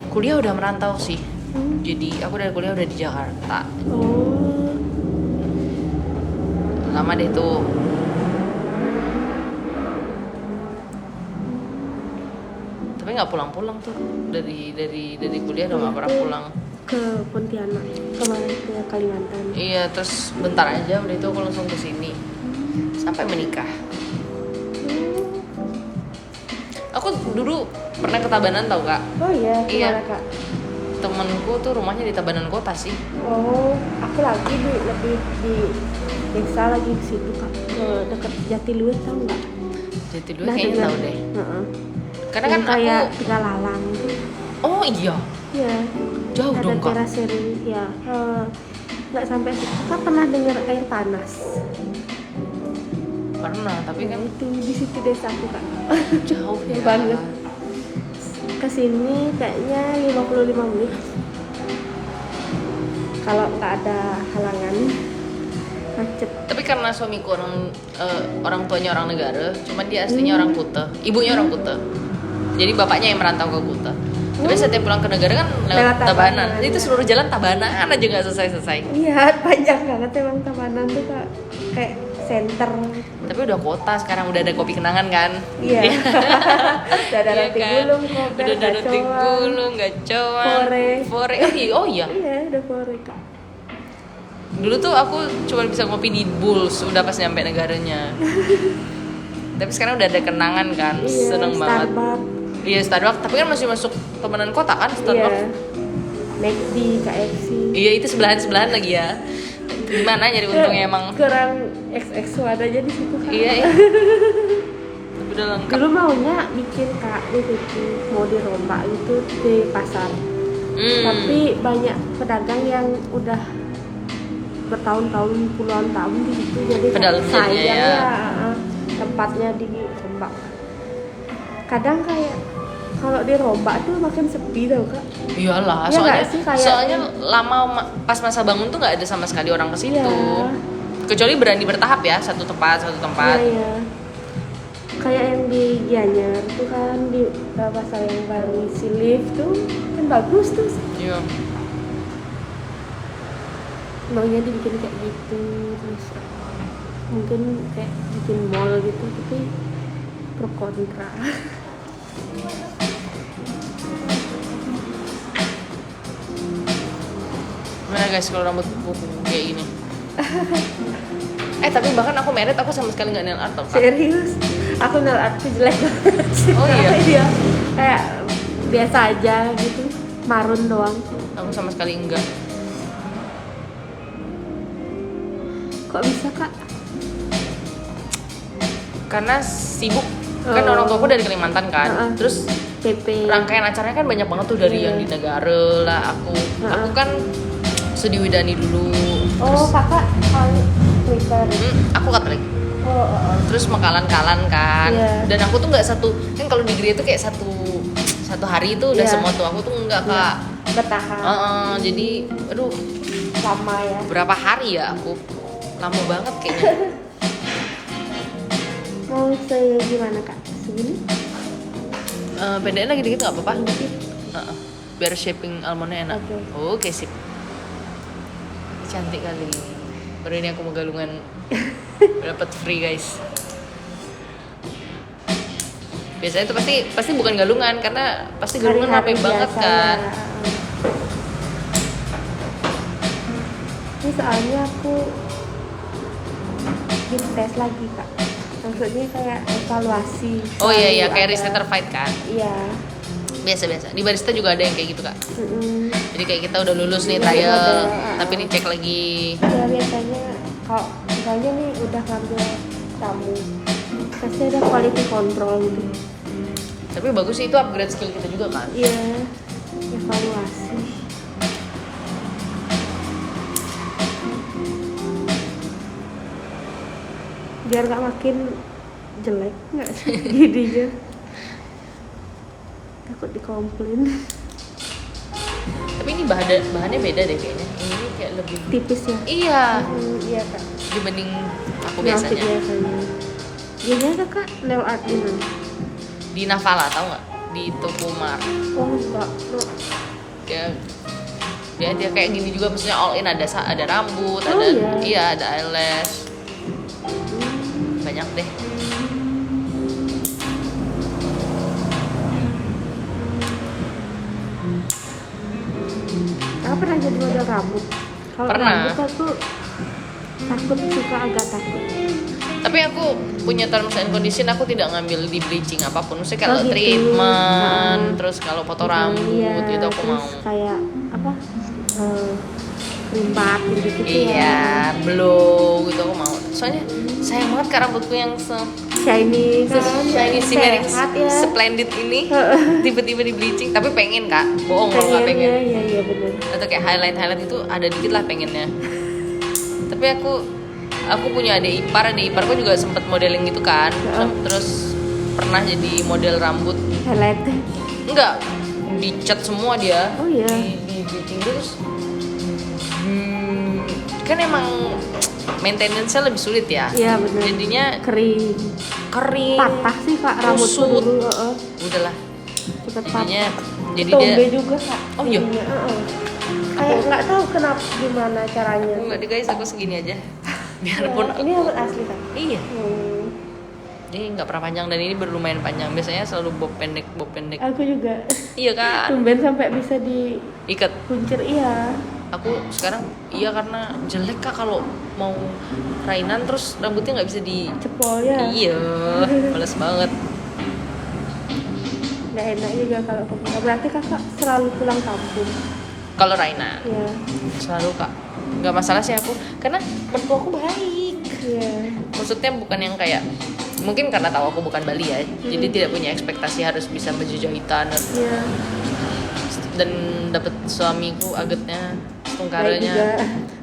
kuliah udah merantau sih. Jadi aku dari kuliah udah di Jakarta. Oh. Lama deh tuh. Tapi nggak pulang-pulang tuh dari kuliah udah nggak pernah pulang. Ke Pontianak, kemarin ke Kalimantan. Iya, terus bentar aja udah itu aku langsung ke sini sampai menikah. Aku dulu pernah ke Tabanan tau kak? Oh iya, Iya. kemana kak? Temenku tuh rumahnya di Tabanan Kota sih. Oh, aku lagi lebih di desa lagi di situ kak, ke deket Jatiluhur tau nggak? Jatiluhur kayaknya tahu deh. Karena Yang kan kayak aku. Tegalalang itu. Oh iya. Iya. Jauh Ada dong kak. teraseri ya. Nggak sampai kak pernah dengar air panas? Pernah, tapi Ya, kan itu di situ desa aku kak. jauh ya. Banget. Kesini kayaknya 55 menit. Kalau nggak ada halangan macet. Tapi karena suamiku orang tuanya orang negara, cuman dia aslinya orang Kuta, ibunya orang Kuta. Jadi bapaknya yang merantau ke Kuta. Tapi setiap pulang ke negara kan lewat Lewat Tabanan. Tabanan, Itu ya. seluruh jalan Tabanan aja nggak selesai. Iya, panjang banget emang Tabanan tuh kak, kayak center. Tapi udah kota sekarang, udah ada kopi kenangan kan? Iya. Udah ada Iya roti kan? gulung, kober, Udah ada roti gacoan. gulung, gacoan, Fore. Oh iya. Iya, udah fore kak. Dulu tuh aku cuma bisa ngopi di Bulls udah pas nyampe negaranya. Tapi sekarang udah ada kenangan kan, Iya, seneng banget. Starbucks. Iya Starbucks, tapi kan masih masuk Tabanan Kota kan Starbucks. Iya. McD, KFC. Iya itu sebelahan lagi ya. Gimana nyari untungnya emang? Kurang XX ada aja di situ kak. Iya. Tapi udah lengkap. Dulu maunya bikin kak di situ, mau dirombak gitu di pasar. Tapi banyak pedagang yang udah bertahun-tahun, puluhan tahun di situ, jadi Pedagang sayang ya. tempatnya dirombak. Kadang kayak kalau dirombak tuh makin sepi tau kak. Iyalah, Iya nggak sih, kayak- soalnya lama pas masa bangun tuh nggak ada sama sekali orang ke situ. Iya. Kecuali berani bertahap ya, satu tempat. Iya. Kayak yang di Gianyar tuh kan di pasar yang baru isi lift tuh kan bagus tuh. Iya. Maunya dibikin kayak gitu, terus mungkin kayak bikin mall gitu, tapi pro kontra. Gimana guys kalau rambut kuku kayak gini? Tapi bahkan aku merit aku sama sekali nggak nail art tau, Kak. Serius, aku nail art tuh jelek banget sih. Oh iya? Dia kayak biasa aja gitu, marun doang. Aku sama sekali enggak. Kok bisa kak? Karena sibuk. Kan orang tuaku dari Kalimantan kan. Terus PP. rangkaian acaranya kan banyak banget tuh dari yang di negara lah. Aku kan studi Widani dulu. Oh kakak Twitter. Aku Katolik. Oh. Terus makalan-kalan kan. Iya. Dan aku tuh nggak satu, kan kalau di gereja tuh kayak satu hari itu udah Iya. semua tuh. Aku tuh nggak kak. Bertahan. Jadi aduh Lama ya. berapa hari ya aku, lama banget kayaknya. Mau gimana kak? Segini? Pendekin lagi dikit nggak apa-apa. Dikit. Biar shaping almondnya enak. Oke, sip. Cantik kali. Baru ini aku mau galungan. Dapat free guys. Biasanya itu pasti bukan galungan, karena pasti galungan Hari-hari rame banget biasa kan. ya. Ini soalnya aku tes lagi kak. Maksudnya kayak evaluasi. Oh iya Selalu kayak ada. Risteter Fight kan. Iya. Biasa. Di barista juga ada yang kayak gitu kak. Mm-mm. Jadi kayak kita udah lulus nih Iya, trial, ada. tapi dicek lagi. Ya biasanya kalau misalnya nih udah ngambil tamu, pasti ada quality control gitu. Tapi bagus sih, itu upgrade skill kita juga kan. Iya, evaluasi. Biar gak makin jelek nggak sih jadinya. Takut dikomplain. Tapi ini bahannya beda deh kayaknya. Ini kayak lebih Tipis ya. Iya, Iya kak. dibanding aku Grafik biasanya. Biasanya kak nail art di mana? Di Navala, tau nggak? Di Toko Mar. Oh enggak, dia kayak gini juga, maksudnya all in, ada rambut, Oh, ada iya. ada eyelash, banyak deh. Kakak pernah jadi model rambut? Kalau Pernah. rambut aku takut, suka agak takut. Tapi aku punya terms and condition, aku tidak ngambil di bleaching apapun. Maksudnya kalau Oh, gitu. treatment, Nah. terus kalau potong Iya, rambut itu aku terus mau. kayak apa? Rimbat gitu Iya, blow gitu aku mau. Soalnya sayang banget kan rambutku yang shiny kan, shiny, shimmering, sehat ya. splendid ini tiba-tiba di bleaching. Tapi pengen kak, bohong kalau nggak pengen. Iya benar. Atau kayak highlight itu ada dikit lah pengennya. Tapi aku punya adik iparku juga sempet modeling gitu kan. Terus pernah jadi model rambut. Highlight. Enggak, dicat semua dia. Oh iya. Di bleaching terus. Kan emang maintenance-nya lebih sulit ya. Iya benar. Jadinya kering. Patah sih kak rambutku kusut. dulu. Udahlah. Cepet Jadinya patah. jadi Tombe dia juga kak. Oh, iya? Ininya, kayak nggak tahu kenapa gimana caranya. enggak deh guys, aku segini aja. Biarpun Ya, ini rambut asli kak. iya. Hmm. Ini nggak pernah panjang dan ini baru lumayan panjang. Biasanya selalu bob pendek. Aku juga. Iya kan? Tumben sampai bisa Ikat. dikuncir iya. Aku sekarang iya karena jelek kak kalau mau rainan terus rambutnya nggak bisa di. Cepol ya. Iya, males banget. Nggak enak juga kalau ke pulang. Berarti kakak selalu pulang kampung. Kalau rainan Iya. selalu kak. Nggak masalah sih aku, karena mertua aku baik. Iya. Maksudnya bukan yang kayak mungkin karena tahu aku bukan Bali ya, jadi tidak punya ekspektasi harus bisa baju jahitan Iya. dan dapat suamiku agetnya Baik tungkaranya juga.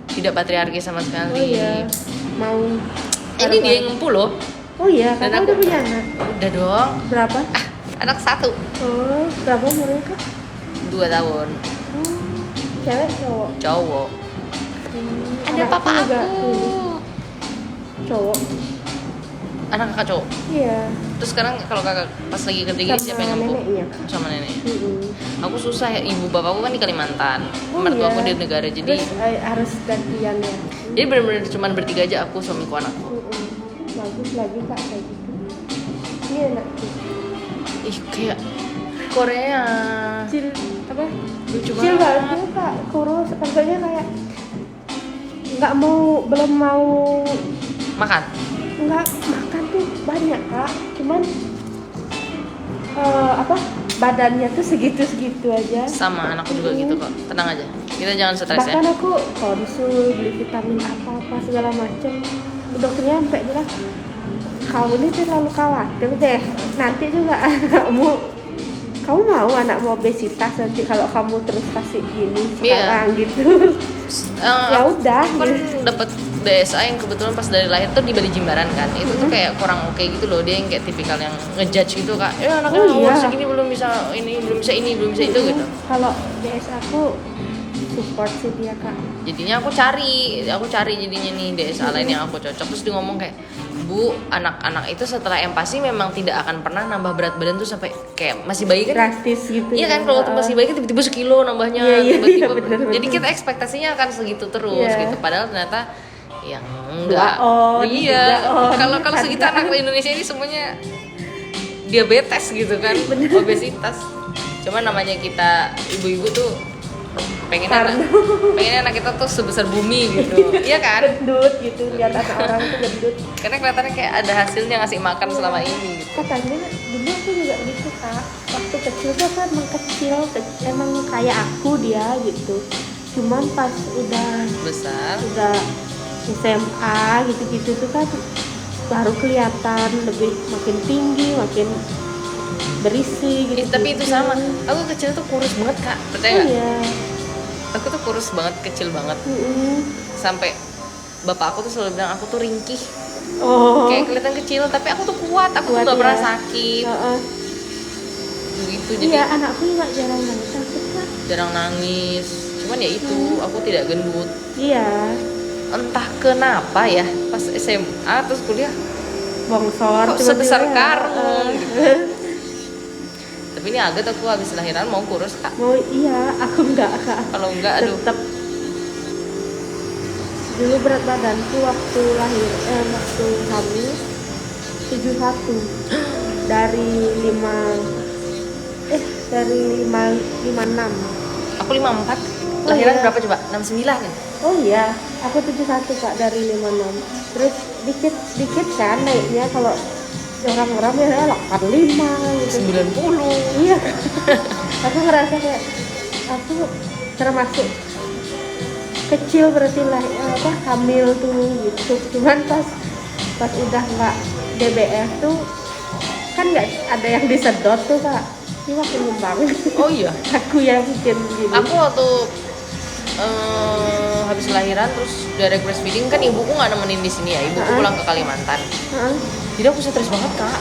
tidak patriarki sama Oh sekali. iya. Mau. Ini dia yang ngempu loh. Oh iya. Dan Kakak aku- udah punya anak. Udah dong, Berapa? anak 1, Oh, berapa umurnya kak? 2 tahun, Cewek cowok? cowok. Ada Anakku papa juga aku. tuh, cowok. Anak kakak cowok. Iya. Terus sekarang kalau kakak pas lagi ketiga siapa yang ngempu? neneknya. Sama neneknya. Mm-mm. Aku susah ya, ibu bapakku kan di Kalimantan, Oh, mertua aku iya. di negara, jadi Terus harus gantian ya. jadi benar-benar cuma bertiga aja, aku, suamiku, anakku. Bagus lagi kak kayak gitu. Ini enak tuh. Ih kayak Korea. Cil apa? Lucu Cil banget. banget kak. Kurus. Tampaknya kayak belum mau Makan. nggak makan tuh banyak kak. Cuman badannya tuh segitu aja. Sama anakku juga gitu kok. Tenang aja. Kita jangan stres ya. Bahkan aku konsul beli vitamin apa segala macem, dokternya sampai bilang kamu ini terlalu khawatir deh, nanti juga kamu mau anakmu obesitas nanti kalau kamu terus kasih gini sekarang gitu. Ya udah Aku kan dapat DSA yang kebetulan pas dari lahir tuh di Bali Jimbaran kan. Itu tuh kayak kurang oke gitu loh. Dia yang kayak tipikal yang ngejudge gitu kak. Anaknya Oh, umur iya. segini belum bisa ini, belum bisa itu gitu. Kalau DS aku support sih dia kak. Jadinya aku cari jadinya nih DSA lain yang aku cocok. Terus dia ngomong kayak, Bu, anak-anak itu setelah empasi memang tidak akan pernah nambah berat badan tuh sampai kayak masih bayi kan. Drastis gitu. Iya kan, kalau waktu masih bayi kan tiba-tiba sekilo nambahnya, Iya, tiba-tiba. bener. Jadi kita ekspektasinya akan segitu terus Iya. gitu. Padahal ternyata yang enggak. Iya. Kalau segitu anak Indonesia ini semuanya diabetes gitu kan, obesitas. Cuman namanya kita ibu-ibu tuh pengennya anak kita tuh sebesar bumi gitu. Iya kan? Gendut gitu, lihat anak orang tuh gendut. Karena kelihatannya kayak ada hasilnya ngasih makan selama ini gitu. Katanya dulu aku juga gitu kak, waktu kecil tuh kan emang kecil emang kayak aku dia gitu, cuman pas udah Besar. SMA gitu-gitu tuh kan baru kelihatan lebih makin tinggi, makin berisi gitu. Tapi itu sama. Aku kecil tuh kurus banget kak. Percaya Oh nggak? iya. Aku tuh kurus banget, kecil banget. Sampai bapak aku tuh selalu bilang aku tuh ringkih. Oh. Kayak kelihatan kecil, tapi aku tuh kuat. Aku tuh Kuat, nggak ya. pernah sakit. Gitu. Jadi Iya, anakku juga jarang nangis sakit kak. jarang nangis. Cuman ya itu, aku tidak gendut. Iya. Entah kenapa ya, pas SMA terus kuliah Bongsor kok tiba-tiba sebesar ya. karung gitu. Tapi ini agak aku habis lahiran mau kurus kak. Mau iya, aku enggak kak. Kalau enggak aduh. Tetap. Dulu berat badanku waktu lahir, waktu hamil 71 dari 56. Aku 54. Lahiran iya. Berapa coba? 69 kan? Oh iya, aku 71 kak dari 56. Terus dikit kan naiknya, kalau orang-orang biasanya 85 gitu. 90. Iya. Aku ngerasa kayak aku termasuk kecil berarti lah hamil tuh gitu. Cuman pas udah nggak DBF tuh kan nggak ada yang disedot tuh kak. Ini makin ngembang. Oh iya. Aku yang bikin gini. Aku waktu habis lahiran terus direct breastfeeding kan ibuku nggak nemenin di sini ya, ibuku pulang ke Kalimantan. Jadi aku stres banget kak.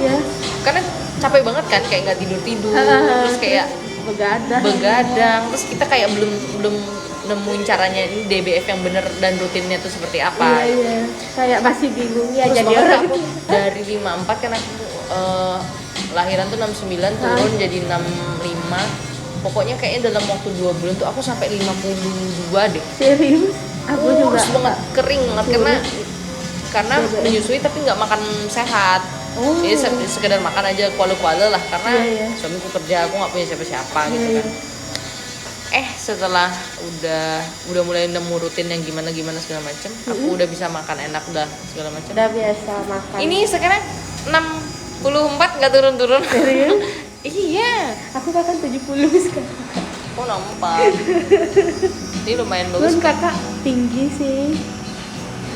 Iya. Karena capek banget kan, kayak nggak tidur terus kayak begadang. Terus kita kayak belum nemuin caranya ini DBF yang bener dan rutinnya tuh seperti apa. Iya. Kayak masih bingung ya. Terus jadi orang aku dari 54 kan aku lahiran tuh 69 turun jadi 65. Pokoknya kayaknya dalam waktu 2 bulan tuh aku sampai 52 deh. Serius? Aku juga banget kering banget karena menyusui tapi nggak makan sehat. Jadi sekedar makan aja kuala-kuala lah karena suamiku kerja, aku nggak punya siapa-siapa gitu kan. Setelah udah mulai nemu rutin yang gimana segala macam, aku udah bisa makan enak udah segala macam. Udah biasa makan. Ini sekarang 64 nggak turun-turun. Serius? Iya. Aku bahkan 70 sekarang. Oh nampak. Ini lumayan bagus. Belum kakak tinggi sih.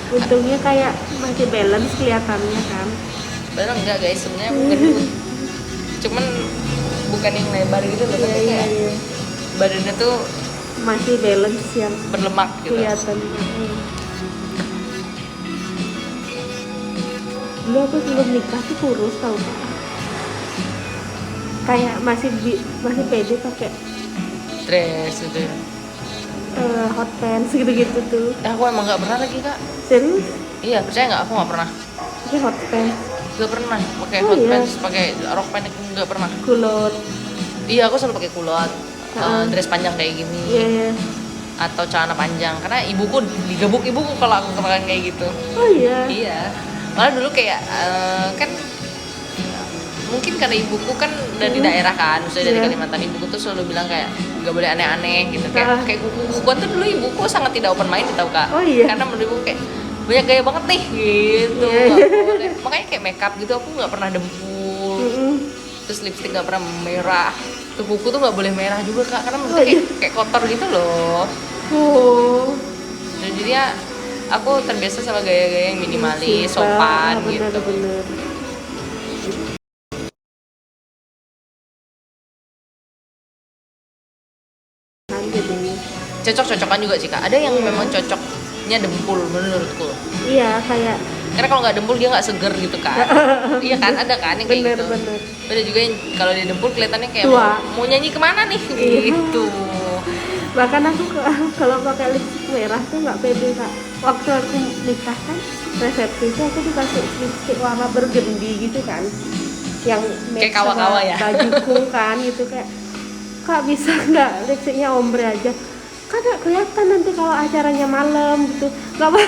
Untungnya kayak masih balance kelihatannya kan. Bener enggak guys, sebenarnya aku gendut. Cuman bukan yang lebar gitu loh, tapi kayak badannya tuh masih balance yang berlemak gitu. Kelihatannya. Dulu aku sebelum nikah tuh kurus tau kak. Kayak masih pede pakai dress gitu. Hot pants gitu-gitu tuh. Aku emang nggak pernah lagi kak. Serius? Iya percaya nggak, aku nggak pernah. Pakai hot pants? Nggak pernah pakai hot pants, pakai rok pendek nggak pernah. Kulot? Iya aku selalu pakai kulot. Dress panjang kayak gini. Iya. Atau celana panjang karena ibuku digabuk ibuku kalau aku kemarin kayak gitu. Oh iya. Iya. Malah dulu kayak kan mungkin karena ibuku kan dari daerah kan, maksudnya dari Kalimantan, ibuku tuh selalu bilang kayak nggak boleh aneh-aneh gitu, kayak kuku-kukuan tuh dulu ibuku sangat tidak open minded tau kak. Oh iya. Karena menurut ibu kayak banyak gaya banget nih gitu. Makanya kayak makeup gitu aku nggak pernah dempul. Terus lipstick nggak pernah merah. Tuh kuku tuh nggak boleh merah juga kak, karena menurut kayak kotor gitu loh. Jadi ya aku terbiasa sama gaya-gaya yang minimalis, sopan gitu. Bener. Cocok-cocokan juga sih kak. Ada yang memang cocoknya dempul menurutku. Iya kayak. Karena kalau nggak dempul dia nggak seger gitu kan. Iya kan, ada kan yang kayak gitu. Bener. Ada juga yang kalau dia dempul kelihatannya kayak mau nyanyi kemana nih gitu. Bahkan aku kalau pakai lipstik merah tuh nggak pede kak. Waktu aku nikah kan resepsi itu aku dikasih lipstik warna burgundy gitu kan, yang kayak kawa-kawa ya bajuku kan gitu, kayak kak bisa nggak lipstiknya ombre aja, kan nggak kelihatan nanti kalau acaranya malam gitu, nggak mau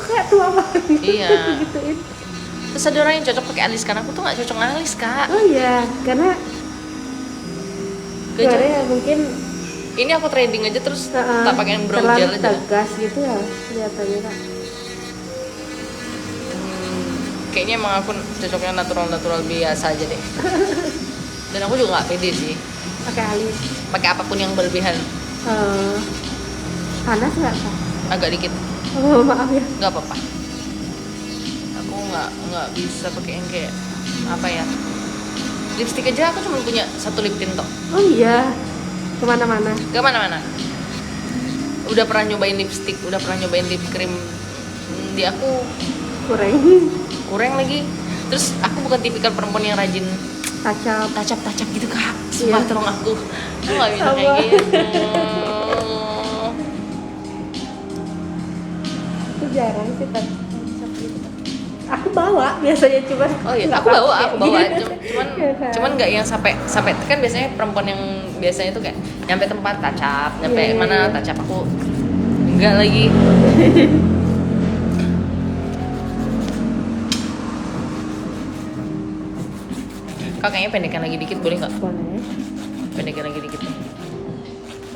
kayak tua banget. Iya. Gituin. Terus ada orang yang cocok pakai alis, kan aku tuh nggak cocok alis kak. Oh iya, karena mungkin ini aku trading aja terus tak pakai yang brow gel aja. Tegas gitu ya kelihatannya kak. Kayaknya emang aku cocoknya natural biasa aja deh. Dan aku juga nggak pede sih pakai alis, pakai apapun yang berlebihan. Panas nggak kak? Agak dikit. Oh maaf ya. Nggak apa-apa. Aku nggak bisa pakai yang kayak apa ya. Lipstick aja aku cuma punya satu lip tint toh. Oh iya. Kemana-mana? Udah pernah nyobain lipstick, udah pernah nyobain lip cream, di aku kurang lagi. Terus aku bukan tipikal perempuan yang rajin tacap gitu kak. Sumpah tolong aku nggak bisa kayak gitu. Aku jarang sih tacap gitu. Aku bawa biasanya cuman. Oh iya, nggak aku bawa. gitu. Cuman nggak yang sampai kan biasanya perempuan yang biasanya tuh kayak nyampe tempat tacap, nyampe mana tacap, aku enggak lagi. Kak kayaknya pendekan lagi dikit, boleh nggak? Boleh. Pendekan lagi dikit.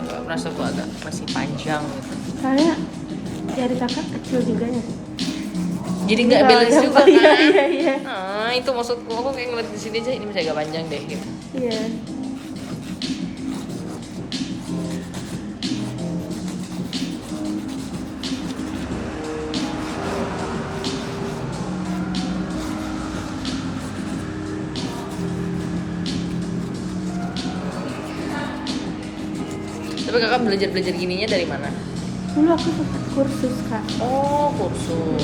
Nggak, merasa aku agak masih panjang gitu. Soalnya jari kakak kecil juga ya. Jadi nggak balance juga kan? Iya. Nah itu maksudku, aku kayak ngeliat di sini aja ini masih agak panjang deh gitu. Iya. Tapi kakak belajar gininya dari mana? Dulu aku sempat kursus kak. Oh kursus.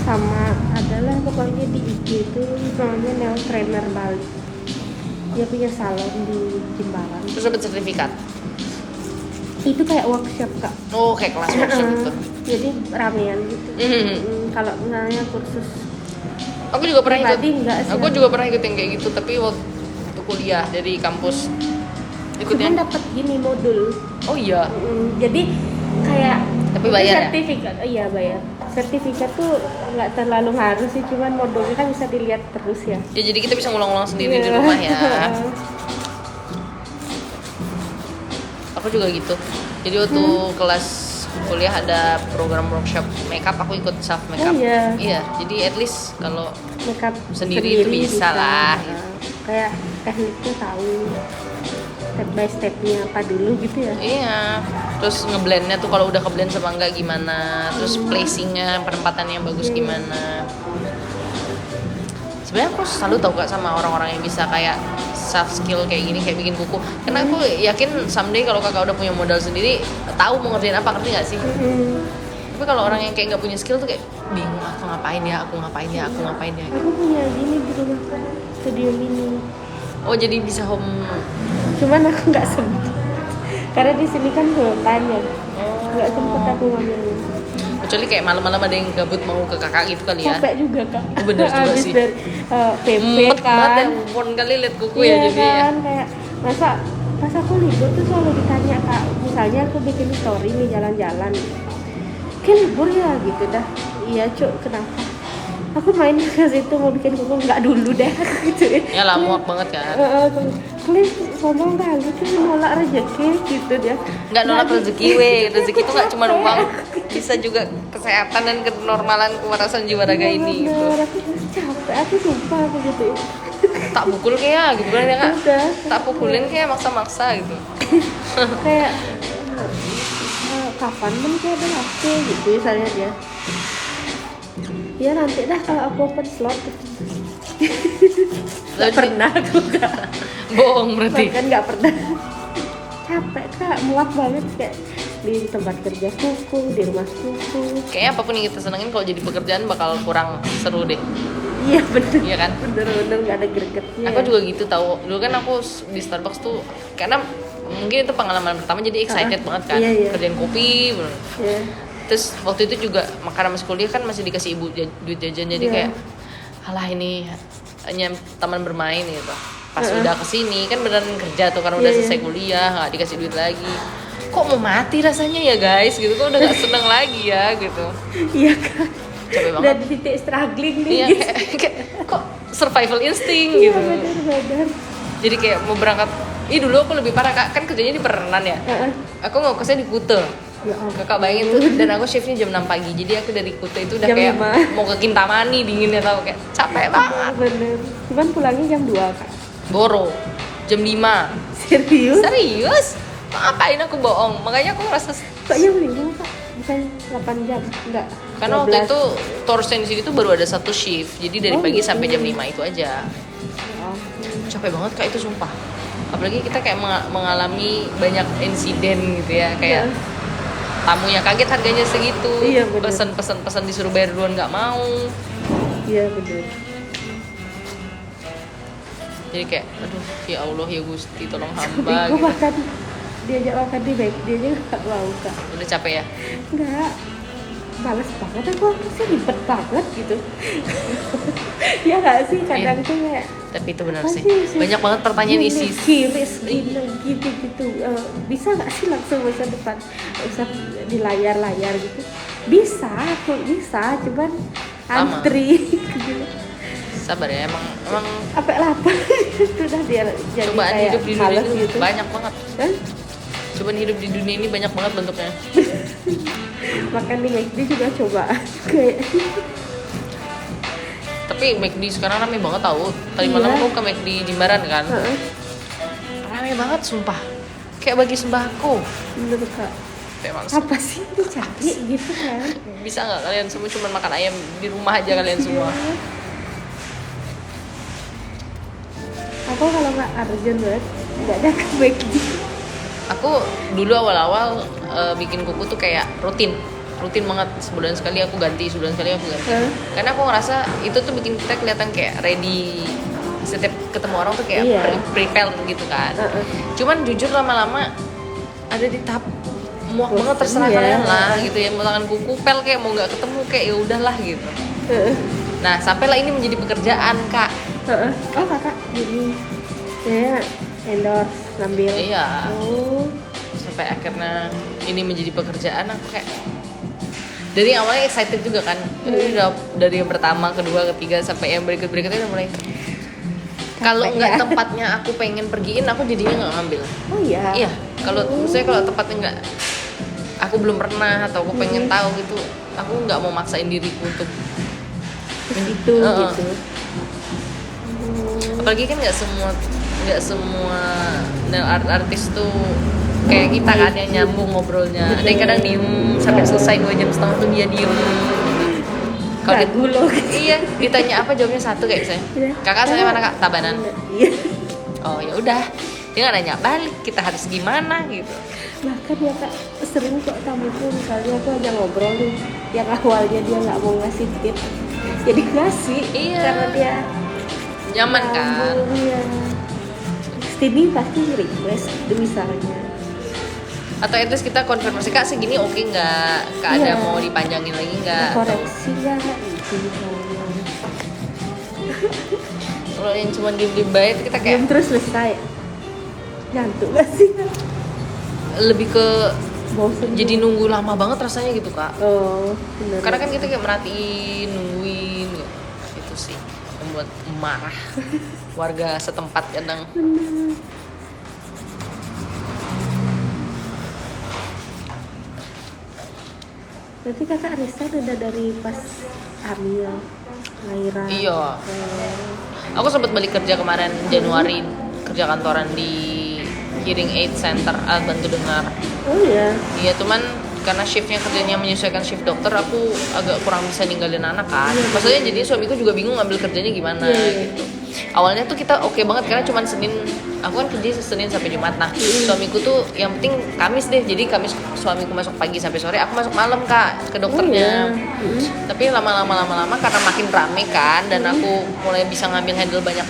Sama adalah pokoknya di IG itu namanya nail trainer Bali. Dia punya salon di Jimbaran. Terus dapat sertifikat? Itu kayak workshop kak. Oh kayak kelas workshop gitu. Jadi ramean gitu. Kalau misalnya kursus Aku juga pernah ikut. pribadi enggak sih. Aku juga pernah ikut yang kayak gitu, tapi waktu kuliah dari kampus ikutnya. Cuman dapat gini modul. Oh iya. Jadi kayak Tapi bayar ya? sertifikat. Iya bayar. Sertifikat tuh nggak terlalu harus sih, cuman modulnya kan bisa dilihat terus ya. Ya jadi kita bisa ngulang-ngulang sendiri di rumah ya. Aku juga gitu. Jadi waktu kelas kuliah ada program workshop makeup, aku ikut self makeup. Oh, iya. Iya, jadi at least kalau Makeup sendiri itu bisa lah. Kayak tekniknya tahu, step by stepnya apa dulu gitu ya. Iya, terus ngeblendnya tuh kalau udah keblend sama enggak gimana, terus placingnya, penempatannya yang bagus gimana. Sebenarnya aku selalu tahu gak sama orang-orang yang bisa kayak self skill kayak gini, kayak bikin kuku. Karena aku yakin someday kalau kakak udah punya modal sendiri, tahu mau ngerjain apa, ngerti gak sih? Tapi kalau orang yang kayak nggak punya skill tuh kayak bingung, aku ngapain ya. Aku punya gini di rumah kan, studio mini. Oh jadi bisa home. Cuman aku nggak sempet karena di sini kan hutan ya, nggak sempet aku ngambilnya. Kecuali kayak malam-malam ada yang gabut mau ke kakak gitu kali ya. Capek juga kak. Oh, bener juga Abis sih. dari PP Banget ya, kan. pon kali liat kuku Iya ya jadi ya. kan, kayak masa pas aku libur tuh selalu ditanya kak, misalnya aku bikin story nih jalan-jalan, kan libur ya gitu dah. Iya cuk, kenapa? Aku main ke situ mau bikin kuku, nggak dulu deh gitu. Ya lah muak banget kan. Kalian ngomong kali tuh nolak rezeki gitu dia. Nggak nolak rezeki rezeki itu nggak cuma uang, bisa juga kesehatan dan kenormalan kewarasan jiwa raga ini gitu. Bener, aku capek, aku sumpah aku gitu. Tak pukul kayak gitu kan ya kak. Udah. Tak pukulin kayak maksa-maksa gitu. Kayak kapan pun kayak ada waktu gitu misalnya dia. Ya nanti dah kalau aku open slot. Gak pernah aku kak. Bohong berarti. Bahkan gak pernah. Capek kak, muak banget kayak di tempat kerja kuku, di rumah kuku. Kayaknya apapun yang kita senengin kalau jadi pekerjaan bakal kurang seru deh. Iya bener. Iya kan? Bener-bener gak ada gregetnya. Aku juga gitu tahu. Dulu kan aku di Starbucks tuh karena mungkin itu pengalaman pertama jadi excited banget kan. Iya. Kerjain kopi bener. Iya. Terus waktu itu juga karena masih kuliah kan masih dikasih ibu duit jajan jadi kayak halah ini hanya taman bermain gitu. Pas udah kesini kan beneran kerja tuh karena udah selesai kuliah nggak dikasih duit lagi. Kok mau mati rasanya ya guys gitu, kok udah gak seneng lagi ya gitu. Iya kan. Capek banget. Udah di titik struggling nih. Iya kayak kok survival instinct gitu. Bener. Jadi kayak mau berangkat. Dulu aku lebih parah kak, kan kerjanya di perenan ya. Aku ngokosnya di Kute. Ya ampun. Kakak bayangin tuh, dan aku shiftnya jam 6 pagi. Jadi aku dari Kute itu udah Jam kayak 5. mau ke Kintamani dinginnya tau, kayak capek banget. Bener. Cuman pulangnya jam 2 kak. Boro jam 5. Serius? Ngapain aku bohong? Makanya aku ngerasa Kok jam 5 kak? Bukan 8 jam? Enggak. karena 12. waktu itu Thorsten di sini tuh baru ada satu shift. Jadi dari pagi gitu. sampai jam 5 itu aja. Oh. Capek banget kak itu sumpah. Apalagi kita kayak mengalami banyak insiden gitu ya, kayak tamunya kaget harganya segitu. Iya, bener. Pesan disuruh bayar duluan nggak mau. Iya bener. Jadi kayak aduh ya Allah ya Gusti tolong Aku hamba gitu. makan diajak makan di baik dia aja nggak mau kak. Udah capek ya. Enggak. males banget aku sih ribet banget gitu. Ya nggak sih kadang tuh kayak tapi itu benar sih banyak banget pertanyaan isi kiris gitu bisa nggak sih langsung masa depan usah di layar gitu bisa aku bisa cuman antri gitu. Sabar ya emang apa lapar sudah dia jadi cobaan kayak hidup di dunia males ini gitu. banyak banget cobaan hidup di dunia ini banyak banget bentuknya. Makan di McD juga coba kayak tapi McD sekarang rame banget tahu. Tadi malam aku ke McD Jimbaran kan. Rame banget sumpah. Kayak bagi sembako. Menurut Kak apa sih dicari gitu kan? Bisa nggak kalian semua cuma makan ayam di rumah aja kalian semua? Aku kalau nggak urgent banget nggak ada ke McD. Aku dulu awal-awal bikin kuku tuh kayak rutin banget, sebulan sekali aku ganti karena aku ngerasa itu tuh bikin kita kelihatan kayak ready setiap ketemu orang tuh kayak prepare gitu kan. Cuman jujur lama-lama ada di tahap muak banget, terserah kalian lah gitu ya, mau tangan kuku pel kayak mau nggak ketemu kayak ya udahlah gitu. Nah sampailah ini menjadi pekerjaan Kak. Oh Kakak jadi saya endorse ngambil. Iya. Sampai akhirnya ini menjadi pekerjaan aku kayak dari awalnya excited juga kan. Dari yang pertama, kedua, ketiga sampai yang berikutnya udah mulai. Kalau nggak tempatnya aku pengen pergiin, aku jadinya nggak ngambil. Oh iya. Iya. Kalau misalnya kalau tempatnya nggak, aku belum pernah atau aku pengen tahu gitu, aku nggak mau maksain diriku untuk begitu gitu. Apalagi kan nggak semua nail art artis tuh kayak kita kan yang nyambung ngobrolnya. Ada yang kadang diem sampai selesai 2 jam setengah tuh dia diem. Kalau iya ditanya apa jawabnya satu kayak saya. Kakak saya mana Kak? Tabanan. Oh ya udah. Dia nggak nanya balik kita harus gimana gitu. Bahkan ya Kak sering kok tamu tuh misalnya aku aja ngobrol nih yang awalnya dia nggak mau ngasih tip jadi ngasih karena dia nyaman kan. Iya. Sini pasti request itu misalnya. Atau at least kita konfirmasi Kak segini oke nggak? Kak ada mau dipanjangin lagi nggak? Koreksi ya itu misalnya. Kalau yang cuma diem baik kita kayak terus selesai. Nyantuk gak sih? Lebih ke bosen jadi nunggu lama banget rasanya gitu Kak. Oh bener. Karena kan kita kayak merhatiin, nungguin gitu. Itu sih membuat marah warga setempat kadang. Berarti Kakak resign udah dari pas hamil, lahiran. Iya. Aku sempat balik kerja kemarin Januari, kerja kantoran di Hearing Aid Center, alat bantu dengar. Oh iya. Iya, cuman karena shiftnya kerjanya menyesuaikan shift dokter, aku agak kurang bisa ninggalin anak kan. Maksudnya jadi suamiku juga bingung ngambil kerjanya gimana gitu. Awalnya tuh kita oke banget karena cuman Senin, aku kan kerja Senin sampai Jumat. Nah, suamiku tuh yang penting Kamis deh. Jadi Kamis suamiku masuk pagi sampai sore, aku masuk malam Kak ke dokternya. Tapi lama-lama karena makin rame kan dan aku mulai bisa ngambil handle banyak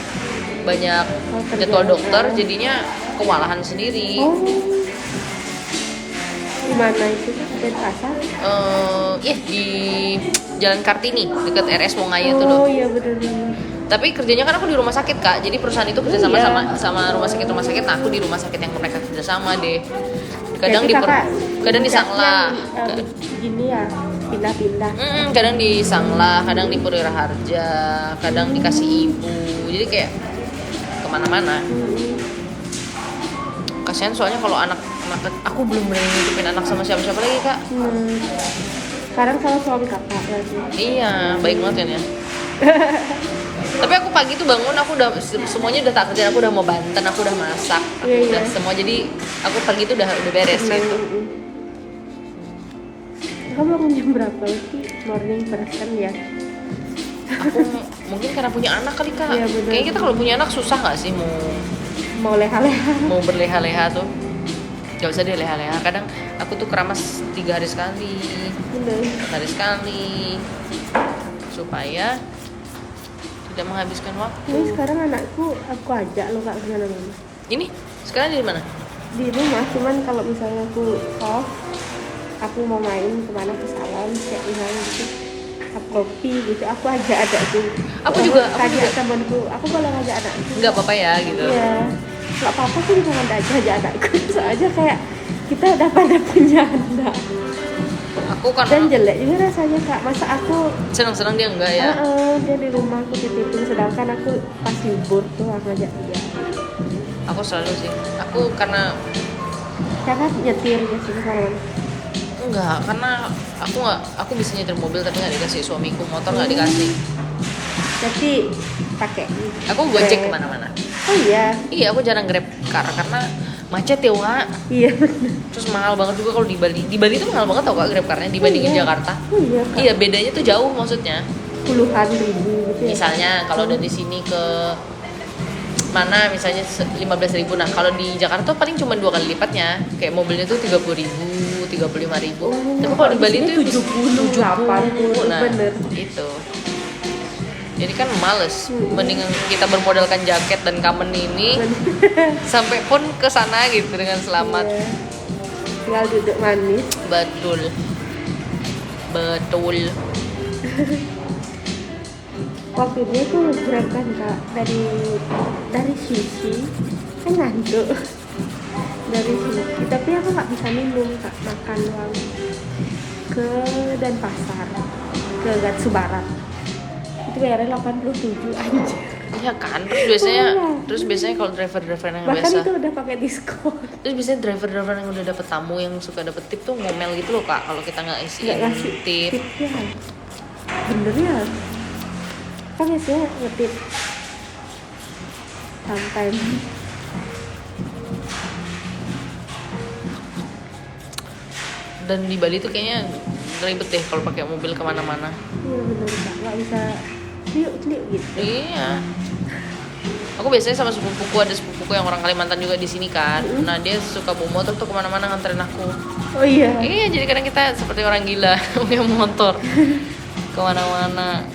jadwal dokter, jadinya kewalahan sendiri. Di mana itu? Denpasar? Iya di Jalan Kartini dekat RS Wongaya tuh loh. Oh iya benar-benar. Tapi kerjanya kan aku di rumah sakit Kak, jadi perusahaan itu kerja sama rumah sakit. Nah aku di rumah sakit yang mereka kerja sama deh. Kadang kadang di Sanglah. Gini ya pindah-pindah. Kadang di Sanglah, kadang di Purwira Harja, kadang dikasih ibu. Jadi kayak kemana-mana. Kasihan soalnya kalau anak aku belum berani nitipin anak sama siapa-siapa lagi Kak. Sekarang sama suami Kakak lagi. Iya, baik banget ya. Tapi aku pagi tuh bangun, aku udah semuanya udah tak kerjain, aku udah mau banten, aku udah masak, udah semua, jadi aku pagi tuh udah beres gitu. Kamu bangun jam berapa lagi? Morning person ya? Aku mungkin karena punya anak kali Kak. Ya, kayaknya kita kalau punya anak susah nggak sih mau leha-leha? Mau berleha-leha tuh. Gak usah deh leha-leha. Kadang aku tuh keramas 3 hari sekali, 4 hari sekali, supaya tidak menghabiskan waktu. Ini sekarang anakku aku ajak lo Kak kemana-mana. Ini sekarang di mana? Di rumah, cuman kalau misalnya aku off aku mau main kemana ke salon kayak misalnya gitu kopi gitu aku ajak adakku. Aku juga temanku aku boleh ngajak anakku nggak apa-apa ya gitu. Iya nggak apa-apa sih cuma ajak adakku soalnya kayak kita udah pada punya anak. Aku kan dan jelek juga rasanya kak masa aku senang-senang dia enggak ya. Dia di rumah aku titipin sedangkan aku pas libur tuh aku ngajak dia. Aku selalu sih aku karena Kakak nyetir gitu kan? enggak, karena aku bisa nyetir mobil tapi nggak dikasih suamiku, motor nggak dikasih. Jadi pakai. Aku gojek kemana-mana. Oh iya. Iya, aku jarang grab car karena macet ya Wak. Iya. Terus mahal banget juga kalau di Bali. Di Bali itu mahal banget tau Kak grab carnya dibandingin Jakarta. Oh iya. Kak. Iya, bedanya tuh jauh maksudnya. Puluhan ribu gitu ya. Misalnya kalau dari sini ke mana misalnya 15.000. Nah kalau di Jakarta tuh paling cuma 2 kali lipatnya, kayak mobilnya tuh 30.000, 35.000. Tapi kalau di Bali tuh 70, 80. Nah bener. itu jadi kan males, mendingan kita bermodalkan jaket dan kamen ini sampai pun ke sana gitu dengan selamat. Iya. Tinggal duduk manis. Betul. Waktu itu aku grab kan kak dari Sushi kan ngantuk dari Sushi tapi aku nggak bisa minum kak makan doang ke Denpasar ke Gatsu Barat itu bayarnya 87 anjir. Iya kan, terus biasanya kalau driver-driver yang bahkan biasa itu udah pakai diskon. Terus biasanya driver-driver yang udah dapet tamu yang suka dapet tip tuh ngomel gitu loh Kak kalau kita nggak isiin tip. Tipnya bener ya kan biasanya ngetip sampai Dan di Bali tuh kayaknya ribet deh kalau pakai mobil kemana-mana. iya bener kak nggak bisa liuk gitu. Iya. Aku biasanya sama ada sepupuku yang orang Kalimantan juga di sini kan. Nah dia suka bawa motor tuh kemana-mana nganterin aku. Oh iya. Iya jadi kadang kita seperti orang gila punya motor kemana-mana.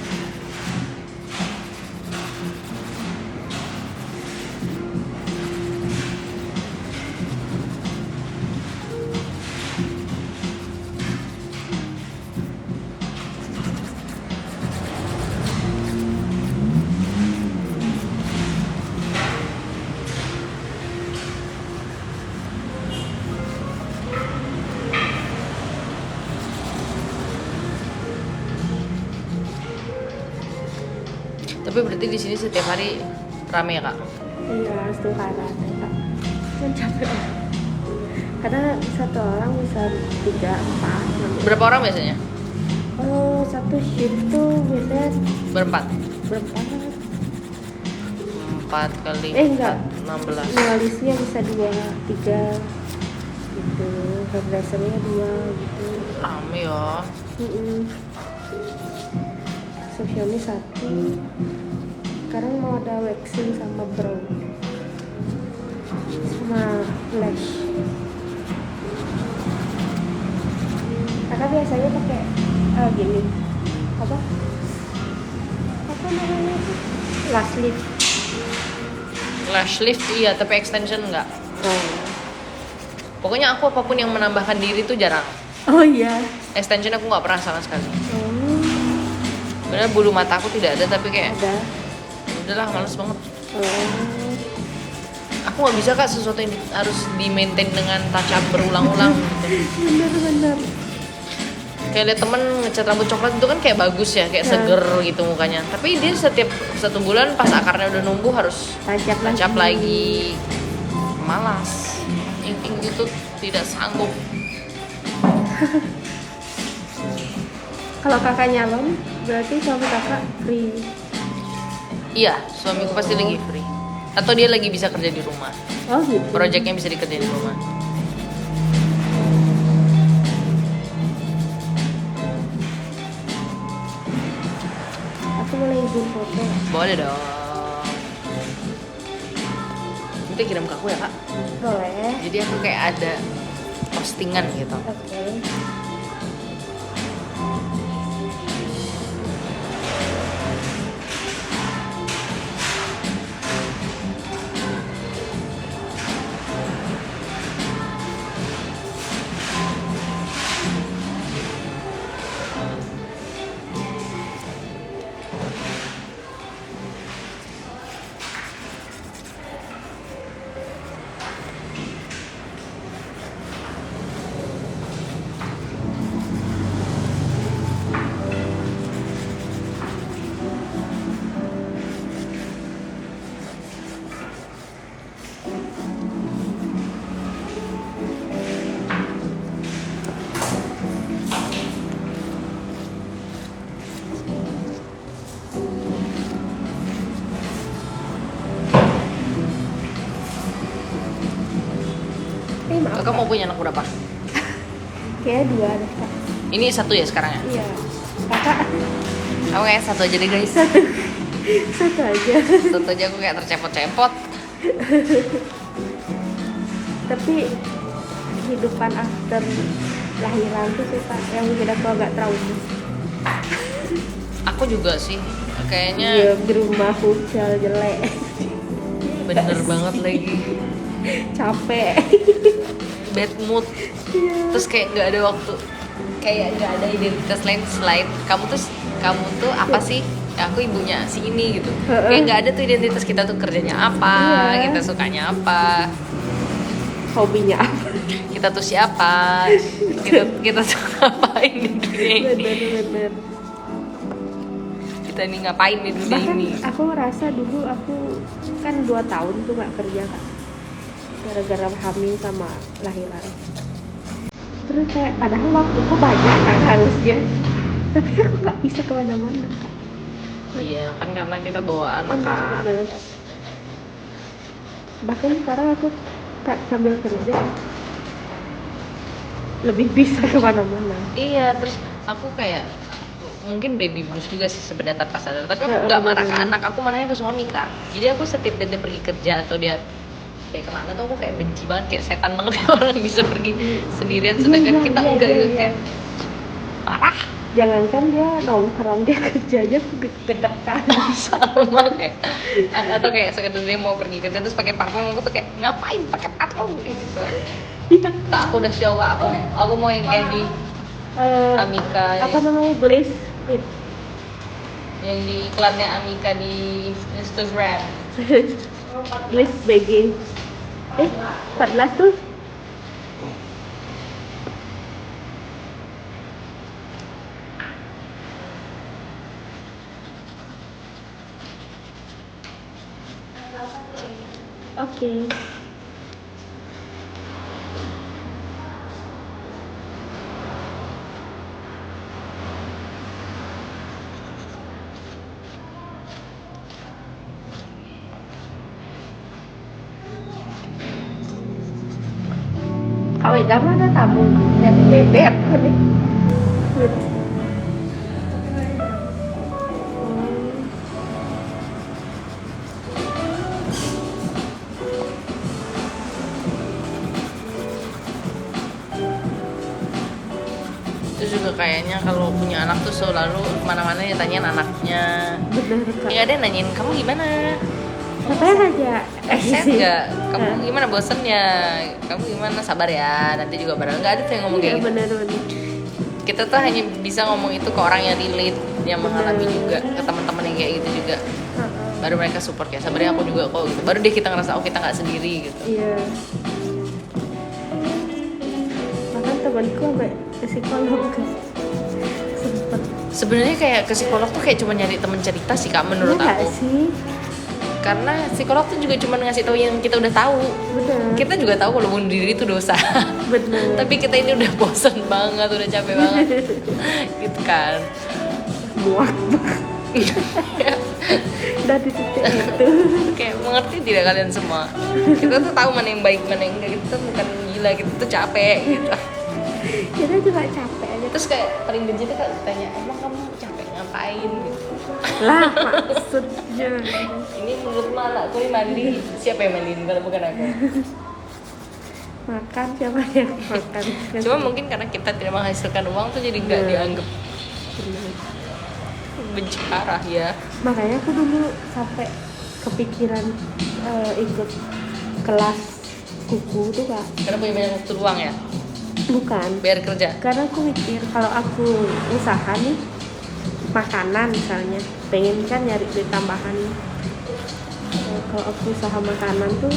Tapi berarti di sini setiap hari rame ya Kak? Iya, setiap hari kak. Kan capek. Karena satu orang bisa 3, 4. Berapa orang biasanya? Oh, satu shift tuh biasanya Berempat? 4 kali enggak 16. nulisnya bisa 2, 3 gitu. Hairdressernya 2 gitu. Rame ya. Resepsionis 1. Sekarang mau ada waxing sama brow sama lash. Kakak biasanya pakai gini apa namanya itu lash lift. Lash lift iya, tapi extension enggak. Pokoknya aku apapun yang menambahkan diri tuh jarang. Oh iya. Extension aku nggak pernah sama sekali. Oh. Bener bulu mata aku tidak ada tapi kayak Ada. Udahlah males banget. Oh. Aku nggak bisa Kak sesuatu yang harus di maintain dengan touch up berulang-ulang gitu. Bener. Kayak liat temen ngecat rambut coklat itu kan kayak bagus ya, kayak seger gitu mukanya. Tapi dia setiap 1 bulan pas akarnya udah numbuh harus touch up lagi. Malas. Ing itu tidak sanggup. Kalau kakak nyalon berarti suami kakak free. Iya, suamiku pasti lagi free. Atau dia lagi bisa kerja di rumah. Oh gitu. Proyeknya bisa dikerjain di rumah. Aku boleh izin foto. Boleh dong. Nanti kirim ke aku ya Kak. Boleh. Jadi aku kayak ada postingan gitu. Oke. maaf. Kakak mau punya anak berapa? Kayak 2 deh Kak. Ini 1 ya sekarang ya? Iya. Kakak Aku kayak 1 aja deh guys. satu aja. 1 aja aku kayak tercepot-cepot. Tapi kehidupan after lahiran tuh sih Kak yang bikin aku agak trauma. Aku juga sih kayaknya. Iya, di rumah futsal jelek. Bener banget lagi. Capek. Bad mood. Terus kayak nggak ada waktu, kayak nggak ada identitas lain selain kamu tuh apa sih? Aku ibunya si ini gitu. Kayak nggak ada tuh identitas, kita tuh kerjanya apa, Iya. kita sukanya apa, Hobinya apa? kita tuh siapa, kita tuh ngapain di dunia ini, Bener. kita ini ngapain di dunia Bahkan ini. aku ngerasa dulu aku kan 2 tahun tuh gak kerja Kak, gara-gara hamil sama lahiran. Terus kayak padahal waktuku banyak kan harusnya, tapi aku gak bisa kemana-mana Kak. Iya kan karena kita bawa anak kan. Bener. Bahkan sekarang aku sambil kerja lebih bisa kemana-mana. Iya, terus aku kayak mungkin baby blues juga sih sebenarnya tanpa sadar, tapi aku Ya, nggak marah ke bener. anak, aku marahnya ke suami Kak. Jadi aku setiap dia pergi kerja atau dia kayak kemana tuh aku kayak benci banget, kayak setan banget orang bisa pergi sendirian sedangkan Iya, kita iya, enggak iya, gitu, iya. kayak marah. Jangankan dia nongkrong, dia kerja aja kedekan. Sama kayak atau kayak sekedar dia mau pergi kerja terus pakai parfum, aku tuh kayak ngapain pakai parfum gitu. Iya. Tak, aku udah coba, aku mau yang kayak di Amika Apa namanya, Blaze It. yang di iklannya Amika di Instagram. Blaze BG 14 tuh. Oke. Kak Weda mana tamu? Yang bebek nih. Terus juga kayaknya kalau punya anak tuh selalu kemana-mana ya tanyain anaknya. Bener Kak. Ya ada yang nanyain kamu gimana, Ngapain aja? sehat nggak, kamu gimana, bosen ya, kamu gimana, sabar ya, nanti juga bareng. Nggak ada tuh yang ngomong kayak Iya, gitu. bener. Kita tuh hanya bisa ngomong itu ke orang yang relate, yang mengalami Bener. juga, ke teman-teman yang kayak gitu juga. Baru mereka support ya, sabarnya aku juga kok gitu. Baru deh kita ngerasa oh kita nggak sendiri gitu. Iya. Bahkan temanku sampai ke psikolog kan. Sempet. Sebenarnya kayak ke psikolog tuh kayak cuma nyari temen cerita sih Kak, menurut Iya nggak aku. sih? Karena psikolog tuh juga cuma ngasih tahu yang kita udah tahu. Bener. Kita juga tahu kalau bunuh diri itu dosa. Bener. Tapi kita ini udah bosan banget, udah capek banget. Gitu kan. Muak banget. Udah di titik itu. Kayak mengerti tidak kalian semua? Kita tuh tahu mana yang baik, mana yang enggak. Kita tuh bukan gila, kita tuh capek gitu. Kita juga capek aja. Terus kayak paling benci tuh kan tanya, emang kamu capek ngapain gitu. Lah maksudnya. Ini menurut mana? Aku ini mandi, siapa yang mandiin kalau bukan aku? Makan siapa yang makan? Cuma mungkin karena kita tidak menghasilkan uang tuh jadi nggak dianggap. Bener. Benci parah ya. Makanya aku dulu sampai kepikiran ikut kelas kuku tuh Kak. Karena punya banyak waktu luang ya, Bukan. biar kerja. Karena aku mikir kalau aku usaha nih makanan misalnya, pengen kan nyari duit tambahan. Kalau aku usaha makanan tuh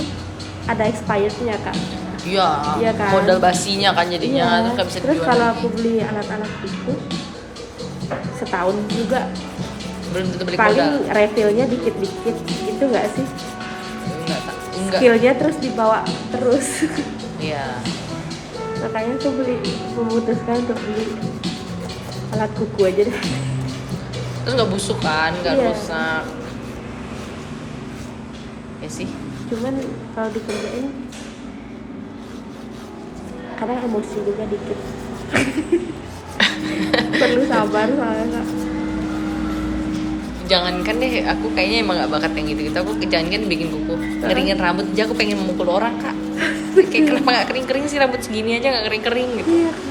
ada expirednya Kak. Iya, Iya kan? modal basinya kan jadinya, Iya. terus nggak bisa Terus dijual. kalau aku beli alat-alat itu setahun juga Belum tentu balik paling modal. refillnya dikit-dikit, itu nggak sih? Enggak. Skillnya terus dibawa terus. Iya. Makanya aku memutuskan untuk beli alat kuku aja deh. Terus nggak busuk kan, nggak Iya. rusak. Ya sih. Cuman kalau dikerjain kadang emosi juga dikit. Perlu sabar soalnya Kak. Jangankan deh, aku kayaknya emang gak bakat yang gitu-gitu. Aku jangankan bikin kuku, ngeringin rambut aja aku pengen memukul orang Kak. Kayak kenapa gak kering-kering sih, rambut segini aja gak kering-kering gitu. Iya kan.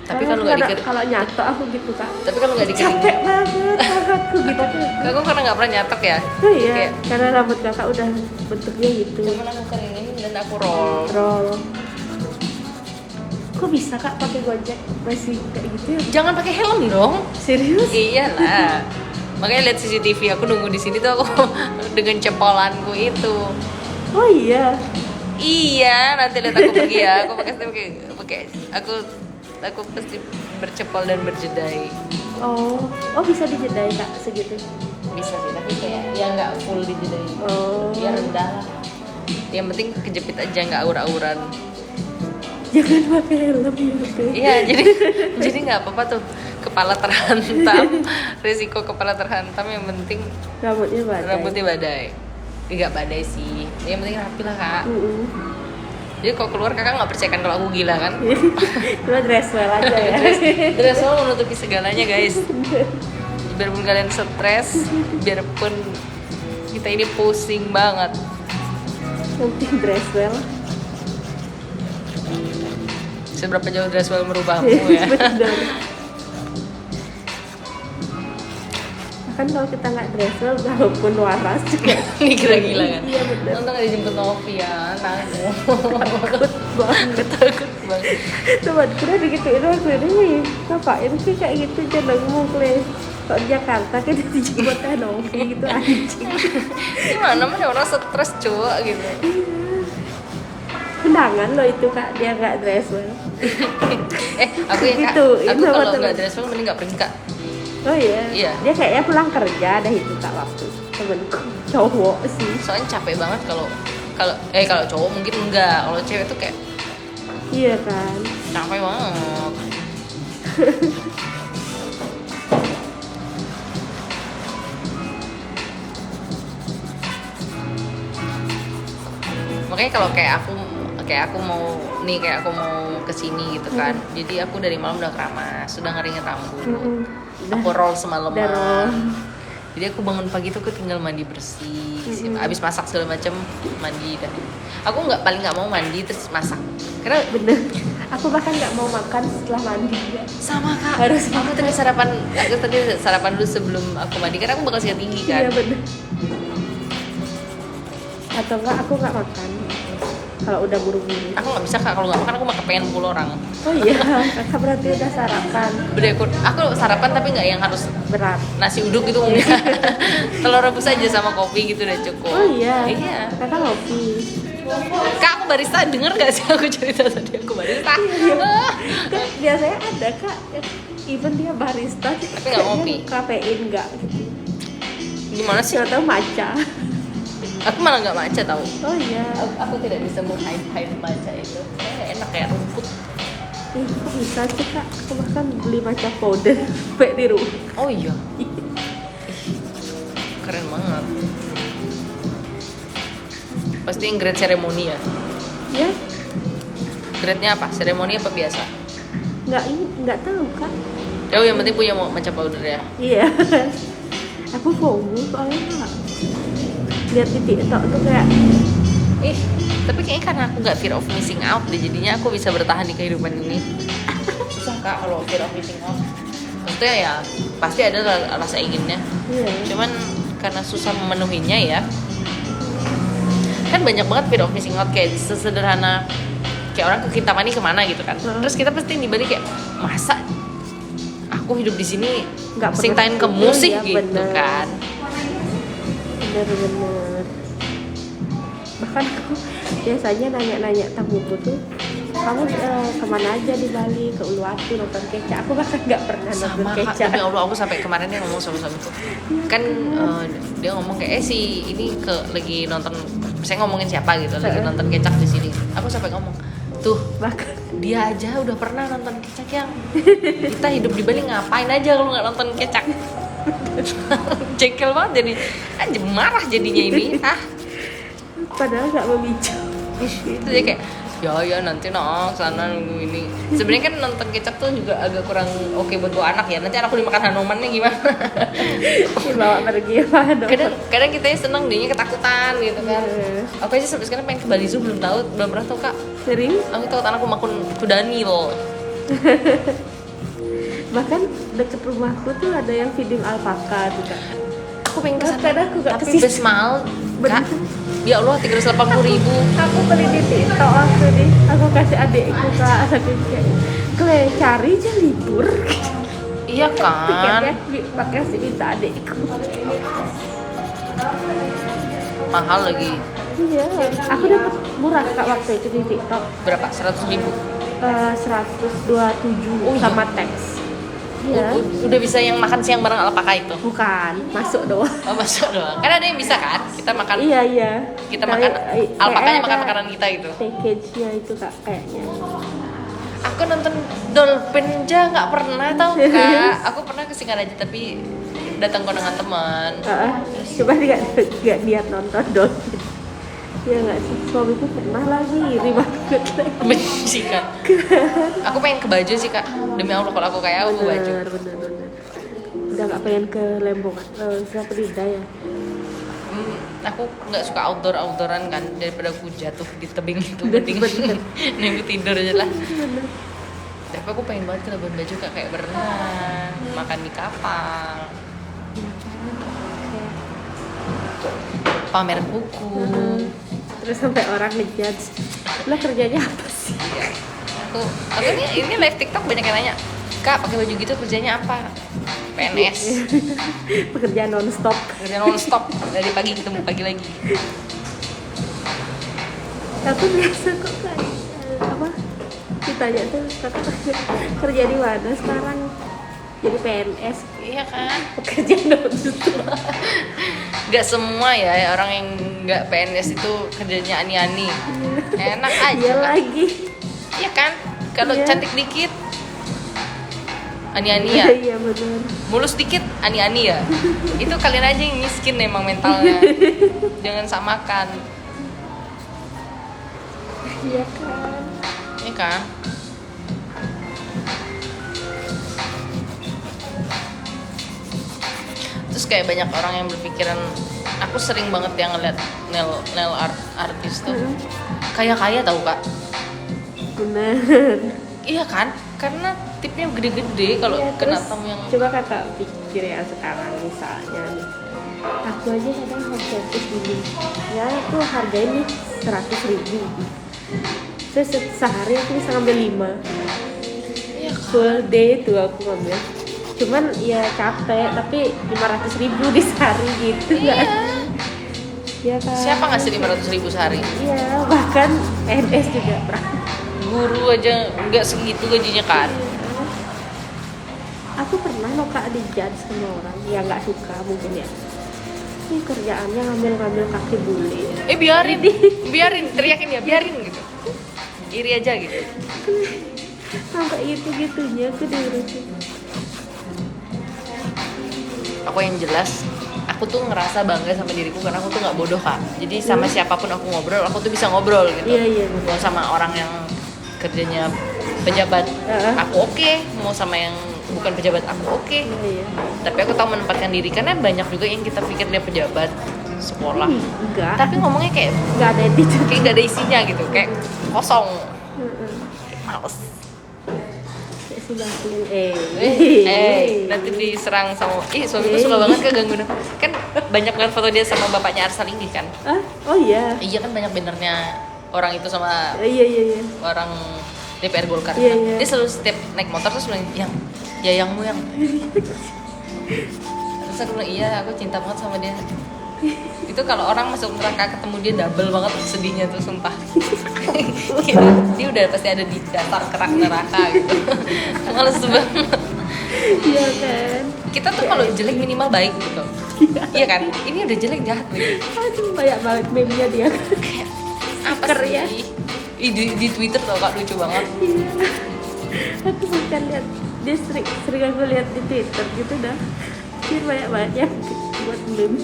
Tapi kalau nggak dikering, kalau nyatok aku gitu Kak. tapi kalau nggak dikering, Capek banget aku gitu. aku karena nggak pernah nyatok ya. Oh iya, Kayak, karena rambut Kakak udah bentuknya gitu. cuman aku keringin dan aku roll. Roll. Kok bisa Kak pakai Gojek masih kayak gitu ya? Jangan pakai helm dong. Serius? Iyalah. Makanya lihat CCTV aku nunggu di sini tuh aku dengan cepolanku itu. Oh iya. Iya, nanti lihat aku pergi ya. Aku pakai aku pasti bercepol dan berjedai. Oh bisa dijedai Kak segitu? Bisa sih, tapi kayak ya nggak full dijedai. Oh. Ya rendah lah. Yang penting kejepit aja, nggak aur-auran. Jangan pakai helm gitu. Iya, jadi nggak apa-apa tuh kepala terhantam. Risiko kepala terhantam, yang penting rambutnya badai. Nggak badai sih, yang penting rapi lah Kak. Jadi kalau keluar Kakak nggak percayakan kalau aku gila kan? Cuma dress well aja ya. Dress well menutupi segalanya guys. Biarpun kalian stres, biarpun kita ini pusing banget, Penting dress well. seberapa jauh dress well merubahmu ya? Benar. Kan kalau kita nggak dress well, walaupun waras juga. Ini gila-gila kan? Iya benar. Nonton nggak dijemput Novi ya, nangis. Takut banget. Takut banget. Teman kita digituin waktu ini, ngapain sih kayak gitu jangan ngomong kle. Kalau di Jakarta kan dijemput Novi gitu anjing. Gimana namanya orang stres cowok gitu. Undangan loh itu Kak, dia nggak dress well. Aku ya Kak, Gitu, aku itu kalau betul. nggak dress well mending nggak pergi Kak. Oh iya. Iya. Dia kayaknya pulang kerja ada itu Kak waktu temenku cowok sih. Soalnya capek banget kalau cowok mungkin enggak, kalau cewek tuh kayak Iya kan. capek banget. Makanya kalau kayak aku mau kesini gitu kan, jadi aku dari malam udah keramas, sudah ngeringin rambut, aku roll semalaman. Udah roll. Jadi aku bangun pagi tuh aku tinggal mandi bersih, abis masak segala macam mandi dan aku paling nggak mau mandi terus masak karena Bener. Aku bahkan nggak mau makan setelah mandi ya. sama Kak, Harus aku tadi sarapan dulu sebelum aku mandi karena aku bakal sikat tinggi kan. Iya bener. Atau enggak aku nggak makan kalau udah buru-buru. Aku nggak bisa Kak, kalau nggak makan aku malah pengen pukul orang. Oh iya, Kakak berarti udah sarapan Udah aku sarapan tapi nggak yang harus berat. nasi uduk gitu enggak. Telur rebus aja sama kopi gitu udah cukup. Oh iya. Iya. Kakak ngopi. Kak, aku barista, denger gak sih aku cerita tadi aku barista? Kan biasanya ada Kak, even dia barista Tapi nggak ngopi. Kafein nggak gitu. Gimana sih? Nggak tahu matcha. Aku malah nggak matcha tahu. Oh iya. Aku tidak bisa meng-hype matcha itu. Kayaknya enak kayak rumput. Kok bisa sih Kak? Aku bahkan beli matcha powder sampai di rumah. Oh iya. Keren banget. Pasti yang grade seremoni ya? Ya, Grade-nya apa? Seremoni apa biasa? nggak tahu Kak. Oh, yang penting punya matcha powder ya. Iya. Aku FOMO soalnya Kak. Lihat di TikTok tuh kayak Tapi kayaknya karena aku nggak fear of missing out deh, jadinya aku bisa bertahan di kehidupan ini. Susah Kak kalau fear of missing out. Maksudnya ya pasti ada rasa inginnya. iya. Cuman karena susah memenuhinya ya. Kan banyak banget fear of missing out, kayak sesederhana kayak orang ke Kintamani kemana gitu kan. Terus kita pasti di balik kayak masa aku hidup di sini Nggak sing pernah tain kamu itu, sih ya, gitu bener. kan. Bener-bener. Bahkan aku biasanya nanya-nanya tamuku tuh, kamu kemana aja di Bali, ke Uluwatu nonton kecak. Aku bahkan nggak pernah nonton Sama Kak, kecak. demi Allah aku sampai kemarin dia ngomong sama suamiku kan dia ngomong kayak si ini lagi nonton, saya ngomongin siapa gitu, lagi nonton kecak di sini. Aku sampai ngomong tuh, Bahkan dia aja udah pernah nonton kecak, yang kita hidup di Bali ngapain aja kalau nggak nonton kecak. Jengkel banget jadi, marah jadinya ini. padahal nggak memicu. Itu dia kayak ya nanti sana nunggu ini. Sebenarnya kan nonton kecap tuh juga agak kurang oke buat bawa anak ya. Nanti anakku dimakan Hanumannya gimana? Dibawa pergi apa dong? Kadang kita seneng, dianya ketakutan gitu kan. Aku aja sampai sekarang pengen ke Bali Zoo, belum pernah tahu Kak. Serius? Aku takut anakku makan kuda Nil. Bahkan deket rumahku tuh ada yang feeding alpaka tuh Kak. Aku pengen kesana, Kadang aku gak tapi bes mahal Kak. Ya Allah, 380.000. Aku beli di TikTok aku nih. Aku kasih adikku Kak, kayak cari aja libur. Iya kan? Tiketnya pakai si minta adikku. Mahal lagi. Iya, aku dapat murah Kak waktu itu di TikTok. Berapa? 100.000? 127 sama teks. Iya. Udah bisa yang makan siang bareng alpaka itu? Bukan, masuk doang. Oh, masuk doang. Kan ada yang bisa kan? Kita makan. Iya. Kita makan alpakanya makan makanan kita itu. Package-nya itu Kak kayaknya. Aku nonton dolphin aja nggak pernah tahu Kak. Aku pernah ke Singaraja tapi datang dengan teman. Coba nggak lihat nonton dolphin. Ya nggak sih, suamiku pernah lagi iri banget. Benci kan? Aku pengen ke Bajo sih Kak. Demi Allah kalau aku kayak aku Bajo. Bener. Udah nggak pengen ke Lembong, siapa Dinda ya? Aku nggak suka outdooran kan, daripada aku jatuh di tebing itu mending nunggu tidur aja lah. Tapi aku pengen banget ke Labuan Bajo Kak, kayak berenang, makan di kapal, pamer buku. Terus sampai orang ngejudge, lah kerjanya apa sih? Iya. Aku ini live TikTok banyak yang nanya, Kak pakai baju gitu kerjanya apa? PNS. Pekerjaan non-stop. Kerja non-stop dari pagi ketemu pagi lagi. Tapi biasa kok kayak apa? Ditanya tuh kakak kerja di mana sekarang? Jadi PNS. Iya kan? Pekerjaan non-stop. Gak semua ya orang yang nggak PNS itu kerjanya ani-ani. Enak aja. Iya lagi. Iya kan? Kalau cantik dikit ani-ani ya. Iya benar. Mulus dikit ani-ani ya. Itu kalian aja yang miskin emang mentalnya. Jangan samakan. Iya kan. Iya kan? Terus kayak banyak orang yang berpikiran, aku sering banget yang ngeliat nail art artis tuh kaya tau Kak. Bener. Iya kan? Karena tipnya gede-gede kalau kena tam yang. Coba kakak pikir ya sekarang misalnya nih, aku aja kadang home service gini, ya aku hargain nih 100.000. Terus sehari aku bisa ngambil 5. Iya kan? Full day tuh aku ngambil. Cuman ya capek, tapi 500.000 di sehari gitu kan. Iya kan? Siapa ngasih 500.000 sehari? Iya, bahkan PNS juga berapa. Guru aja nggak segitu gajinya kan? Aku pernah loh Kak dijudge sama orang yang nggak suka mungkin ya. Ini kerjaannya ngambil kaki bule. biarin, teriakin ya, biarin gitu. Iri aja gitu. Sampai gitu-gitunya aku diurusin. Aku yang jelas, aku tuh ngerasa bangga sama diriku karena aku tuh nggak bodoh Kak. Jadi sama siapapun aku ngobrol, aku tuh bisa ngobrol gitu. Iya. Mau sama orang yang kerjanya pejabat, aku oke. Mau sama yang bukan pejabat, aku oke. Iya. Tapi aku tahu menempatkan diri karena banyak juga yang kita pikir dia pejabat sekolah. Enggak. Tapi ngomongnya kayak Enggak ada attitude. kayak nggak ada isinya gitu, kayak kosong. Males. Nanti diserang sama suamiku suka banget keganggu. Kan banyak banget foto dia sama bapaknya Arsalinggi kan. Oh iya. Iya kan banyak bannernya orang itu sama Iya. orang DPR Golkar. Iya. Dia selalu setiap naik motor terus bilang yayangmu yang. Terus aku bilang iya, aku cinta banget sama dia. Itu kalau orang masuk neraka ketemu dia double banget sedihnya tuh sumpah. Dia udah pasti ada di dasar kerak neraka gitu. Males banget. Iya kan. Kita tuh kalau jelek minimal baik gitu. Iya kan? Ini udah jelek jahat lagi. Aduh banyak banget meme-nya dia. Kayak apa sih? Ya? Di Twitter tau Kak, lucu banget. Iya. Aku bukan lihat, dia sering aku lihat di Twitter gitu dah. Dia banyak banget yang buat meme.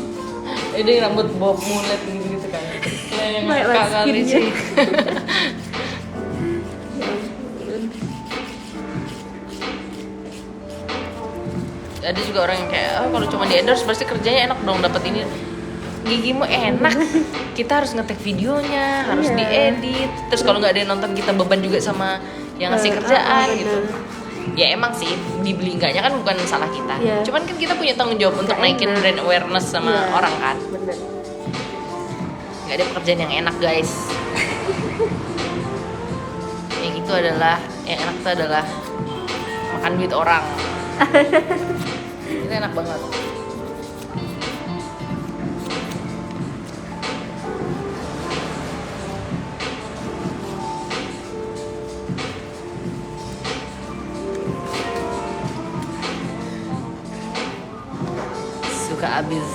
Dia rambut bob mulet gitu kan. Yang Banyak Kak kali skinnya. sih. ada juga orang yang kayak kalau cuma di endorse pasti kerjanya enak dong dapat ini. Gigimu enak, kita harus ngetek videonya, harus diedit. Terus kalau nggak ada yang nonton kita beban juga sama yang ngasih kerjaan gitu. Ya emang sih dibeli enggaknya kan bukan salah kita. Cuman kan kita punya tanggung jawab untuk naikin brand awareness sama orang kan. Bener. Nggak ada pekerjaan yang enak guys. Yang enak itu adalah makan duit orang. Itu enak banget. Suka abis.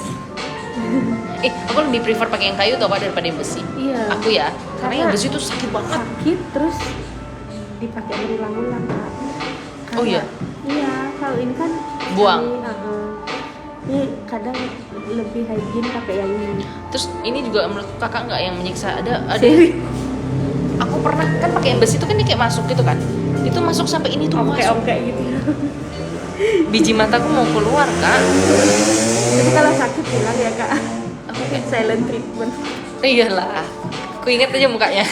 Aku lebih prefer pakai yang kayu tau pak daripada yang besi. Iya. Aku ya, karena yang besi itu sakit banget. Sakit terus dipakai berulang-ulang Kak. Oh iya. Iya, kalau ini kan Buang. Ini kadang lebih hygiene pakai yang ini. Terus ini juga menurut kakak nggak yang menyiksa? Ada. Aku pernah kan pakai yang besi itu kan dia kayak masuk gitu kan. Itu masuk sampai ini tuh masuk. Oke gitu. Biji mataku mau keluar kak. Jadi kalau sakit bilang ya Kak. Aku kayak Silent treatment. Iyalah. Aku inget aja mukanya.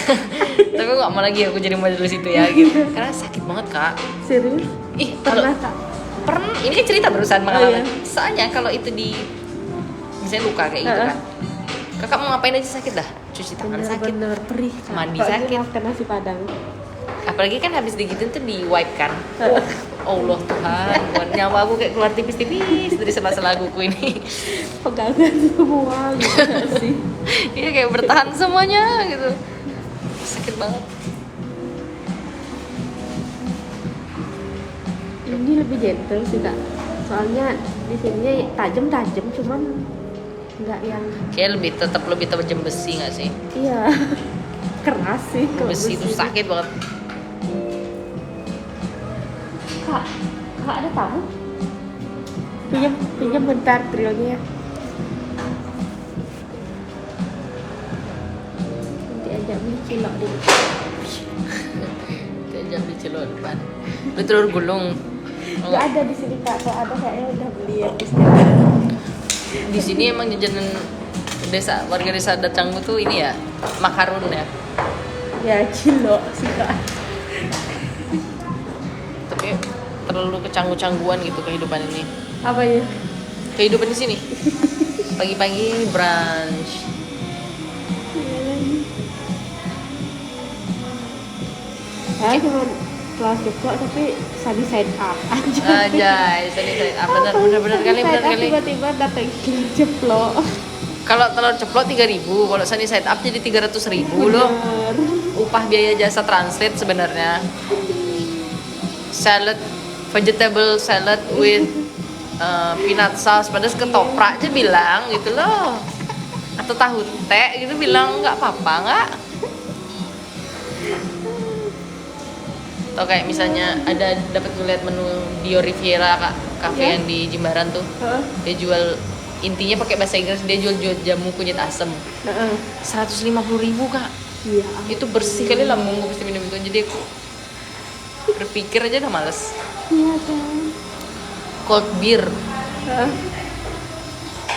Tapi aku nggak mau lagi aku jadi model situ ya gitu. Karena sakit banget kak. Serius? Pernah Kak? Pernah. Ini kan cerita barusan pengalaman. Soalnya kalau itu di misalnya luka kayak gitu kan. Kakak mau ngapain aja sakit dah. Cuci tangan sakit. Bener perih. Kak. Mandi sakit. Makan nasi padang. Apalagi kan habis digituin tuh di wipe kan. Allah Tuhan, nyawa aku kayak keluar tipis-tipis dari sela-sela kuku ini. Pegangan semua gitu sih. Iya kayak bertahan semuanya gitu. Sakit banget. Ini lebih gentle sih Kak. Soalnya di sininya tajam-tajam cuman nggak yang Kayak tetap lebih tajam besi nggak sih? iya. Keras sih kalau Besi itu sakit banget. Kak ada tamu? Pinjam bentar trilnya. Nanti ajak beli cilok deh. Diajak di Cilok depan. Lu telur gulung. Nggak ada di sini Kak. Kalau ada kayaknya udah beli ya. Di sini emang jajanan warga desa Datanggu tuh ini ya, makarun ya. Ya cilok sih Kak. Tapi terlalu kecanggu-cangguan gitu kehidupan ini. Apa ya? Kehidupan di sini. Pagi-pagi brunch. Saya cuma kelas ceplok tapi sunny side up aja. Sunny side up. Bener kali. Tiba-tiba datang kelas ceplok. Kalau telur ceplok 3.000, kalau sunny side up jadi 300.000 loh. Upah biaya jasa translate sebenarnya. Salad, vegetable salad with peanut sauce, padahal ketoprak aja bilang gitu loh. Atau tahu teh gitu bilang nggak apa-apa nggak? Atau kayak misalnya ada dapat ngeliat menu Dio Riviera Kak, kafe yang di Jimbaran tuh. Dia jual intinya pakai bahasa Inggris, dia jual jamu kunyit asem. 150.000 Kak. Iya. Itu bersih kali lambung gue pasti minum itu, jadi aku berpikir aja udah males. Iya kan. Cold beer.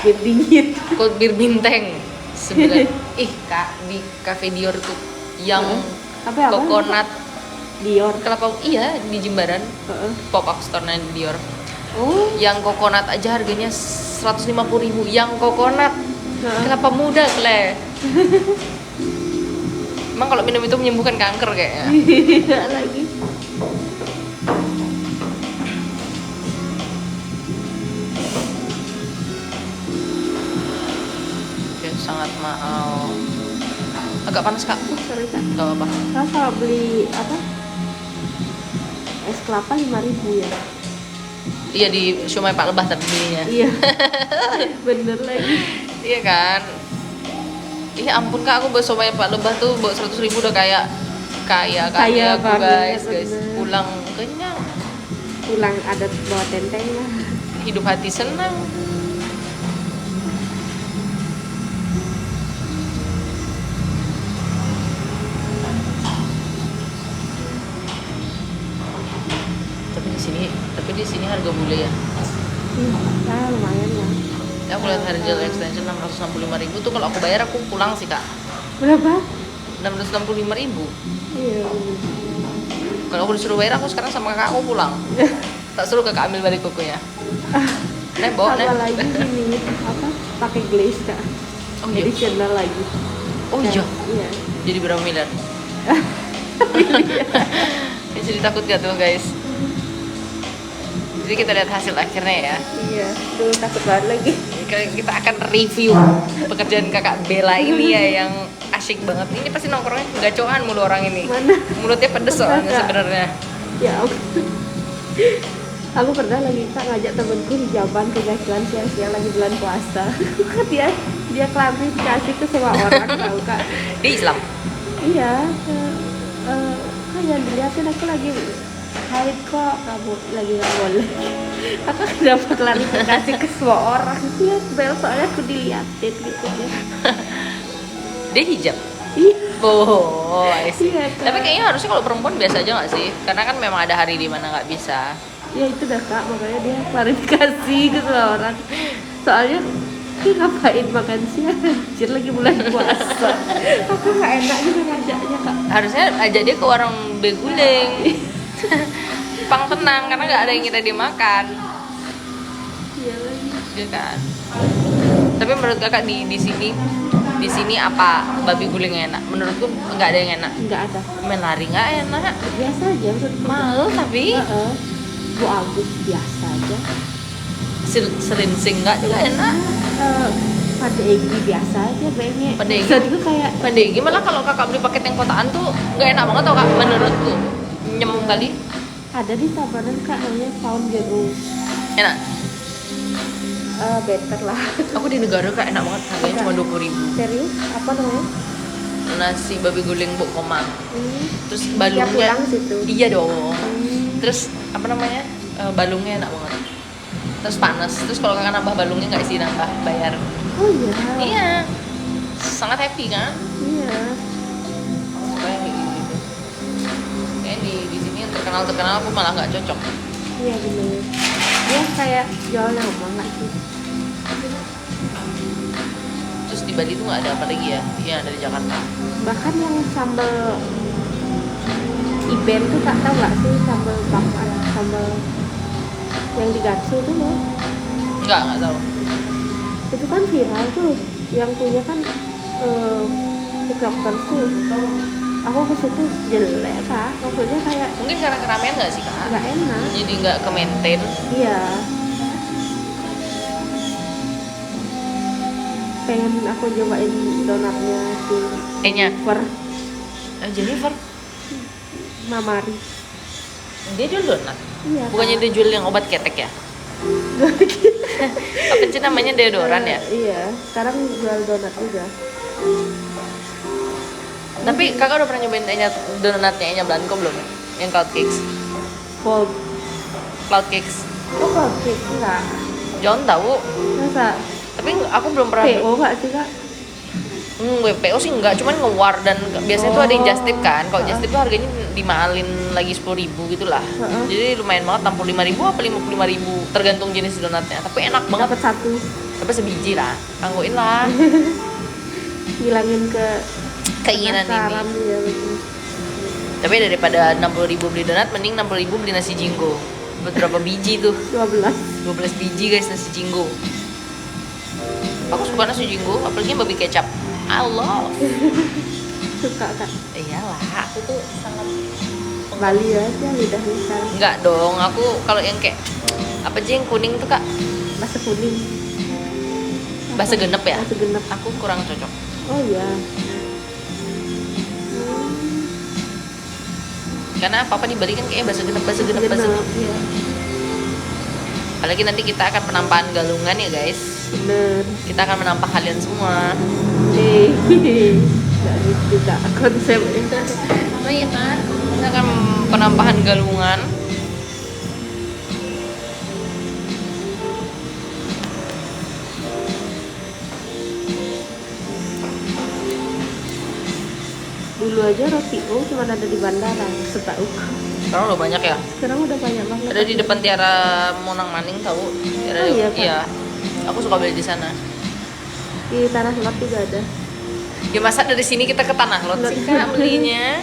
Bir dingin. Cold beer binteng 9. Kak di Cafe Dior tuh yang coconut Dior. kelapa iya di Jimbaran. Pop up store-nya Dior. Oh. Yang coconut aja harganya 150.000. Yang coconut kelapa muda kle. Emang kalau minum itu menyembuhkan kanker kayaknya. Iya lagi. Sangat mahal. Agak panas Kak. Sorry Kak. Gak apa-apa. Saya kalau beli apa? Es kelapa 5.000 ya. Iya di Shumai Pak Lebah tapi belinya. Iya. Bener lagi. Iya kan. Iya ampun Kak, aku bawa Shumai Pak Lebah tuh bawa 100.000 udah kaya aku guys. Pulang kenyang. Pulang ada bawa tenteng lah. Hidup hati senang. Tapi di sini harga bule ya. Nah, lumayan lah. Ya aku lihat harga extension 665.000 tuh kalau aku bayar aku pulang sih kak. Berapa? 665.000. Iya. Kalau aku disuruh bayar aku sekarang sama kakak aku pulang. Tak suruh kakak ambil balik kukunya. Bawa nih. Apalagi gini apa? Pakai glaze kak. Oh iya. Jadi channel lagi. Oh iya. Iya. Jadi berapa miliar? Ya, jadi takut gak tuh guys? Jadi kita lihat hasil akhirnya ya. Iya. Duh takut banget lagi. Kita akan review pekerjaan kakak Bella ini ya yang asyik banget. Ini pasti nongkrongnya gacoan mulu orang ini. Mana? Mulutnya pedes soalnya sebenarnya. Ya ampun. Aku pernah lagi kak ngajak temenku di Jaban ke jalan siang-siang lagi bulan puasa. dia klarifikasi ke semua orang tahu kak. Di Islam. Iya. Kan yang dilihatin aku lagi haid kok, kamu lagi nggak boleh. Aku kenapa klarifikasi ke semua orang? Iya, Bel soalnya aku diliatin gitu ya. Dia hijab. Iya. Oh, I see. Iya, Kak. Tapi kayaknya harusnya kalau perempuan biasa aja nggak sih? Karena kan memang ada hari di mana nggak bisa. Ya itu dah kak, makanya dia klarifikasi ke semua orang. Soalnya dia ngapain makan siang? Anjir lagi bulan puasa. Aku nggak enak juga ngajaknya kak. Harusnya ajak dia ke warung beguling. Pang tenang karena nggak ada yang kita dia makan. Iya lagi. Iya kan. Tapi menurut kakak di sini apa babi guling enak? Menurutku nggak ada yang enak. Nggak ada. Menari nggak enak. Biasa aja menurutku. Mahal tapi Bu Agus biasa aja. Serinsing nggak juga enak. Pada Egi biasa aja kayaknya. Pada Egi. Jadi kayak Pandegi malah kalau kakak beli paket yang kotaan tuh nggak enak banget tau kak menurutku. Nyem kali. ada di Tabanan kak namanya Pound Jeruk. Enak. Better lah. Aku di negara kak enak banget harganya cuma 20.000. Serius? Apa namanya? Nasi babi guling Bu Komang. Terus Tiap balungnya. pulang situ. Iya dong. Terus apa namanya? Balungnya enak banget. Terus panas. Terus kalau kakak nambah balungnya nggak isi nambah bayar. Oh iya. Iya. Sangat happy kan? Iya. Kayak gitu. Kayak di sini yang terkenal aku malah nggak cocok. Iya bener. Dia kayak jual nama nggak sih? Terus di Bali tuh nggak ada apa lagi ya? Iya dari Jakarta. Bahkan yang sambal Iben tuh tak tahu nggak sih sambal bakar, sambal yang di Gatsu tuh loh. Nggak tahu. Itu kan viral tuh. Yang punya kan TikToker tuh. Aku ke situ jelek kak. Maksudnya kayak Mungkin karena keramaian nggak sih kak? nggak enak. Jadi nggak ke maintain. Iya. Pengen aku cobain donatnya si Jennifer. Jennifer. Mamari. Dia jual donat. Iya. Bukannya dia jual yang obat ketek ya? Apa sih namanya deodoran ya? Iya. Sekarang jual donat juga. Tapi kakak udah pernah nyobain donatnya Enya Blanco belum? Yang cloud cakes. Cold. Cloud cakes. Oh, cold cake enggak? Jangan tahu. Masa? Tapi aku belum pernah. PO nggak sih kak? WPO sih enggak, cuman ngewar dan biasanya tuh ada yang just tip kan. Kalau just tip tuh harganya dimahalin lagi 10.000 gitu lah. Jadi lumayan banget, 65.000 apa 55.000 tergantung jenis donatnya. Tapi enak banget. Dapat satu. Dapat sebiji lah. Kangguin lah. Hilangin Keinginan penasaran ini. ya, betul. Tapi daripada 60.000 beli donat, mending 60.000 beli nasi jinggo. Berapa biji tuh? 12. 12 biji guys nasi jinggo. Aku suka nasi jinggo, apalagi yang babi kecap. I love. Suka kak. Iyalah, aku tuh sangat Bali ya sih lidahnya sekarang. enggak dong, aku kalau yang kayak apa aja yang kuning tuh kak, Masa kuning. bahasa genep ya. Masa genep. Aku kurang cocok. Oh iya. Karena apa di Bali kan kayaknya bahasa genep. Iya. Apalagi nanti kita akan penampakan galungan ya guys. Bener. Kita akan menampah kalian semua. Nggak gitu kak konsepnya. Oh iya kan? Kita akan penampahan galungan. Dulu aja roti cuma ada di bandara, setahu. Sekarang udah banyak ya. Sekarang udah banyak banget. Ada di depan Tiara Monang Maning tahu? Oh, iya, Kak. Iya. Aku suka beli di sana. Di Tanah Lot juga ada. Ya masa dari sini kita ke Tanah Lot sih Kak belinya?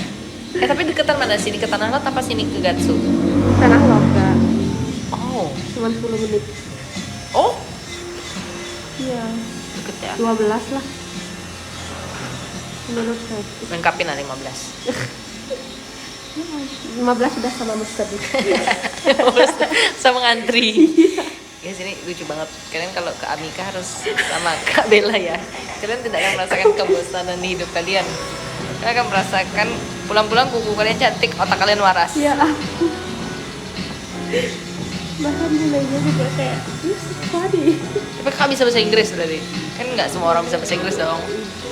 Tapi deketan mana sini ke Tanah Lot apa sini ke Gatsu? Tanah Lot Kak. Oh. Cuma 10 menit. Oh, Iya. deket ya. 12 lah. Menurut saya. Lengkapin lah 15. 15 sudah sama Mister. Sama ngantri. Ya sini lucu banget. Kalian kalau ke Amika harus sama Kak Bella ya. Kalian tidak akan merasakan kebosanan di hidup kalian. Kalian akan merasakan pulang-pulang kuku kalian cantik, otak kalian waras. Ya ampun. Bahkan mulainya juga kayak funny. Tapi Kak bisa bahasa Inggris berarti? Kan nggak semua orang bisa bahasa Inggris dong.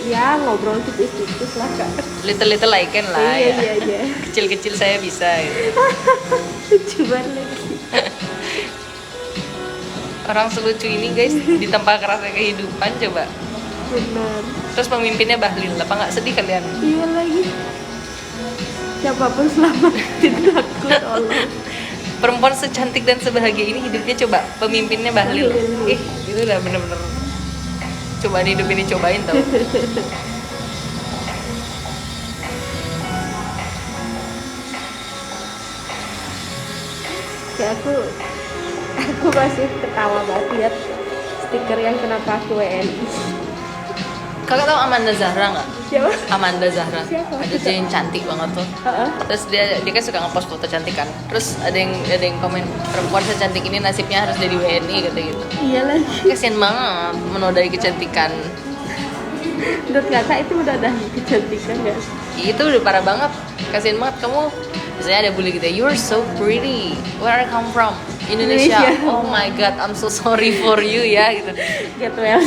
Ya ngobrol tipis-tipis lah Kak. Little I can lah Iya, ya. iya. Kecil-kecil saya bisa gitu. Lucu banget. Orang selucu ini guys ditempa kerasnya kehidupan coba. Benar. Terus pemimpinnya Bahlil, apa nggak sedih kalian? Iya lagi. Siapapun selamatin aku tolong. Perempuan secantik dan sebahagia ini hidupnya coba pemimpinnya Bahlil. Itu udah bener-bener cobaan hidup ini cobain tau. Ya aku masih ketawa banget lihat stiker yang kenapa aku WNI. Kakak tahu Amanda Zahra nggak? Siapa? Amanda Zahra. Siapa? Ada cewek yang cantik banget tuh. Heeh. Terus dia kan suka ngepost foto cantik kan. Terus ada yang komen perempuan secantik ini nasibnya harus jadi WNI kata gitu. Iya lagi. Kasian banget menodai kecantikan. Menurut kakak itu udah ada kecantikan nggak? Itu udah parah banget. Kasian banget kamu. Misalnya ada bully gitu, you're so pretty. Where I come from? Indonesia. Oh my god, I'm so sorry for you ya gitu. Get well.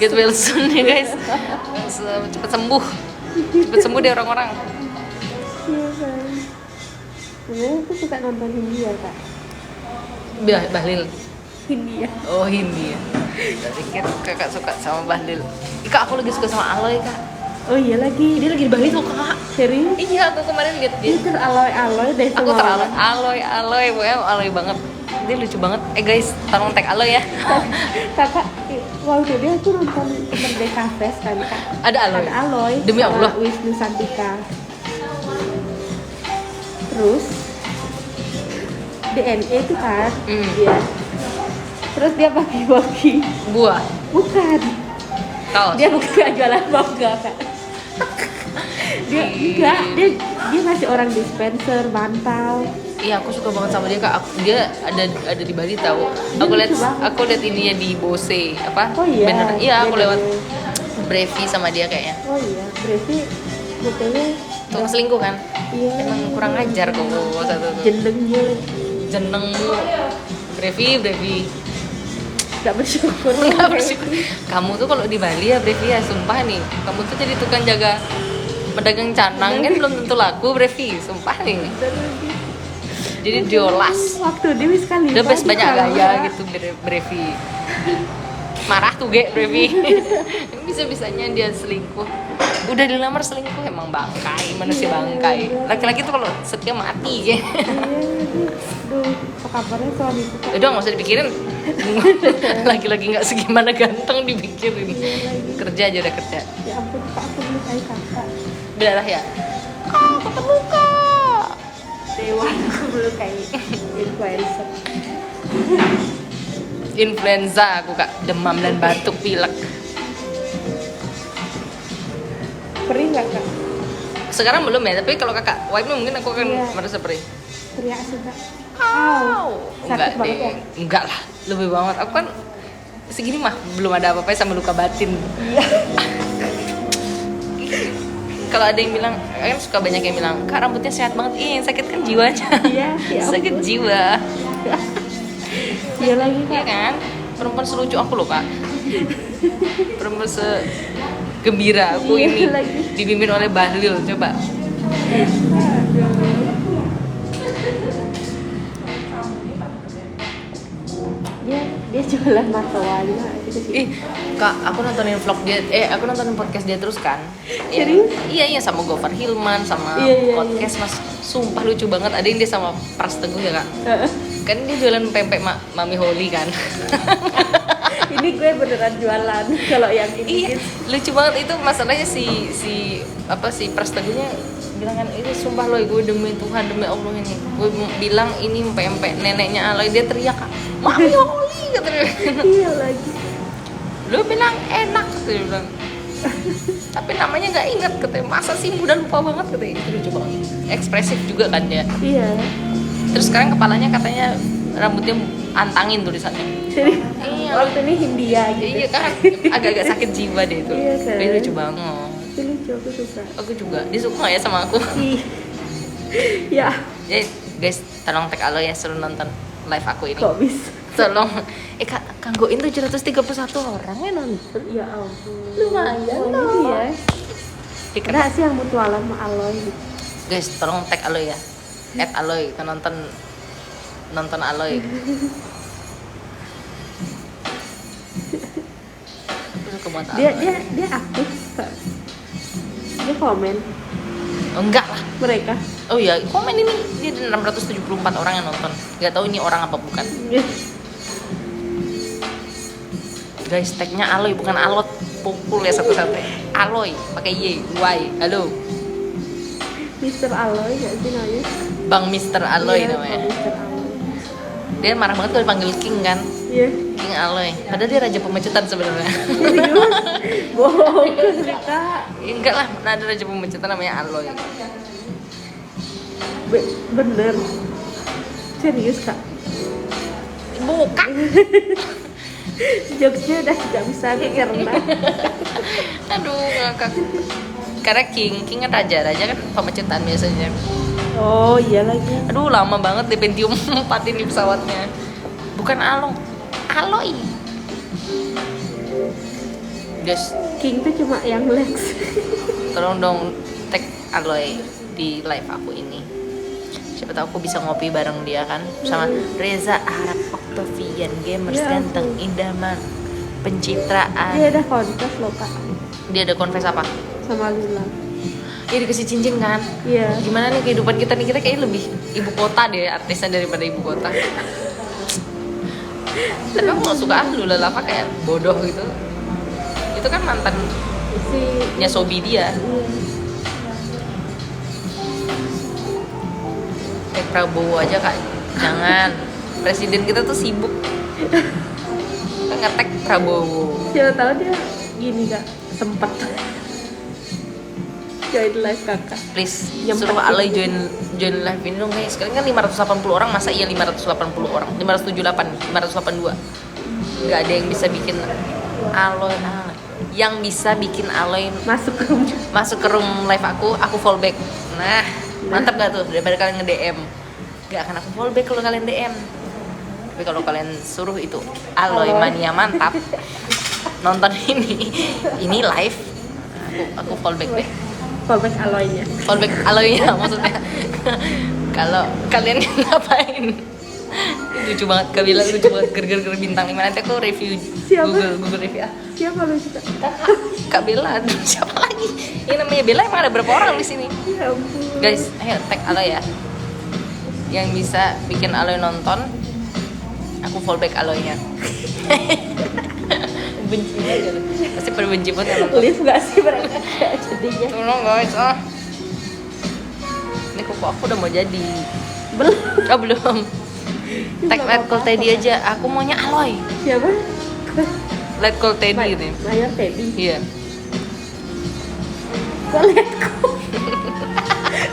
Get well soon ya guys. Cepet sembuh. Cepet sembuh deh orang-orang. Iya kan. Aku suka nonton Hindia Kak. Bahlil. Hindia. Oh Hindia. Saya pikir kakak suka sama Bahlil. Kak aku lagi suka sama Aloy kak. Oh iya lagi. Dia lagi di Bali tuh kak. Serius? Iya aku kemarin lihat dia. Dia teraloy-aloy deh Aku semua orang. Aloy pokoknya Aloy banget. Dia lucu banget. Guys, tolong tag Aloy ya. Kakak, waktu dia aku nonton Merdeka Fest kan Kak. Ada Aloy. Ada Aloy. Demi sama Allah. Wisnu Santika. Terus DNA itu kan dia. Terus dia bagi-bagi. Buah. Bukan. Kaos. Dia bukan jualan mangga Kak. Dia enggak, dia ngasih orang dispenser, bantal. Iya aku suka banget sama dia kak. Dia ada di Bali tahu. Aku lihat ininya di Bose apa? Oh iya. Banner. Iya aku Dia lewat dari- Brevi sama dia kayaknya. Oh iya, berarti bukanya Tukang selingkuh kan? iya. Emang kurang ajar kok satu tuh. Jenengnya Jenengmu. Brevi. nggak bersyukur. Nggak bersyukur. Kamu tuh kalau di Bali ya Brevi ya sumpah nih. Kamu tuh jadi tukang jaga pedagang canang kan belum tentu laku Brevi. Sumpah nih. Jadi diolas. Waktu dia sekali. Udah best banyak gaya gitu Brevi. Marah tuh ge Brevi. Bisa-bisanya dia selingkuh. Udah dilamar selingkuh emang bangkai, manusia bangkai. Laki-laki tuh kalau setia mati ge. Duh, apa kabarnya suamiku Kak? Udah nggak usah dipikirin. Lagi-lagi nggak segimana ganteng dipikirin. Kerja aja udah kerja. Ya ampun Kak, aku melukai kakak. Benar ya? Kak, ketemu kak. Dewa, aku melukai influencer. Influenza aku kak, demam dan batuk pilek. Perih nggak Kak? Sekarang belum ya, tapi kalau kakak wipe mungkin aku akan Iya. merasa perih. Teriak sih Kak. Enggak Sakit banget deh, ya? enggak lah, lebih banget. Aku kan segini mah belum ada apa-apa sama luka batin. Iya. Kalau ada yang bilang, kan suka banyak yang bilang, kak rambutnya sehat banget, yang sakit kan jiwanya. Iya, ya ampun. Sakit jiwa, Iya lagi iya Kak. kan? Perempuan selucu aku loh kak. Perempuan segembira aku Iya ini lagi. dibimbing oleh Bahlil, coba. Dia dia jualan martabaknya gitu sih. Ih, Kak, aku nontonin vlog dia, aku nontonin podcast dia terus kan. Serius? Iya, sama Gofar Hilman, sama Iya. podcast Mas. Sumpah lucu banget. Ada yang dia sama Pras Teguh ya, Kak. Kan dia jualan pempek Mami Holly kan. Ini gue beneran jualan kalau yang ini. Iya, lucu banget itu masalahnya si Pras Teguhnya bilang kan ini sumpah loh gue demi Tuhan demi Allah ini gue bilang ini pempek neneknya Aloy, dia teriak Mami Holly katanya. Iya lagi. Lu bilang enak katanya, dia bilang tapi namanya nggak inget katanya, masa sih udah lupa banget katanya. Itu lucu banget, ekspresif juga kan dia. Iya. Terus sekarang kepalanya katanya rambutnya antangin tulisannya. Jadi Iya. waktu ini Hindia gitu. Iya kan, agak-agak sakit jiwa deh itu. Iya kan. Dia lucu banget. Itu lucu, aku suka. Aku juga, dia suka nggak ya sama aku? Ih. Ya, Guys, tolong tag Aloy ya, suruh nonton live aku ini. kok bisa? Tolong, kanggoin 731 orang ya nonton. Ya ampun. Lumayan Oh, loh. ini ya. Dikenal. Enggak sih yang mutualan sama Aloy gitu. Guys, tolong tag Aloy ya. @Aloy, kita nonton Aloy. Aku suka banget Aloy. Dia aktif, Kak. Dia komen Oh, enggak lah. mereka. Oh iya, komen ini dia ada 674 orang yang nonton. Gak tahu ini orang apa bukan. Guys, tagnya Aloy bukan Alot. Pukul ya satu-satu. Aloy pakai Y. Halo. Mr. Aloy nggak sih namanya? Bang Mr. Aloy Iya, namanya. Mr. Aloy. Dia marah banget kalau dipanggil King kan. Iya. King Aloy. Padahal dia raja pemecutan sebenarnya. Serius? Bohong Kak. Enggak lah, ada raja pemecutan namanya Aloy. Bener. Serius Kak. Bukan. Jokesnya udah tidak bisa dicerna. Aduh, ngakak. Karena King kan raja kan pemecutan biasanya. Oh iya lagi. Aduh, lama banget di Pentium 4 ini pesawatnya. Bukan Aloy. Guys, King tuh cuma yang Lex. tolong dong tag Aloy di live aku ini. Siapa tahu aku bisa ngopi bareng dia kan, sama Reza Arab Octavian, gamers Ya ganteng, ampun. idaman, pencitraan. Dia ada kontes loh Kak Dia ada konfes apa? sama Lila. Dia dikasih cincin kan? Iya. Gimana nih kehidupan kita nih, kita kayaknya lebih ibu kota deh artisnya daripada ibu kota. Tapi aku gak suka Lula Lava kayak bodoh gitu. Itu kan mantannya Si Sobi dia. Kayak Prabowo aja kak, jangan. Presiden kita tuh sibuk. Kita nge-tag Prabowo. siapa tahu dia gini Kak, sempat join live Kakak. Please, Yang suruh penting. Aloy join live ini dong guys. Sekarang kan 580 orang, masa iya 580 orang? 578, 582. Nggak ada yang bisa bikin Aloy. Yang bisa bikin Aloy Masuk ke room. live aku fallback. Nah, mantap gak tuh? Daripada kalian nge-DM. Gak akan aku fallback kalau kalian DM. Tapi kalau kalian suruh itu Aloy mania mantap, nonton ini live, aku fallback deh. Fallback Aloynya. Fallback Aloynya maksudnya. Kalau kalian ngapain? Lucu banget, Kabila lucu banget, ger bintang 5. Nanti aku review. Siapa? Google review. Siapa lu juga? Kak Bella, aduh, siapa lagi? Ini namanya Bella, emang ada berapa orang di sini? Ya ampun. Guys, ayo tag Aloy ya. Yang bisa bikin Aloy nonton, aku fallback Aloynya. Benci aja lu. Pasti pada benci banget yang nonton. Live gak sih mereka jadinya? Tolong guys, Ini kok aku udah mau jadi. Belum. Oh belum. Tag Let Call Teddy aja, aku maunya Aloy. Siapa? Let Call Teddy gitu. Mayor Teddy. Iya. Kok letko?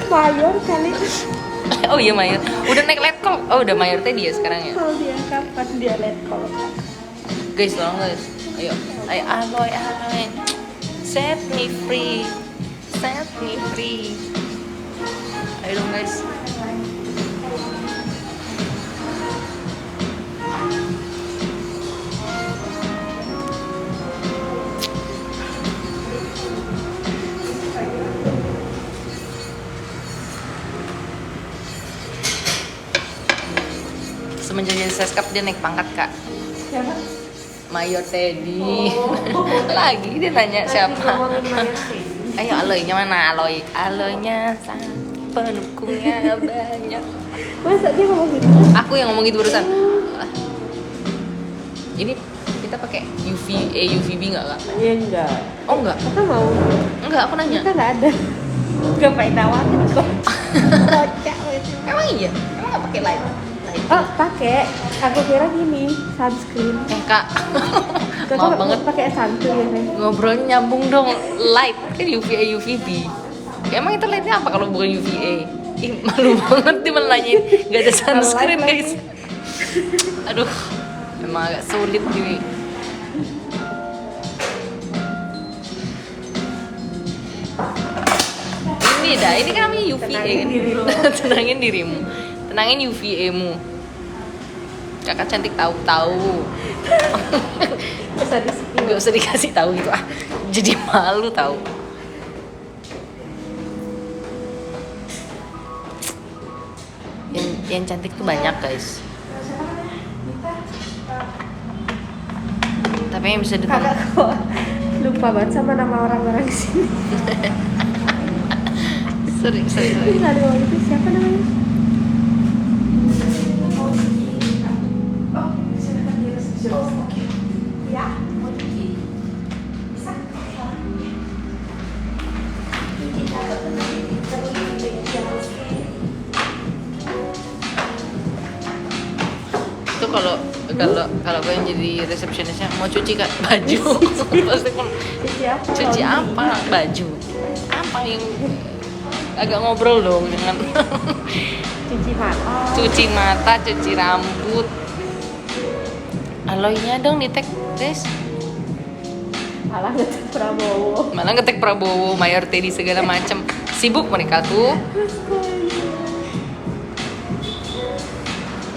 Mayor kali. Oh iya Mayor. Udah naik Let Call. Oh udah Mayor Teddy ya sekarang ya. Kalau dia kapan dia letko? Guys, tolong guys. Ayo Aloy. Set me free. Ayo dong guys. Semenjak jadi seskap dia naik pangkat kak. Siapa? Mayor Teddy. Lagi dia nanya siapa. Ngomongin Mayor Teddy. Ayo aloynya mana aloy? Aloynya sangat pendukungnya banyak. Masa dia ngomong gitu? Aku yang ngomong gitu barusan. Ini kita pakai UVA UVB nggak kak? Iya enggak. Oh enggak? Kita mau? Enggak, aku nanya. Kita nggak ada. Gak pakai tawarin kok. Kocak. Emang iya? Emang nggak pakai light? Oh pakai. Aku kira gini sunscreen. Kak, maaf banget. Pakai sunscreen ya kan? Ngobrolnya nyambung dong. Light kan UVA UVB. Emang itu lightnya apa kalau bukan UVA? Ih, malu banget dia malah nanyain. Gak ada sunscreen guys. Aduh, memang agak sulit nih. Ini kan namanya UVA kan. Tenangin dirimu. Tenangin UVA-mu. Kakak cantik tahu. Gak usah dikasih tahu gitu ah. Jadi malu tahu. Yang cantik tuh banyak guys. Tapi yang bisa Kakak kok lupa banget sama nama orang-orang di sini. Sorry. Ini tadi waktu itu siapa namanya? Itu kalau gue yang jadi resepsionisnya mau cuci kak baju pasti pun cuci apa baju apa yang agak ngobrol dong dengan cuci mata cuci rambut aloynya dong di tag guys. Malah ngetek Prabowo Mayor Teddy segala macam sibuk mereka tuh.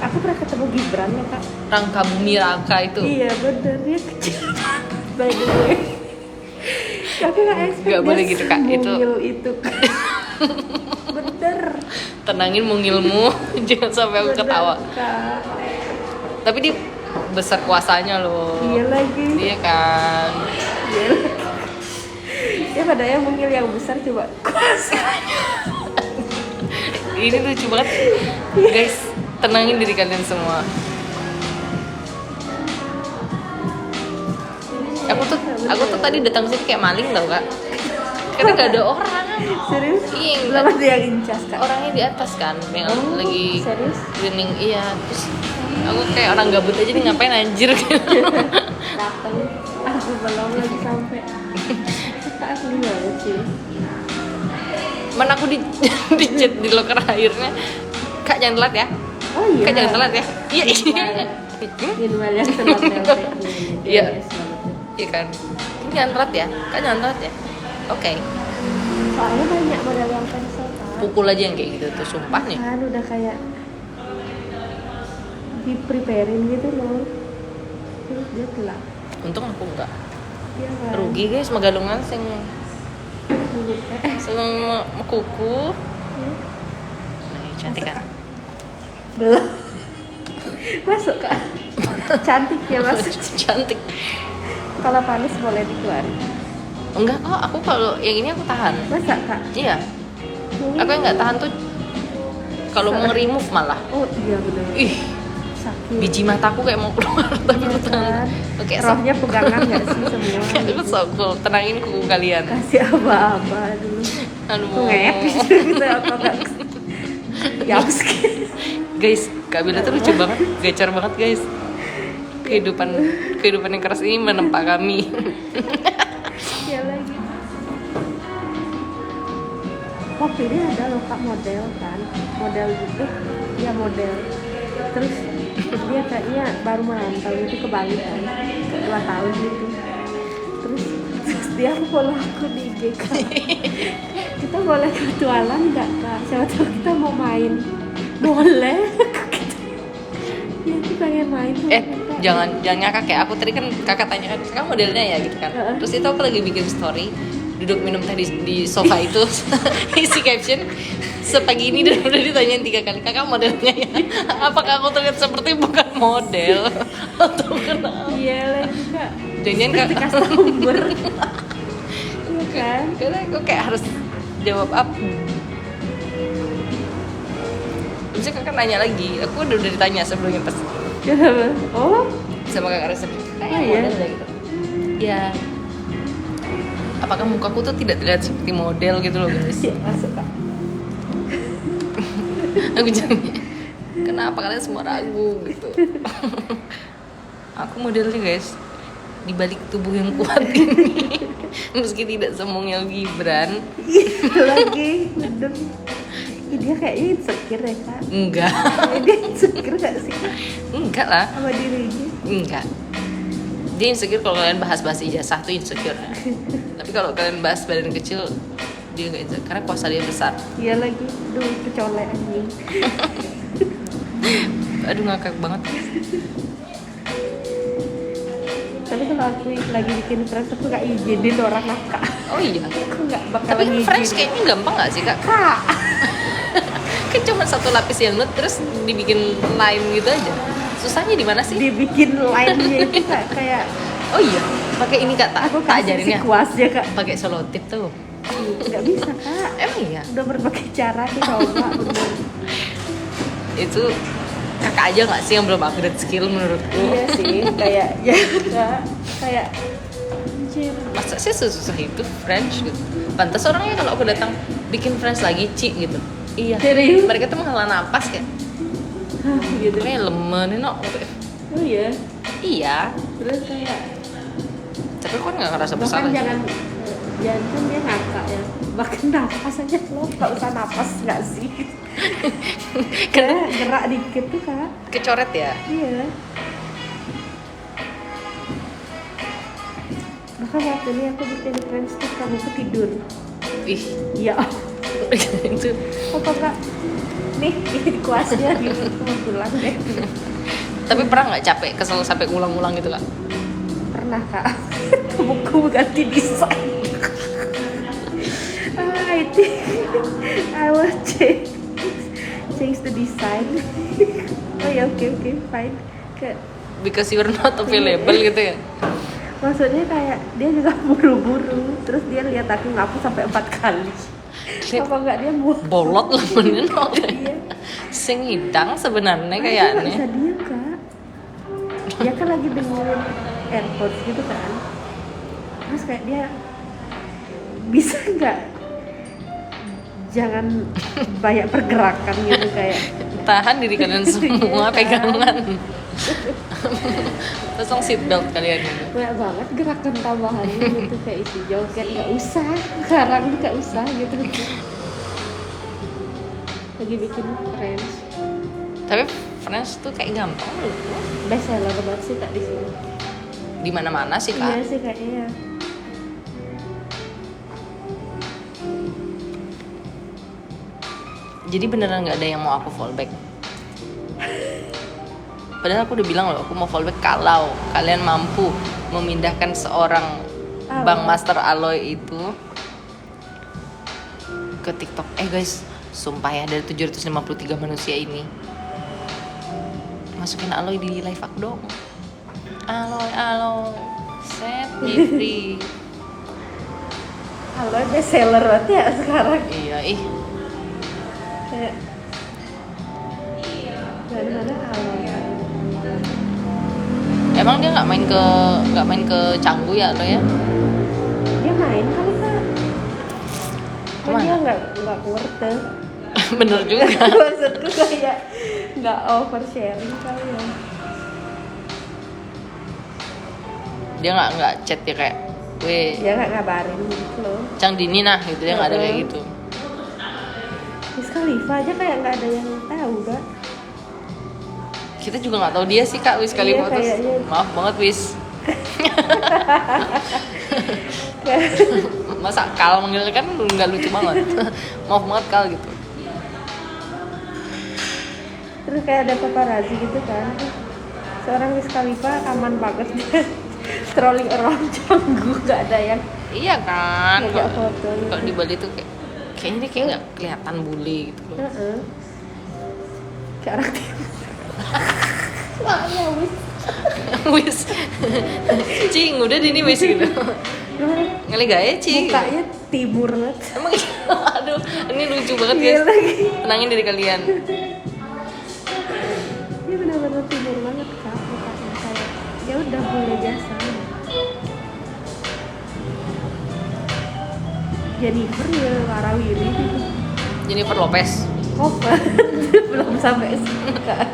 Aku pernah ketemu Gibran ya kak. Rangka Bumi Raka itu. Iya bener, dia kecil. By the way. Tapi gak expect. Gak boleh gitu kak, itu. Itu. Bener. Tenangin mungilmu, jangan sampai aku ketawa. Kak. Tapi dia besar kuasanya loh. Iya lagi. Iya kan. Iya. Dia padahal mungil yang besar coba kuasanya. Ini lucu banget, guys. Tenangin diri kalian semua. Aku tuh tadi datang sini kayak maling tau kak. Karena gak ada orang. Serius? Iya. Belum ada yang incas kak. Orangnya di atas kan, yang lagi serius? cleaning. Iya. Terus aku kayak orang gabut aja nih ngapain anjir. Datang. Aku belum lagi sampai. Kak aku banget sih. Mana aku di chat di loker akhirnya. Kak jangan telat ya. Oh iya. Kak jangan telat ya. Iya. Minimal yang telat telat. Iya. Iya kan. Ini jangan telat ya. Kak jangan telat ya. Oke. Soalnya banyak model yang cancel kan. Pukul aja yang kayak gitu tuh sumpah nih. Kan udah kayak di preparein gitu loh. Terus dia telat. Untung aku enggak. Iya kan. Rugi guys magalungan sing kuku. Nah, cantik kan? Belum. Masuk kak. Cantik ya masuk. Cantik. Kalau panas boleh dikeluarin. Enggak kok, aku kalau yang ini aku tahan. Masa kak? Iya. Aku yang nggak tahan tuh kalau mau remove malah. Oh iya benar. Ih, sakit. biji mataku kayak mau keluar tapi aku tahan. Oke, rohnya pegangan nggak sih semua? Aku sokul, tenangin kuku kalian. Kasih aba-aba dulu. Aduh. Ngepis gitu apa nggak? Guys, Kak Bila tuh lucu banget, gacor banget guys. Kehidupan yang keras ini menempa kami. Ya lagi. Waktu ini ada loh kak model kan, model gitu, ya model. Terus dia kayaknya baru merantau itu ke Bali kan, 2 tahun gitu. Terus dia follow aku di IG kan. Kita boleh virtualan nggak kak? Siapa tahu kita mau main. Boleh. Ya aku pengen main. Jangan ngakak ya. Aku tadi kan kakak tanya kan, kamu modelnya ya gitu kan. Terus itu aku lagi bikin story, duduk minum teh di sofa itu, isi caption, sepagi ini dan udah ditanyain 3 kali, kakak modelnya ya? Apakah aku terlihat seperti bukan model? Atau kenapa? Iya lah juga. Jangan kak. Customer. Iya kan? Karena aku kayak harus jawab apa? Bisa kakak nanya lagi, aku udah ditanya sebelumnya pas Kenapa? Oh, sama kakak resep. Oh, iya? Model gitu. Ya. Apakah mukaku tuh tidak terlihat seperti model gitu loh guys? iya masuk kak. Aku jadi kenapa kalian semua ragu gitu? Aku modelnya guys di balik tubuh yang kuat ini, meski tidak semungil Gibran. Iya lagi, bener. Ih, dia kayaknya insecure ya kak. Enggak, Dia insecure gak sih enggak lah, sama dirinya? enggak. Dia insecure kalau kalian bahas-bahas ijazah tuh insecure. Tapi kalau kalian bahas badan kecil, dia nggak insecure karena kuasa dia besar. Iya lagi, duh kecolek anjing. Aduh ngakak banget. Tapi kalau aku lagi bikin friends aku gak izinin orang nakal. Oh iya. Aku gak bakal Tapi kan ngizinin. French kayaknya gampang nggak sih kak? Kak, Kan cuma satu lapis yang nude terus dibikin line gitu aja. Susahnya di mana sih? dibikin line-nya itu kayak Oh iya, pakai ini kak, aku tak kasih ajarin ya. sikuasnya kak. Pakai selotip tuh. Gak bisa kak. Emang iya? Udah berbagai cara nih coba bener. Itu kakak aja nggak sih yang belum upgrade skill menurutku? Iya sih, kayak ya kak, kayak anjir. Masa sih susah itu French gitu? Pantas orangnya kalau aku datang bikin French lagi Ci gitu. Iya. Serius? Mereka tuh menghela napas kayak. Hah, gitu. Kayak lemen, no. Oh iya. Iya. Terus kayak Tapi aku kan nggak ngerasa bahkan bersalah. jangan kan dia ngakak ya. Bahkan napas aja lo gak usah napas gak sih? Kayak gerak dikit tuh kak. Kecoret ya. Iya. Bahkan waktu ini aku bikin friends terus kamu tidur. Ih, Iya. itu. Apa kak? Nih kuasnya gitu kebetulan deh. Tapi pernah nggak capek, kesel sampai ulang-ulang gitu kak? Pernah kak. Buku ganti desain. I think I will change the design. Oh ya oke fine. Because you're not available gitu ya? Maksudnya kayak dia juga buru-buru, terus dia lihat aku ngapus sampai 4 kali. Apa enggak dia mau Bolot lah bener no. Iya. Sing hidang sebenarnya Dia nggak kayaknya. bisa diam kak. Dia kan lagi dengerin AirPods gitu kan. Terus kayak dia bisa nggak jangan banyak pergerakan gitu kayak Tahan diri kalian semua pegangan. Terus langsung seat belt kalian gitu. banyak banget gerakan tambahannya gitu kayak isi joget nggak usah sekarang nggak usah gitu lagi bikin friends Tapi French tuh kayak gampang loh. best seller banget sih kak di sini. Di mana-mana sih Iya kak. sih kayaknya. Jadi beneran nggak ada yang mau aku fallback. Padahal aku udah bilang loh, aku mau fallback kalau kalian mampu memindahkan seorang Bang Master Aloy itu ke TikTok. Guys, sumpah ya dari 753 manusia ini, masukin Aloy di live aku dong. Aloy, set me free. Halo best seller banget ya sekarang. Iya, Kayak mana halo. Emang dia nggak main ke Canggu ya lo ya? Dia main kali kak. Kan Kemana? dia nggak worth it. Bener juga. Maksudku kayak nggak oversharing kali ya. Dia nggak chat dia kayak, weh, Dia nggak ngabarin gitu loh. Cang Dini nah gitu, dia nggak ada kayak gitu. Wiz Khalifa aja kayak nggak ada yang tahu kak. Kita juga nggak tahu dia sih kak Wiz kali Iya, terus. kayaknya. Maaf banget Wiz. Masa Kal manggil kan nggak lucu banget. Maaf banget Kal gitu. Terus kayak ada paparazzi gitu kan. Seorang Wiz Khalifa aman banget dia strolling around Canggu nggak ada yang Iya kan. ngajak foto gitu. Kalau di Bali tuh kayak Kayaknya dia kayak nggak kelihatan bule gitu loh. Kayak orang timur. Wah, ya wis. Wis. Cing, udah ini wis gitu. Ngeli gaya, Cing. Mukanya timur banget. Emang aduh, ini lucu banget Iya guys. lagi. Tenangin diri kalian. Ini benar-benar timur banget Kak, mukanya kayak ya udah boleh biasa. Jennifer ya warawiri gitu. Jennifer Lopez. Koper belum sampai suka.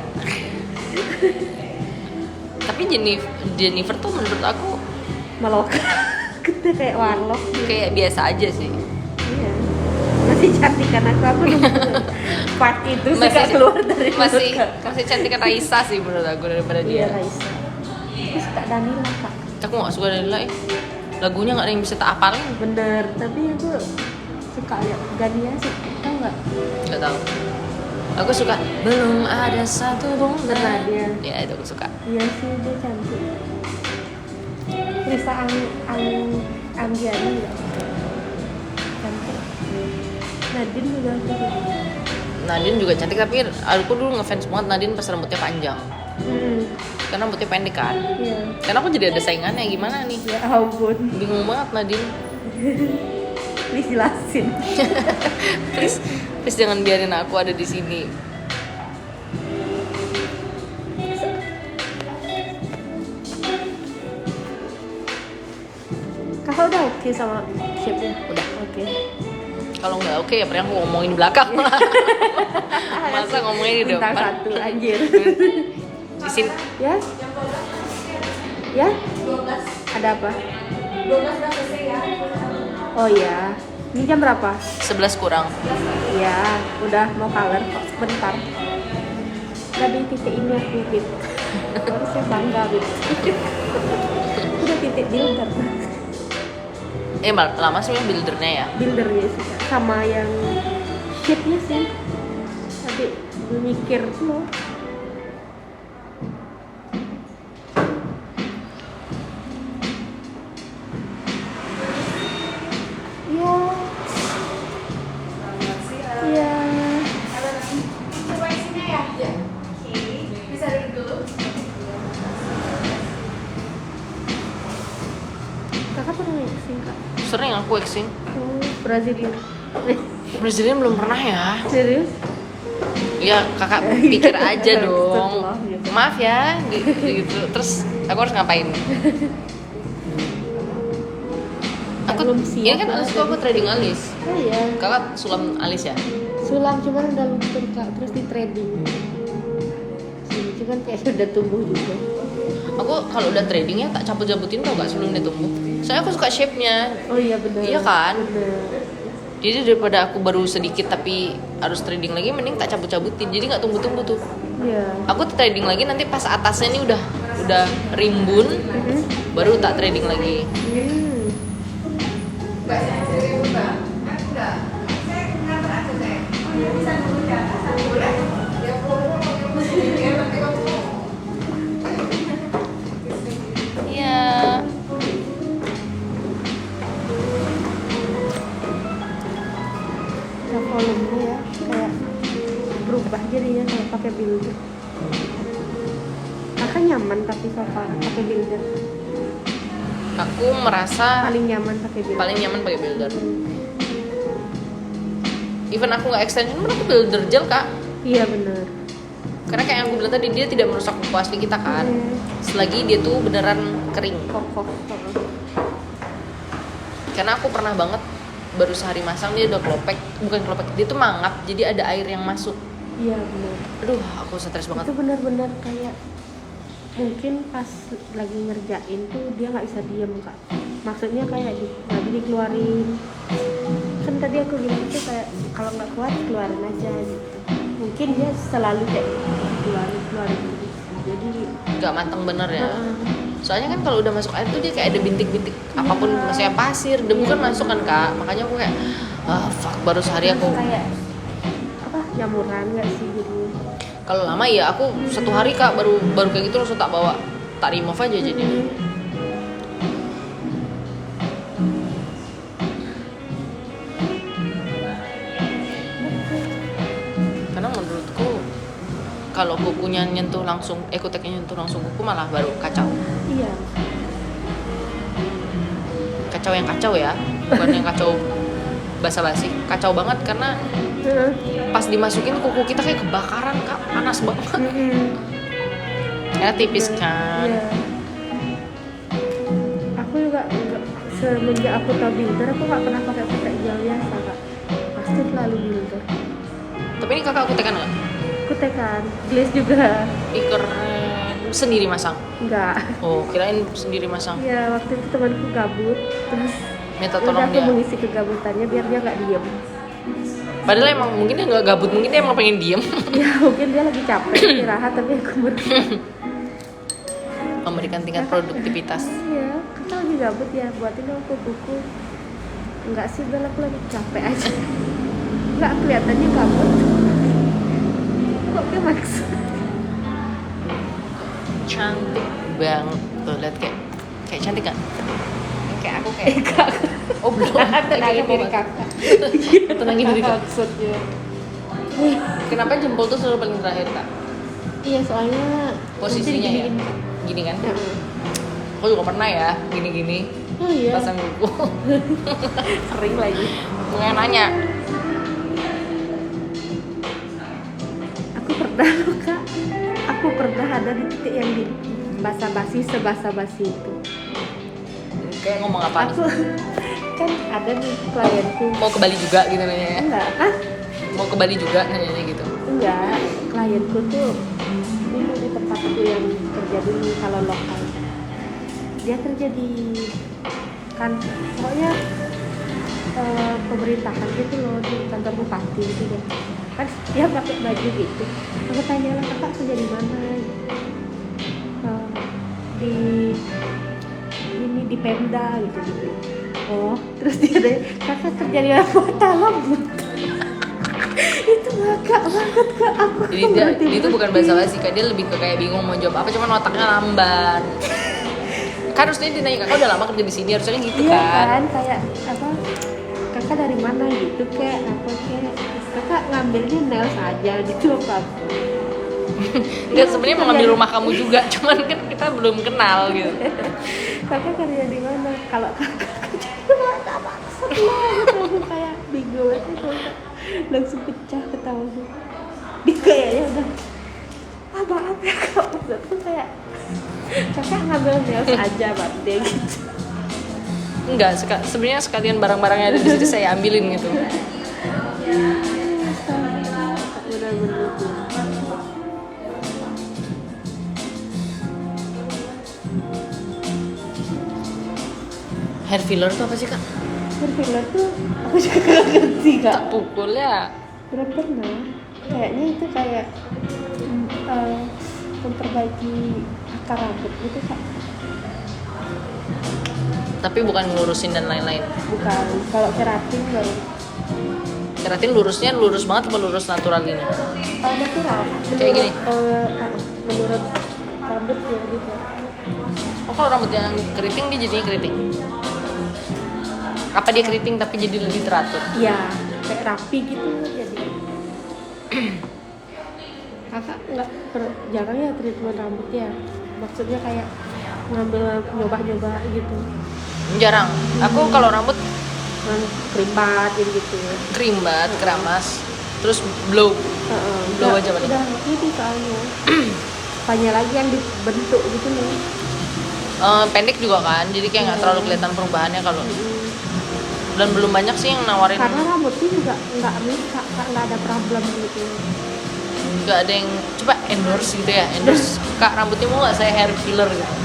Tapi Jennifer tuh menurut aku Melok. Kita kayak warlock gitu. kayak biasa aja sih. Iya. Masih cantik kan aku nunggu part itu suka keluar dari masih mulut, Kak. masih cantikan Raisa sih menurut aku daripada Iya dia. Raisa. Aku suka Danila Kak. Aku gak suka Danila lagunya gak ada yang bisa tak apalin. Bener, tapi aku suka ya Gania sih, tau nggak? Gak tahu. Aku suka belum ada satu bunga. Benar dia. Ya itu aku suka. Iya sih dia cantik. Risa Anggiani nggak? Cantik. Nadine juga suka. Nadine juga cantik tapi aku dulu ngefans banget Nadine pas rambutnya panjang. Karena rambutnya pendek kan. Iya. Karena aku jadi ada saingannya gimana nih? Ya ampun. Bingung banget Nadine. Please jelasin. please jangan biarin aku ada di sini. Kakak udah oke sama shape-nya? Udah. Oke. Kalau nggak oke ya pernah aku ngomongin di belakang. Masa ngomongin di Bintang depan? satu anjir. Di sini Ya? Ya? Ada apa? 12 udah selesai ya. Oh iya. Ini jam berapa? 11 kurang. Ya, udah mau color kok sebentar. Udah di titik ini aku gitu. Harusnya bangga gitu. Udah titik builder. Lama sih buildernya ya. Buildernya sih Kak. Sama yang shape-nya sih. Tapi mikir loh. Sering aku waxing. Brazilian. Brazilian belum pernah ya. Serius? Ya kakak pikir aja dong. Setelah, ya. Maaf ya, gitu. Terus aku harus ngapain? Aku belum siap. ini kan alisku aku trading alis. Oh iya. Kakak sulam alis ya? Sulam cuman udah luntur Kak, terus di trading. Sini cuman kayak udah tumbuh juga. Aku kalau udah trading ya tak cabut-cabutin tau gak sebelum dia tumbuh. Soalnya aku suka shape-nya. Oh iya benar. Iya kan? Benar. Jadi daripada aku baru sedikit tapi harus trading lagi, mending tak cabut-cabutin. Jadi nggak tumbuh-tumbuh tuh. Iya. Aku trading lagi nanti pas atasnya nih udah rimbun, baru tak trading lagi. Iya. Volumenya ya kayak berubah jadinya kalau pakai builder. Kakak nyaman tapi sofa pakai builder. Aku merasa Paling nyaman pakai builder. builder. Even aku nggak extension pun aku builder gel kak. Iya benar. Karena kayak yang aku bilang tadi dia tidak merusak kuku asli kita kan. Selagi dia tuh beneran kering. Kokoh. Karena aku pernah banget baru sehari masang dia udah bukan kelopek, dia tuh mangap jadi ada air yang masuk. Iya benar. Aduh aku stres banget. Itu benar-benar kayak mungkin pas lagi ngerjain tuh dia nggak bisa diem Kak. Maksudnya kayak lagi dikeluarin. Kan tadi aku bilang itu kayak kalau nggak kuat keluarin aja gitu. Mungkin dia selalu kayak keluarin gitu. Jadi Gak matang bener ya. Soalnya kan kalau udah masuk air tuh dia kayak ada bintik-bintik apapun, maksudnya pasir, debu kan masuk kan kak. Makanya aku kayak fuck, baru sehari aku. kayak apa nyamuran nggak sih gitu. Kalau lama ya aku 1 hari kak baru kayak gitu langsung tak bawa, tak remove aja jadinya. kalau kukunya nyentuh langsung, kuteknya nyentuh langsung kuku malah baru kacau. Iya. Kacau yang kacau ya, bukan yang kacau basa-basi. Kacau banget karena pas dimasukin kuku kita kayak kebakaran Kak, panas banget. Ya tipis kan. Iya. Aku juga semenjak aku tahu builder aku nggak pernah pakai kutek gel biasa Kak, pasti selalu builder. Tapi ini kakak kutekan nggak? Kutekan, glaze juga. Keren. Sendiri masang? Enggak. Oh, kirain sendiri masang. Iya, waktu itu temanku gabut, terus Minta udah tolong aku dia. mengisi kegabutannya biar dia nggak diem. Padahal emang mungkin dia nggak gabut, mungkin dia emang pengen diem. Ya mungkin dia lagi capek istirahat tapi aku Memberikan tingkat produktivitas. Iya, kita lagi gabut ya, buatin dong buku. Enggak sih, udah aku lagi capek aja. Enggak, kelihatannya gabut. Kok dia maksa? Cantik banget. Tuh lihat kayak cantik kan? Kayak aku kayak. Oh belum. Tenangin diri kakak. Tenangin diri Kak. Maksudnya. Kenapa jempol tuh selalu paling terakhir Kak? Iya, soalnya Posisinya ya? Gini kan? Aku juga pernah ya gini-gini. Oh iya. Pasang kuku. Sering lagi. Nggak nanya. Aku pernah loh Kak. Aku pernah ada di titik yang di basa-basi sebasa-basi itu. Kayak ngomong apa? Aku kan ada nih klienku. Mau ke Bali juga gitu nanya ya? Enggak, ah? Mau ke Bali juga nanya gitu? Enggak, klienku tuh dulu di tempatku yang kerja dulu kalau lokal. Dia kerja di kan pokoknya pemerintahan gitu loh, di kantor bupati gitu deh. Kan dia pakai baju gitu. Aku tanya lah, kakak kerja di mana? Di ini di Pemda gitu. Oh, terus dia ada, kakak kerja di kota Lombok. Itu agak banget Kak, aku Jadi dia itu bukan basa-basi Kak, dia lebih ke kayak bingung mau jawab apa, cuman otaknya lamban. Kan harusnya ditanya kakak udah lama kerja di sini, harusnya gitu iya kan. Kayak apa, kakak dari mana gitu kayak apa, kayak kakak ngambilnya nails aja gitu apa. Dia sebenarnya mau ngambil rumah kamu juga, cuman kan kita belum kenal gitu. Kakak kerja di mana? Kalau kakak kerja di mana maksud lo gitu, aku kayak bingung aja tuh, langsung pecah ketawa. Dia kayaknya udah maaf ya kak, maksudku kayak kakak ngambil nails aja berarti gitu. Enggak, sebenarnya sekalian barang-barangnya ada di situ saya ambilin gitu. Benar-benar. Hair filler itu apa sih Kak? Hair filler tuh aku juga gak ngerti kak. Tak pukul ya. Belum pernah. Kayaknya itu kayak memperbaiki akar rambut gitu kak. Tapi bukan ngurusin dan lain-lain. Bukan. Kalau keratin baru. Keratin lurusnya lurus banget apa lurus natural ini? Natural. Kayak gini? Menurut rambut ya gitu. Oh kalau rambut yang keriting dia jadinya keriting? Apa dia keriting tapi jadi lebih teratur? Iya. Kayak rapi gitu jadi. Kakak nggak jarang ya treatment rambut ya. Maksudnya kayak ngambil nyoba-nyoba gitu. Jarang. Aku kalau rambut Kerimbat gitu. kerimbat, keramas, terus blow aja paling. Udah ini soalnya. Banyak lagi yang dibentuk gitu nih. Pendek juga kan, jadi kayak nggak terlalu kelihatan perubahannya kalau. Dan belum banyak sih yang nawarin. Karena rambutnya juga nggak minta, nggak ada problem gitu. Nggak ada yang coba endorse gitu ya, endorse Kak rambutnya mau nggak saya hair filler gitu.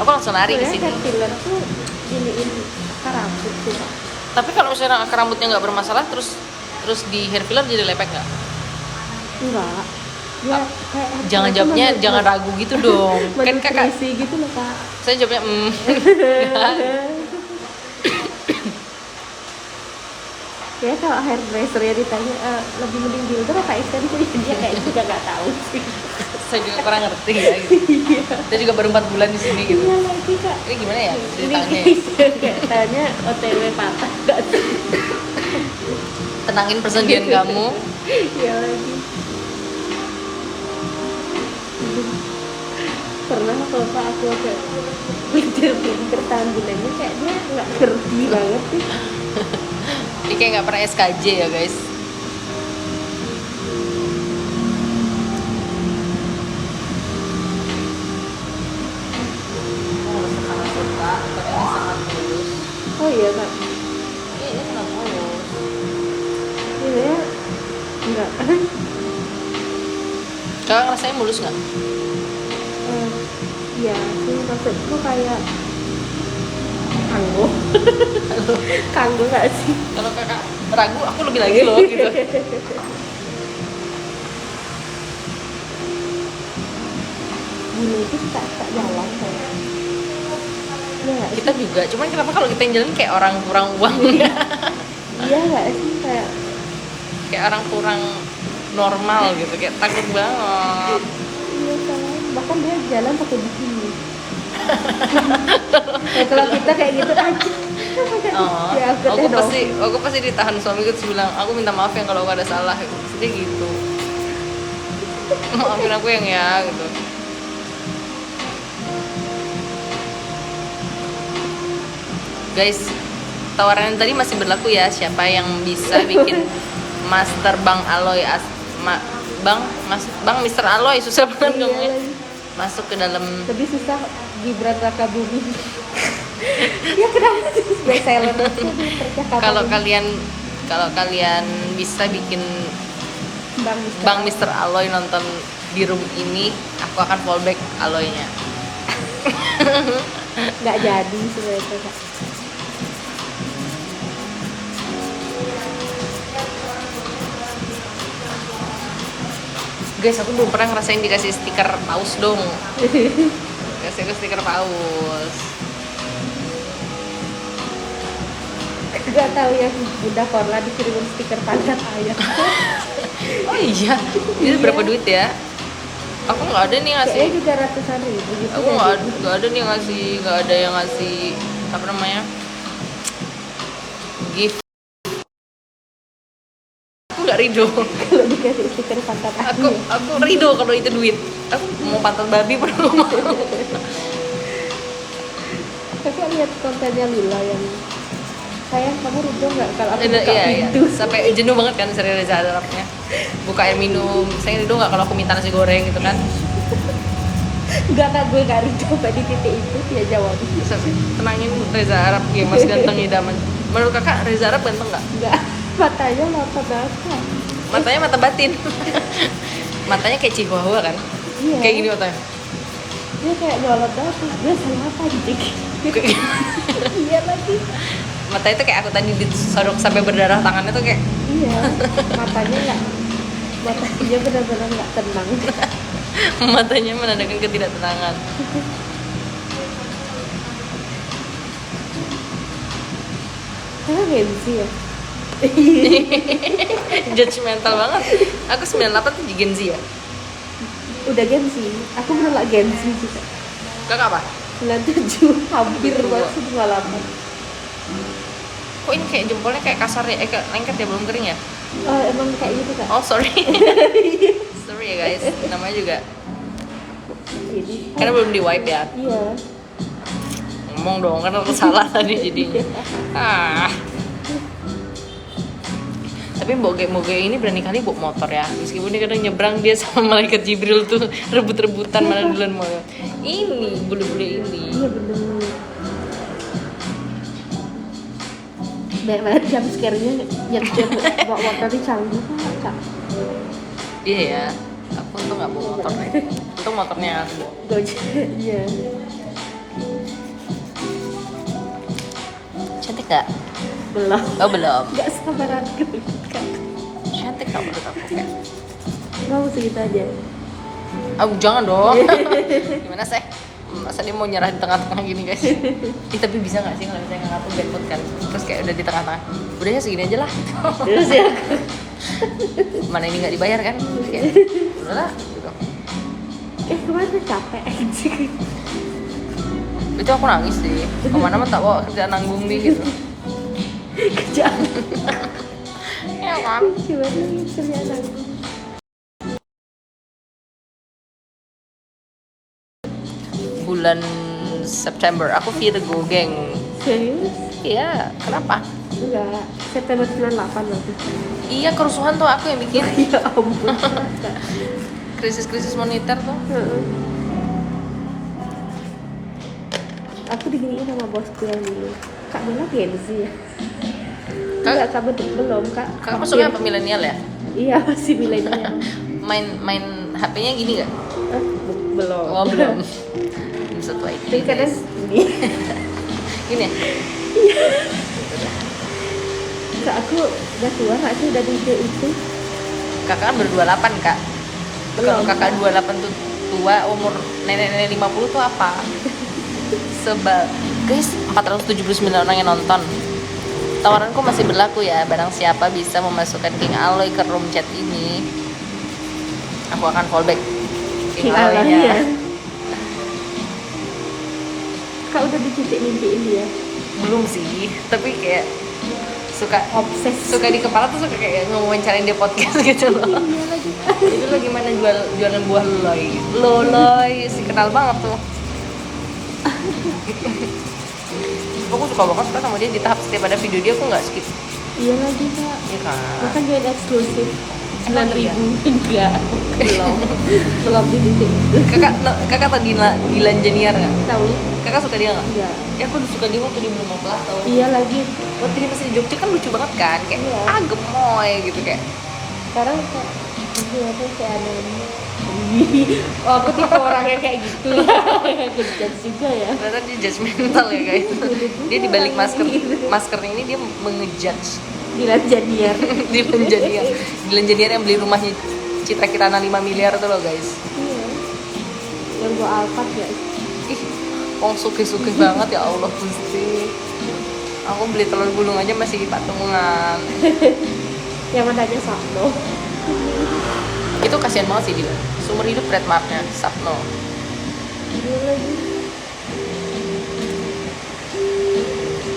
Aku langsung lari ke sini. Hair filler tuh iniin akar rambut tuh. Tapi kalau misalnya akar rambutnya nggak bermasalah, terus di hair filler jadi lepek nggak? Enggak. Ya, kayak Jangan jawabnya, jangan ragu gitu dong. Kan kakak, gitu loh kak. saya jawabnya Ya kalau hairdresser ya ditanya lebih mending builder apa extension, dia kayak juga nggak tahu sih. Saya juga kurang ngerti ya gitu. Saya juga baru 4 bulan di sini gitu. Iya lagi kak. Ini gimana ya ceritanya? Kayak tanya OTW patah nggak sih? Tenangin persendian kamu. Iya lagi. Pak aku kayak pinter tahan bulannya kayak dia nggak ngerti banget sih. Dia kayak nggak pernah SKJ ya guys. Oh iya Kak, Ini sangat mulus. ini ya enggak. Kakak rasanya mulus nggak? Iya sih, maksudku kayak kanggo. Kanggo nggak sih? Kalau kakak ragu, aku lebih lagi loh gitu. Bulu itu tak jalan kayak. Iya nggak sih? Kita juga, cuman kenapa kalau kita yang jalan kayak orang kurang uang? Iya nggak sih kayak. Kayak orang kurang normal gitu, kayak takut banget. Iya kan, bahkan dia jalan pakai bikini. Ya, kalau kita kayak gitu aja. Oh, Ya, aku aku pasti ditahan suamiku terus bilang, aku minta maaf ya kalau gak ada salah. Sedih gitu. Maafin aku yang ya gitu. Guys, tawaran yang tadi masih berlaku ya. Siapa yang bisa bikin master Bang Aloy Bang Mister Aloy, susah banget Iya ngomongnya. lagi. Masuk ke dalam. Lebih susah Gibran Rakabumi. Ya kenapa sih best seller itu di percakapan Kalau ini? kalian bisa bikin Bang Mister. Bang Mister Aloy nonton di room ini, aku akan fallback Aloynya. Nggak jadi sebenarnya Kak. Guys, aku belum pernah ngerasain dikasih stiker paus dong. Kasih aku stiker paus. Nggak tahu ya Bunda Korla dikirimin stiker pantat ayam. Oh iya, itu berapa duit ya? Aku nggak ada nih ngasih. Kayaknya juga ratusan ribu gitu. Aku nggak ada nih ngasih, nggak ada yang ngasih apa namanya gift. Aku nggak ridho. Kalau dikasih stiker pantat ayam. Aku ridho kalau itu duit. Aku mau pantat babi pun aku mau. Kakak lihat kontennya Lila yang sayang kamu ridho nggak kalau aku buka Iya. pintu? Sampai jenuh banget kan seri Reza Arabnya. Buka air minum. Saya ridho nggak kalau aku minta nasi goreng gitu kan? Enggak Kak, gue nggak ridho Mbak, di titik itu dia jawab. Tenangin Reza Arab, Mas ganteng idaman. Menurut kakak Reza Arab ganteng nggak? Enggak, matanya mata bata. Matanya mata batin. Matanya kayak Chihuahua kan? Iya. Kayak gini matanya. Dia kayak nyolot banget. Dia salah apa anjing? Iya lagi. Mata itu kayak aku tadi disodok sampai berdarah tangannya tuh kayak. Iya. Matanya benar-benar nggak tenang. Matanya menandakan ketidaktenangan. Karena Genzi ya. Judgmental banget. Aku 98 tuh di Gen Z ya. Udah Genzi. Aku menolak Genzi juga. Kakak apa? 97 hampir banget sih 98. Kok ini kayak jempolnya kayak kasar ya? Kayak lengket ya, belum kering ya? Oh, emang kayak gitu Kak. Oh sorry. Sorry ya guys, namanya juga. Jadi. Karena belum di wipe ya. Iya. Ngomong dong, kan aku salah tadi jadinya. Tapi Boge ini berani kali bawa motor ya. Meskipun dia kadang nyebrang, dia sama malaikat Jibril tuh rebut-rebutan mana duluan mau. Ini bule-bule ini. Iya bener. Banyak banget jam scare-nya nyetir bawa motor di canggih Kak. Iya ya. Aku tuh nggak bawa motor. Itu motornya aku. Gojek. Iya. Cantik gak? Belum. Oh belum. Gak sabar aku Kak. Cantik gak menurut aku kayak. Mau segitu aja. Oh jangan dong. Gimana sih? Masa dia mau nyerah di tengah-tengah gini guys? Tapi bisa nggak sih kalau misalnya nggak ngatur backpot kan? Terus kayak udah di tengah-tengah. Udah ya segini aja lah. Terus ya. Mana ini nggak dibayar kan? Kayak, udahlah. Gitu. Kemana capek aja. Itu aku nangis sih. Kemana mah tak bawa kerjaan nanggung nih gitu. Kerjaan. Ya kan? Gimana nih kerjaan aku? bulan September. Aku Virgo, geng. Serius? Iya, kenapa? Enggak, September 98 waktu. Iya, kerusuhan tuh aku yang bikin. Ya ampun. Krisis moneter tuh. Heeh. Aku diginiin sama bosku yang dulu. Kak Bella Gen Z ya? Enggak, Kak belum, Kak. Kakak masuknya apa, milenial ya? Iya, masih milenial. Main HP-nya gini gak? Belum. Oh, belum. Setua itu. Tapi kadang gini. Gini ya? Kak, aku udah tua nggak sih, udah di itu? Kakak kan baru 28, Kak. Kalau kakak 28 tuh tua, umur nenek-nenek 50 tuh apa? Sebab guys, 479 orang yang nonton. Tawaranku masih berlaku ya. Barang siapa bisa memasukkan King Aloy ke room chat ini, aku akan fallback King Aloy-nya. Kak udah dititik mimpiin dia? Belum sih, tapi kayak suka di kepala tuh suka kayak ngewawancarain dia podcast gitu loh. Iya lagi. Itu lo gimana jualan buah loy sih, kenal banget tuh. Aku suka banget suka sama dia, di tahap setiap ada video dia aku nggak skip. Iya lagi, Kak. Iya kan. Makan join eksklusif 9.000. Enggak. Belum di titik. Kakak tau Dilan Janiar nggak? Tahu? Kakak suka dia nggak? Enggak. Ya aku udah suka dia waktu dia belum kelas tau. Iya lagi. Waktu dia masih di Jogja kan lucu banget kan, kayak Iya. gemoy gitu kayak. Sekarang kayak apa kayak ada oh, aku tipe orang yang kayak gitu ya. Ngejudge juga ya. Ternyata dia judgmental ya guys. Dia di balik maskernya ini dia mengejudge Dilan Janiar. Dilan Janiar yang beli rumahnya Citra Kirana 5 miliar tuh loh guys. Iya. Yang gua Alphard ya. Ih, wong sugih-sugih banget ya Allah Gusti. Aku beli telur gulung aja masih patungan. Yang mananya Sabno. Itu kasihan banget sih dia. Seumur hidup trademarknya Sapno. Iya lagi.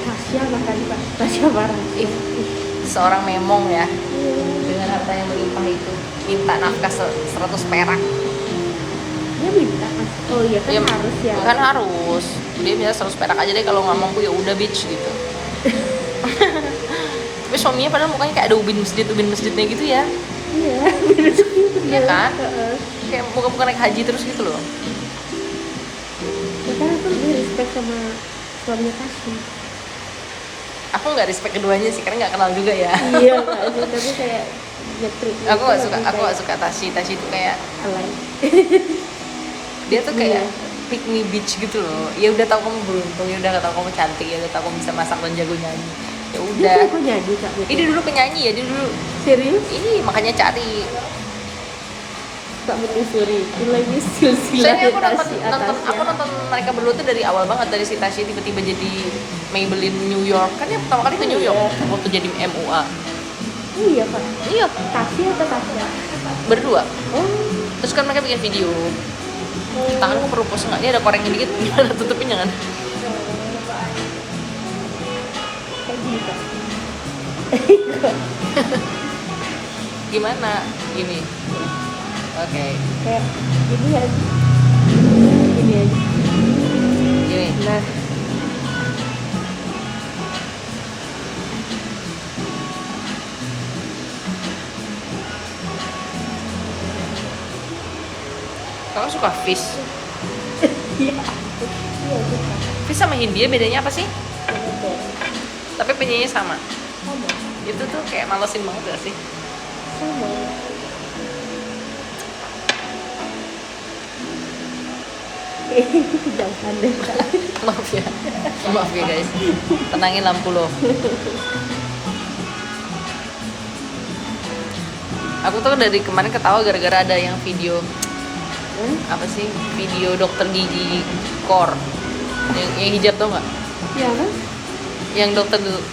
Tasya makan Pak. Tasya marah. Seorang memong ya, Iya. dengan harta yang melimpah itu minta nafkah 100 perak. Dia minta Mas. Oh iya kan Ya, harus ya. Kan harus. Dia minta 100 perak aja deh, kalau nggak mampu ya udah bitch gitu. Tapi suaminya padahal mukanya kayak ada ubin masjidnya gitu ya. Iya. Iya kan? Heeh. Kayak bukan naik haji terus gitu loh. Ya kan aku lebih respect sama suaminya Tasya. Aku nggak respect keduanya sih karena nggak kenal juga ya. Iya nggak sih, tapi kayak nyetrik. Aku nggak suka Tashi itu kayak alay. dia tuh kayak Iya. pick me bitch gitu loh. Ya udah tahu kamu beruntung, ya udah tahu kamu cantik, ya udah tahu kamu bisa masak dan jago nyanyi. Ya udah. Dia kok nyanyi Kak? Ini dulu penyanyi ya, dia dulu. Serius? Ini makanya cari. Kak menyusuri. Lagi silsilah Soalnya aku Tasya aku nonton mereka berdua tuh dari awal banget, dari si Tashi tiba-tiba jadi Maybelline New York. Kan dia pertama kali ke New York waktu jadi MUA. Oh iya Kak. Iya, Tasya atau Tasya? berdua. Oh. Terus kan mereka bikin video. Tanganku perlu pose nggak? Ini ada korengnya dikit, gimana tutupin jangan? Kayak gini Kak. Gimana? Gini. Oke. Kayak gini aja. Gini aja. Gini. Nah. Kakak suka fish? Iya. Iya suka. Fish sama Hindia bedanya apa sih? Betul. Tapi penyanyi sama. Sama. Itu tuh kayak malesin banget gak sih? Sama. Kejauhan deh Kak. Maaf ya guys. Tenangin lampu lo. Aku tuh dari kemarin ketawa gara-gara ada yang video apa sih, video dokter gigi core yang hijab tau nggak? Iya kan? Yang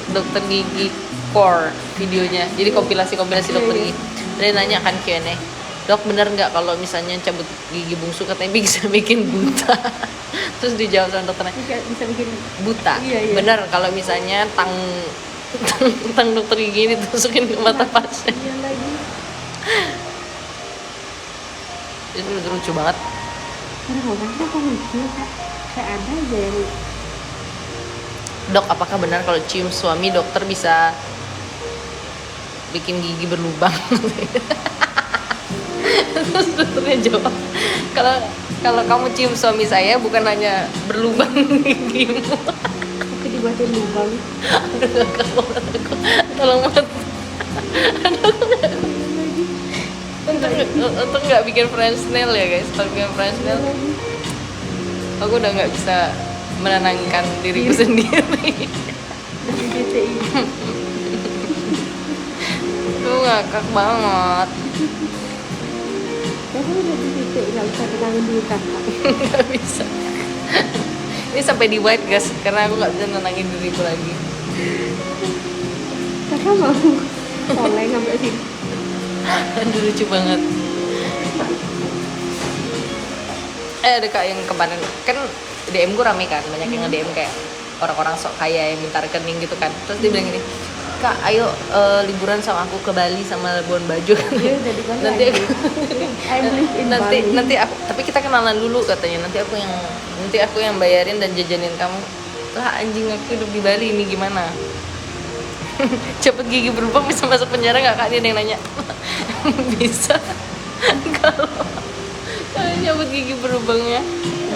dokter gigi core videonya, jadi kompilasi dokter gigi. Dia nanya kan Q&A, dok bener nggak kalau misalnya cabut gigi bungsu katanya bisa bikin buta? Terus dijawab sama dokternya, Bisa bikin buta. Iya. Bener kalau misalnya tang dokter gigi ditusukin ke mata pasien. Iya lagi. Itu lucu banget. Orang-orang kenapa lucu kak? Kayak ada aja yang Dok, apakah benar kalau cium suami dokter bisa bikin gigi berlubang? Terus dokternya jawab, kalau kamu cium suami saya bukan hanya berlubang gigimu. tapi dibuatin lubang. Tolong banget. Untuk nggak bikin French nail ya guys. Kalau bikin French nail, aku udah nggak bisa menenangkan diriku sendiri. Dari DTI. Lu ngakak banget. Kamu udah di titik nggak bisa tenangin diri kakak. Nggak bisa. Ini sampai di white guys, karena aku nggak bisa nenangin diriku lagi. Kakak mau oleng sampai sini. Aduh, lucu banget. Ada kak yang kemarin kan DM gue rame kan, banyak yang nge-DM kayak orang-orang sok kaya yang minta rekening gitu kan. Terus dia bilang gini, kak ayo liburan sama aku ke Bali sama Labuan Bajo. nanti aku, nanti aku, tapi kita kenalan dulu katanya, nanti aku yang bayarin dan jajanin kamu. Lah anjing, aku hidup di Bali ini gimana? Cepet gigi berlubang bisa masuk penjara nggak kak? Dia ada yang nanya. Bisa. Kalau nyabut gigi berlubangnya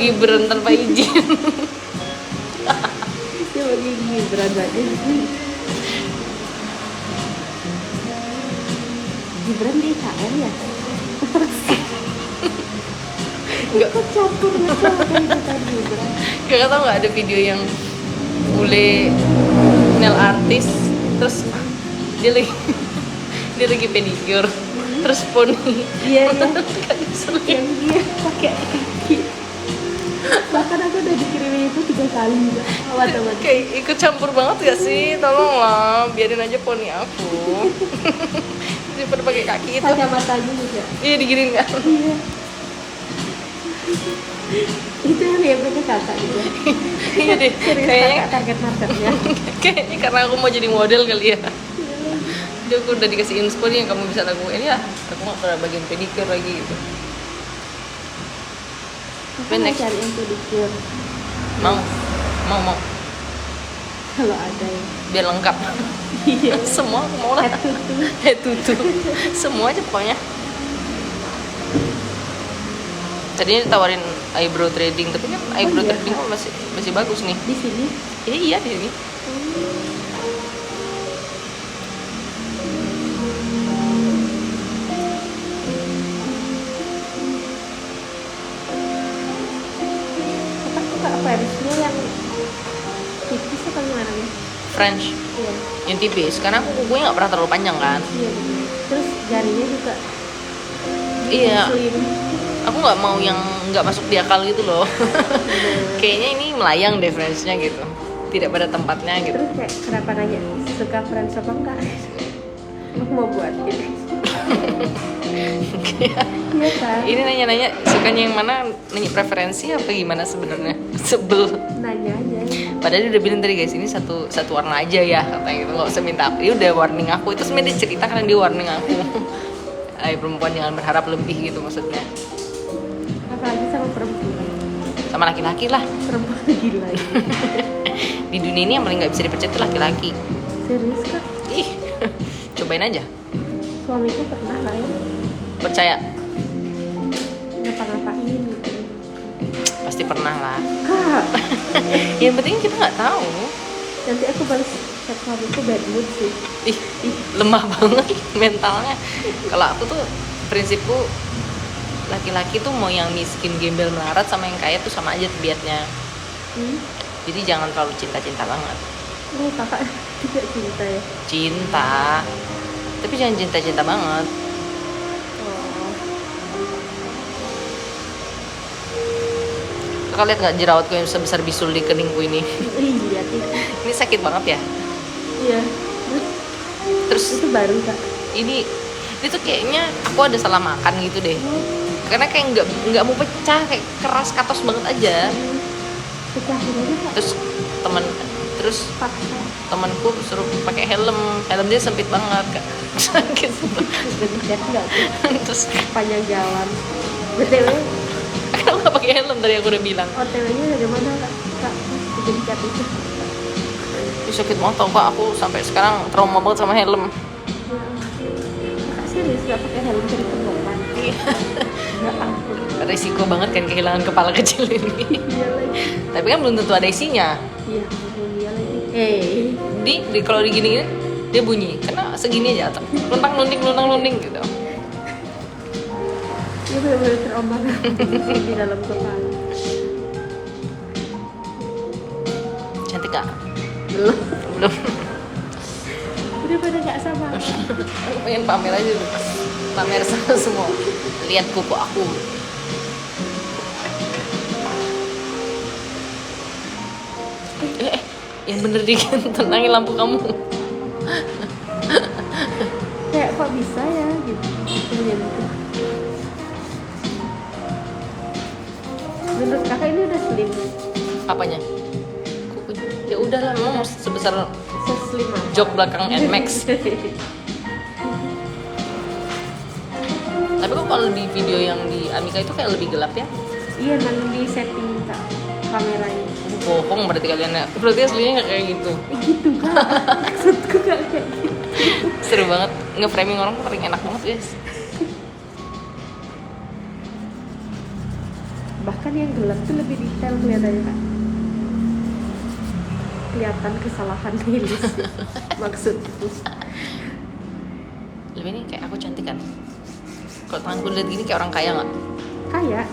Gibran tanpa izin. Dia lagi Gibran aja. Gibran di IKN ya? Enggak. Kok campur sama kehidupan Gibran? Kakak tau nggak ada video yang bule nail artis, terus dia lagi pedicure, terus poni. Iya. Yang dia pakai kaki. Bahkan aku udah dikirimin itu 3 kali juga. Awal-awal. Kayak ikut campur banget gak sih? Tolonglah, biarin aja poni aku. Daripada pakai kaki itu. Kacamatanya juga. Iya, diginin kan? Iya. Itu yang dia punya kakak juga. Iya deh. Kayaknya target marketnya. kayaknya karena aku mau jadi model kali ya. Jadi aku udah dikasih inspo nih yang kamu bisa lakuin ya. Aku nggak pernah bagian pedicure lagi gitu. Aku mau cari yang pedicure. Mau. Kalau ada ya. Biar lengkap. Iya. Semua aku mau lah. Head to toe. Semua aja pokoknya. Tadinya ditawarin eyebrow threading, tapi kan eyebrow threading kok masih bagus nih. Di sini. Iya di sini. Apa Parisnya yang tipis apa gimana nih? French. Iya. Yang tipis, karena aku kukunya nggak pernah terlalu panjang kan. Iya. Terus jarinya juga. Iya. Slim. Aku nggak mau yang nggak masuk di akal gitu loh. Kayaknya ini melayang deh French-nya gitu, tidak pada tempatnya gitu. Terus kayak kenapa nanya suka French apa enggak? Aku mau buat gitu. Iya kan? Ini nanya-nanya sukanya yang mana, nanya preferensi apa gimana sebenarnya? Sebel. Nanya aja. Padahal dia udah bilang tadi guys, ini satu warna aja ya katanya gitu, nggak usah minta apa. Dia udah warning aku, itu sebenarnya dia cerita karena dia warning aku. Perempuan jangan berharap lebih gitu maksudnya. Apalagi sama perempuan. Sama laki-laki lah. Perempuan gila ya. Di dunia ini yang paling nggak bisa dipercaya itu laki-laki. Serius kak? Ih, cobain aja. Suamiku pernah lah ya. Percaya. Ngapa-ngapain gitu. Pasti pernah lah. Kak, Yang penting kita nggak tahu. nanti aku balas chat suamiku bad mood sih. Ih, lemah banget mentalnya. Kalau aku tuh prinsipku laki-laki tuh mau yang miskin gembel melarat sama yang kaya tuh sama aja tabiatnya. Jadi jangan terlalu cinta-cinta banget. Oh kakak tidak cinta ya? Cinta, tapi jangan cinta-cinta banget. Oh. Kakak lihat nggak jerawatku yang sebesar bisul di keningku ini? Iya sih. Ini sakit banget ya. Iya. Terus Itu baru kak. ini tuh kayaknya aku ada salah makan gitu deh. Karena kayak nggak mau pecah, kayak keras katos banget aja. Pecahin aja kak. Terus Paksa. temanku suruh pakai helm dia sempit banget kak. Sakit. Bener nggak sih? Terus Panjang jalan. BTW Kenapa nggak pakai helm tadi aku udah bilang. OTW-nya dari mana kak? Kak, kegencet itu. Ih, sakit banget tau kak, aku sampai sekarang trauma banget sama helm. Kak serius nggak pakai helm dari penumpang? Iya. Ya ampun. Resiko banget kan kehilangan kepala kecil ini. Iya lagi. Tapi kan belum tentu ada isinya. Iya ampun, iya lagi. Di kalau digini dia bunyi karena segini aja luntang lunding gitu. Iya benar-benar terombang-ambing di dalam kepala. Cantik gak? Belum. Belum. Udah pada nggak sabar. Aku pengen pamer aja dulu. Pamer sama semua. Lihat kuku aku. Yang bener dikit tenangin lampu kamu. Kayak kok bisa ya gitu. Menyentuh. Menurut kakak ini udah slim? Apanya? Kukunya. Ya udahlah, memang sebesar Seslim apa? jok belakang Nmax. Tapi kok kalau di video yang di Amika itu kayak lebih gelap ya? Iya, nanti di setting kak kameranya. Bohong berarti kalian ya. Berarti aslinya nggak kayak gitu. Gitu kak. Maksudku gak kayak gitu. Seru banget nge-framing orang tuh paling enak banget guys. Bahkan yang gelap tuh lebih detail kelihatannya kak. Kelihatan kesalahan rilis. Maksudku. Lebih ini kayak aku cantik kan. Kalau tanganku lihat gini kayak orang kaya nggak? Kayak.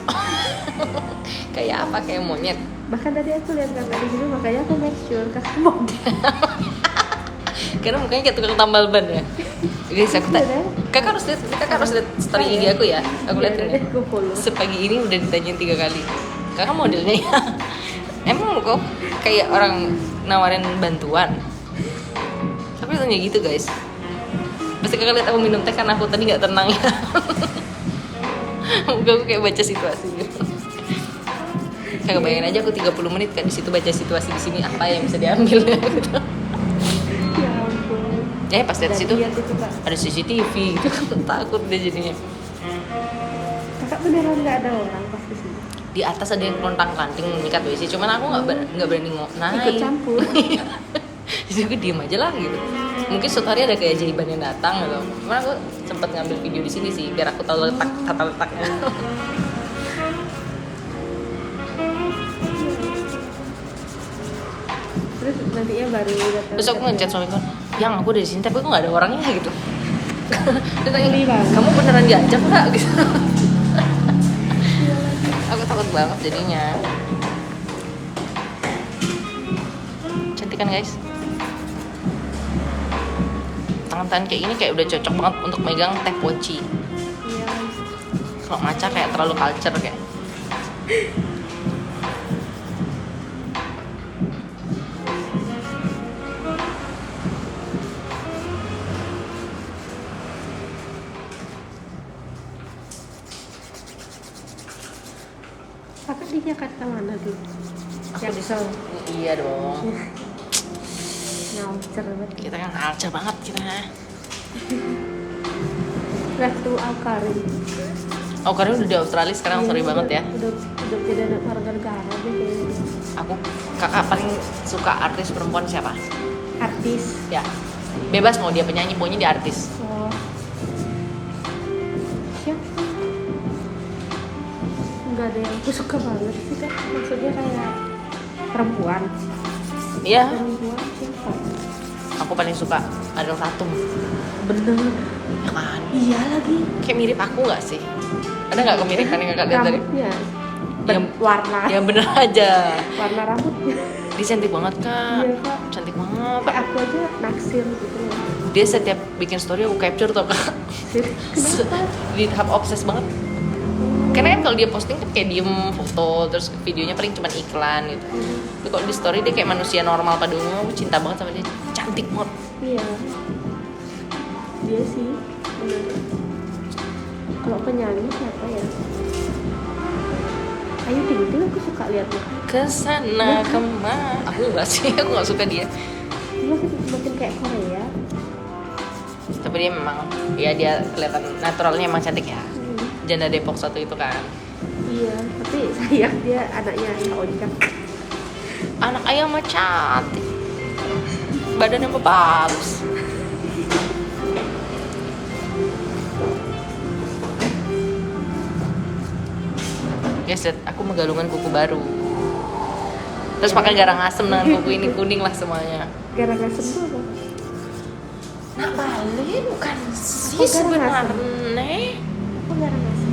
Kayak apa? Kayak monyet. Bahkan tadi aku lihat kakak di sini, makanya aku make sure kakak model. Karena mukanya kayak tukang tambal ban ya. Guys, kakak harus lihat story IG aku ya. Aku lihat ini. Aku follow. Sepagi ini udah ditanyain 3 kali. Kakak modelnya ya? Emang kok kayak orang nawarin bantuan? Aku tanya gitu guys. Pasti kakak lihat aku minum teh karena aku tadi nggak tenang ya. Muka aku kayak baca situasi gitu. Kayak bayangin aja aku 30 menit kan di situ baca situasi di sini apa yang bisa diambil ya gitu. Ya ampun. Pas lihat situ Lihat itu kak. ada CCTV gitu kan takut deh jadinya. Kakak beneran nggak ada orang pas di sini? Di atas ada yang lontang-lanting nyikat WC, cuman aku nggak berani naik. Ikut campur. Jadi aku diem aja lah gitu. Mungkin suatu hari ada keajaiban yang datang gitu. Cuman aku sempet ngambil video di sini sih biar aku tahu tata letaknya. Terus nantinya baru datang. Terus aku ngechat suamiku, yang aku udah di sini tapi aku nggak ada orangnya gitu. Dia tanya, Geli banget. kamu beneran diajak nggak gitu? Aku takut banget jadinya. Cantik kan guys? Tangan-tangan kayak ini kayak udah cocok banget untuk megang teh poci. Iya. Kalau maca kayak terlalu culture kayak. Kakak di Jakarta mana dulu? Jaksel. Iya dong. Nalcer banget. Kita kan culture banget kita. Ratu Awkarin. Oh karena udah di Australia sekarang, sorry banget ya. Udah beda warga negara deh kayaknya. Kakak paling suka artis perempuan siapa? Artis. Ya, bebas mau dia penyanyi, pokoknya dia artis. Oh. Siapa? Nggak ada yang aku suka banget sih kan. Maksudnya kayak perempuan. Iya, Perempuan siapa? aku paling suka Ariel Tatum. Bener. Ya kan? Iya lagi. Kayak mirip aku nggak sih? Ada nggak kemiripan yang kakak lihat tadi? Rambutnya. Yang- Warna. Ya bener aja. Warna rambutnya. Dia cantik banget kak. Iya kak. Cantik banget. Kayak aku aja naksir gitu loh. Dia setiap bikin story aku capture tau kak. Kenapa? Di tahap obses banget. Karena kan kalau dia posting kan kayak diem foto, terus videonya paling cuma iklan gitu. Tapi kalau di story dia kayak manusia normal pada umumnya, aku cinta banget sama dia. Cantik banget. Iya. Dia sih. Bener. Kalau penyanyi siapa ya? Ayu Ting Ting aku suka liatnya. Kesana kemana? Aku enggak sih, aku nggak suka dia. Dia makin kayak Korea. Tapi dia memang, ya dia kelihatan naturalnya emang cantik ya. Janda Depok 1 itu kan. Iya, tapi sayang dia anaknya Kak Oncak. Anak ayam mah cantik, badannya mah bagus. Guys, aku megalungan kuku baru. Terus pakai garang asem dengan kuku ini kuning lah semuanya. Garang asem tuh apa? Nak balik bukan sih Oh, garang asem. sebenarnya. Apa garang asem?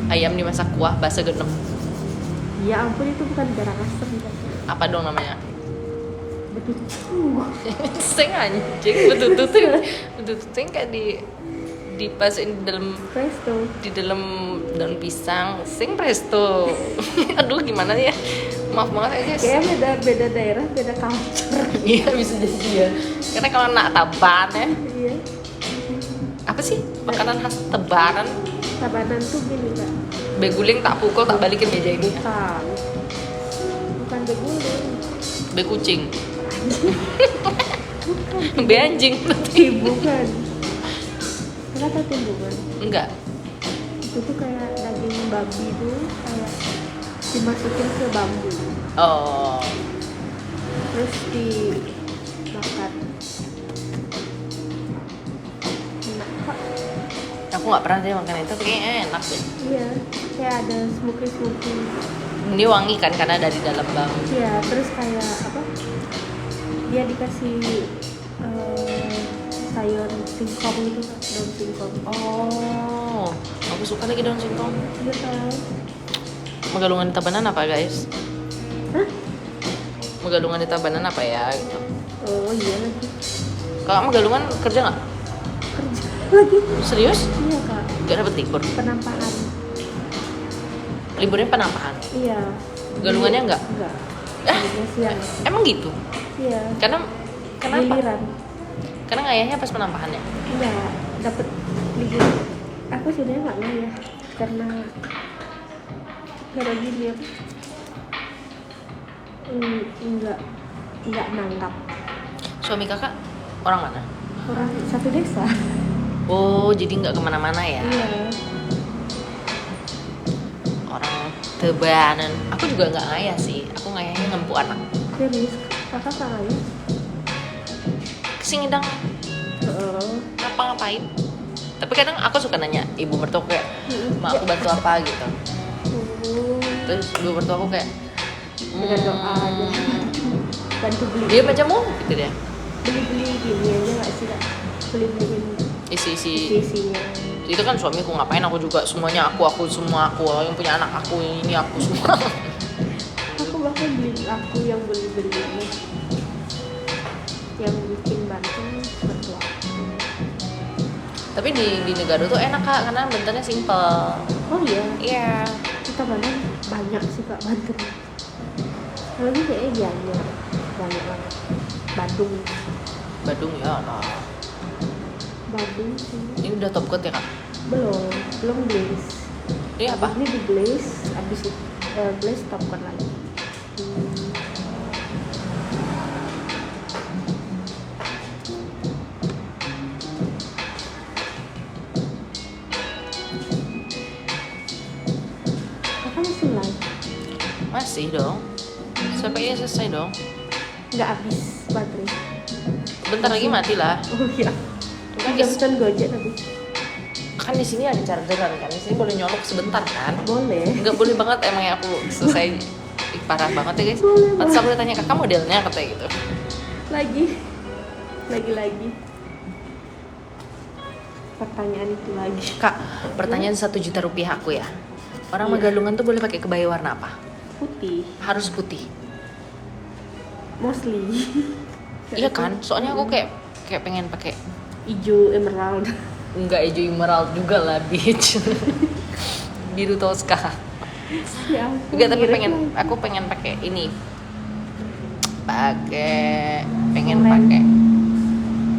Ayam dimasak kuah bahasa genep. Ya ampun, itu bukan garang asem kan. Apa dong namanya? Betul. Seng anjing, betul-betul yang kayak dipasukin Presto. di dalam daun pisang, sing presto. Aduh gimana ya, maaf banget ya guys. Kayaknya beda daerah, beda culture. Iya bisa jadi ya, karena kalau nak taban ya, Iya. apa sih makanan khas Tebaran, Tabanan tuh gini Kak. beguling tak pukul tak balikin meja ini, Bukan beguling. bekucing, be anjing. Timbungan. Kenapa timbungan? Enggak, Itu tuh kayak daging babi tuh kayak dimasukin ke bambu. oh Terus dimakan. Enak Kak. aku nggak pernah deh makan itu, kayaknya enak deh. Iya, kayak ada smoky. Ini wangi kan karena dari dalam bambu. Iya, terus kayak apa? Dia dikasih sayur singkong gitu Kak, daun singkong. Oh, aku suka lagi daun singkong. Iya kan? Megalungan di Tabanan apa guys? Hah? Megalungan di Tabanan apa ya gitu. Oh iya lagi. Kalau megalungan kerja nggak? Kerja lagi. Serius? Iya Kak, Gak dapet libur? penampahan. Liburnya penampahan? Iya. Galungannya enggak? Enggak. Eh? Galungannya siang. Emang gitu? Iya. Karena kenapa? Giliran. Karena ngayahnya pas penampahannya? Enggak, dapet libur. Aku sebenarnya nggak ngayah karena gini apa? Enggak nanggap. Suami kakak orang mana? Orang satu desa. Oh, jadi nggak kemana-mana ya? Iya. Orang Tebanan. Aku juga nggak ngayah sih. Aku ngayahnya ngempu anak. Serius, kakak nggak ngayah? Kesingidang ngapa-ngapain? Tapi kadang aku suka nanya ibu mertua kayak, "Ma, aku bantu apa?" gitu. Terus ibu mertua aku kayak Dengan doa aja. Bantu beli. dia macammu gitu deh. Beli gini aja nggak sih Kak? Beli-beliin Isi-isi isinya. itu kan suamiku, ngapain aku juga semuanya aku semua aku yang punya anak aku ini aku semua. Aku bahkan aku yang beli yang bikin bantu mertua. Tapi di negara tuh enak Kak karena bentuknya simple. Oh iya, Iya. kita banyak sih Kak bantu. Lagi kayaknya banyak banget. Badung ya nah. Badung sih. Ini udah top coat ya Kak? Belum glaze. Ini apa? Ini di glaze, abis itu glaze top coat lagi. Kakak masih live? Masih dong. Sampai ini selesai dong. Nggak habis baterai. Bentar lagi mati lah. Oh iya. Kan Udah pesan Gojek tapi kan di sini ada chargeran kan. Di sini boleh nyolok sebentar kan? boleh. Enggak boleh banget emang ya aku selesai. Ih, parah banget ya guys. Boleh Pantes banget. aku udah tanya kakak modelnya katanya gitu. Lagi. Pertanyaan itu lagi. Kak, pertanyaan 1 juta rupiah aku ya. Orang Iya. Megalungan tuh boleh pakai kebaya warna apa? Putih. Harus putih. Mostly. Iya kan? Soalnya aku kayak pengen pakai Hijau emerald. enggak hijau emerald juga lah, bitch. Biru Tosca. Ya ampun, Enggak, tapi mirip aku lagi. pengen pakai ini. Pengen Oranye. pakai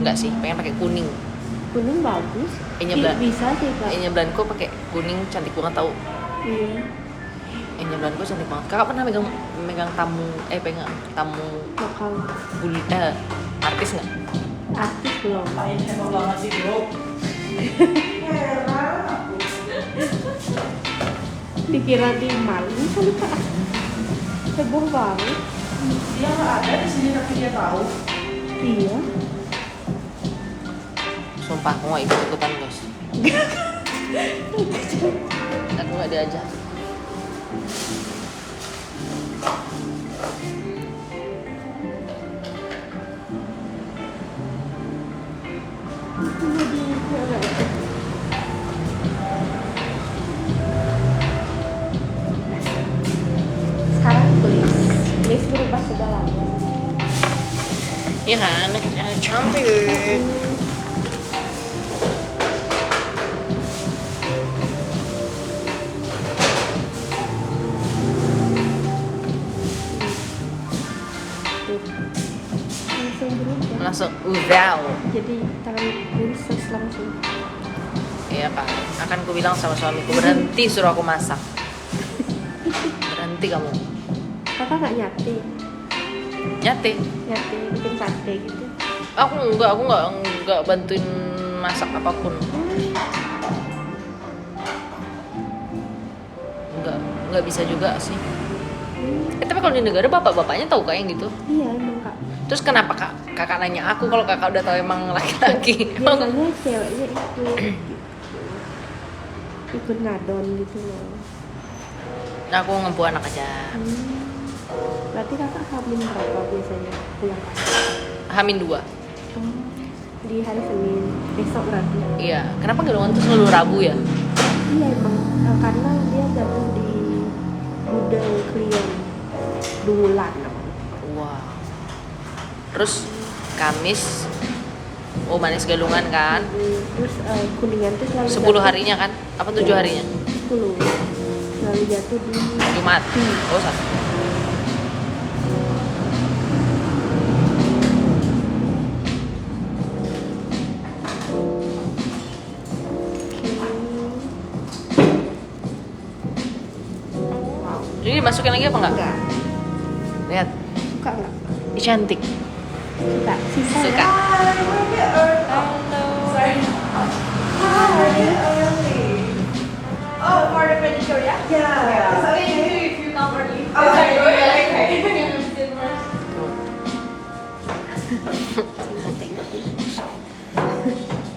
enggak sih, pengen pakai kuning. Kuning bagus. Bisa sih Kak. Enya Blanco pakai kuning cantik banget tau. Iya. Enya Blanco cantik banget. Kakak pernah megang tamu Lokal. artis nggak? Artis belum. Dikira di Malang kali kak. Heboh banget. Dia nggak ada di sini tapi dia tahu. Iya. Sumpah aku nggak ikut-ikutan guys. Aku nggak diajak. Sekarang please berubah segalanya. Iya kan, cantik. Langsung berubah. Langsung wow. Jadi tangan princess langsung. Iya kan, akan ku bilang sama suamiku berhenti suruh aku masak. Berhenti kamu. Kakak nggak nyate Nyate. bikin sate gitu. Aku nggak bantuin masak apapun. Nggak bisa juga sih. Tapi kalau di negara bapak-bapaknya tahu kayak gitu. Iya emang kak. Terus kenapa kakak nanya aku kalau kakak udah tahu emang laki-laki? Biasanya ceweknya ikut ngadon gitu loh. Nah, aku ngempu anak aja. Berarti kakak hamil berapa biasanya pulang kantor? Hamin 2. Di hari Senin besok berarti. Iya. Kenapa gedongan tuh selalu Rabu ya? Iya emang karena dia jatuh di gudang klien Dungulan. Wow. Terus Kamis, manis galungan kan? Terus Kuningan tuh selalu 10 jatuh- harinya kan? Apa 7 harinya? 10 selalu jatuh di Jumat. Oh, satu. wow. Jadi dimasukin lagi apa enggak? Enggak Lihat, suka nggak? ih, cantik. Suka sisa Suka. Oh, for the pedicure, yeah? Yeah. So if you come early. Okay.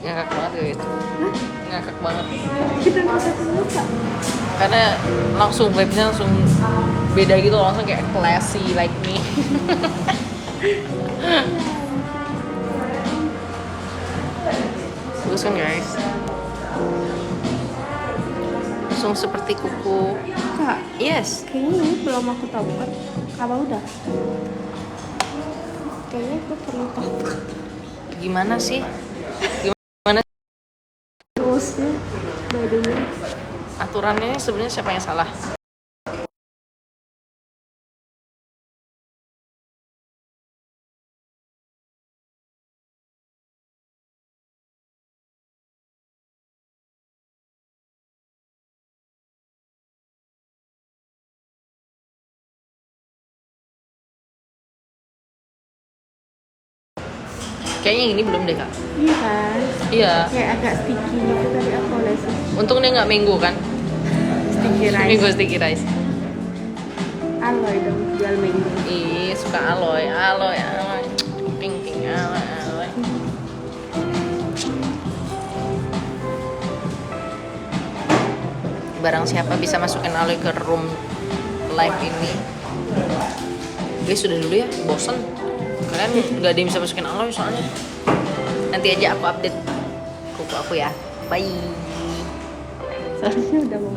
Ngakak banget ya itu. Ngakak banget. kita nggak usah suka. Karena langsung vibes-nya langsung beda gitu, langsung kayak classy like me. Bagus kan guys? Langsung seperti kuku. Kak, Yes. kayaknya ini belum aku tahu kan. Apa udah? Kayaknya aku perlu tahu Gimana sih? Gimana terusnya. By the way, aturannya ini sebenarnya siapa yang salah? Kayaknya yang ini belum deh kak. iya kan? Iya. Kayak agak sticky gitu tadi aku olesi. Untung dia nggak mango kan? Sticky rice. Mango sticky rice. Aloy dong, jual mango. Ih, suka aloy. Pink, aloy. Barang siapa bisa masukin aloy ke room live ini? Guys, sudah dulu ya, bosen. Kalian nggak ada yang bisa masukin aloy soalnya. Nanti aja aku update kuku aku ya. Bye. Seharusnya udah mau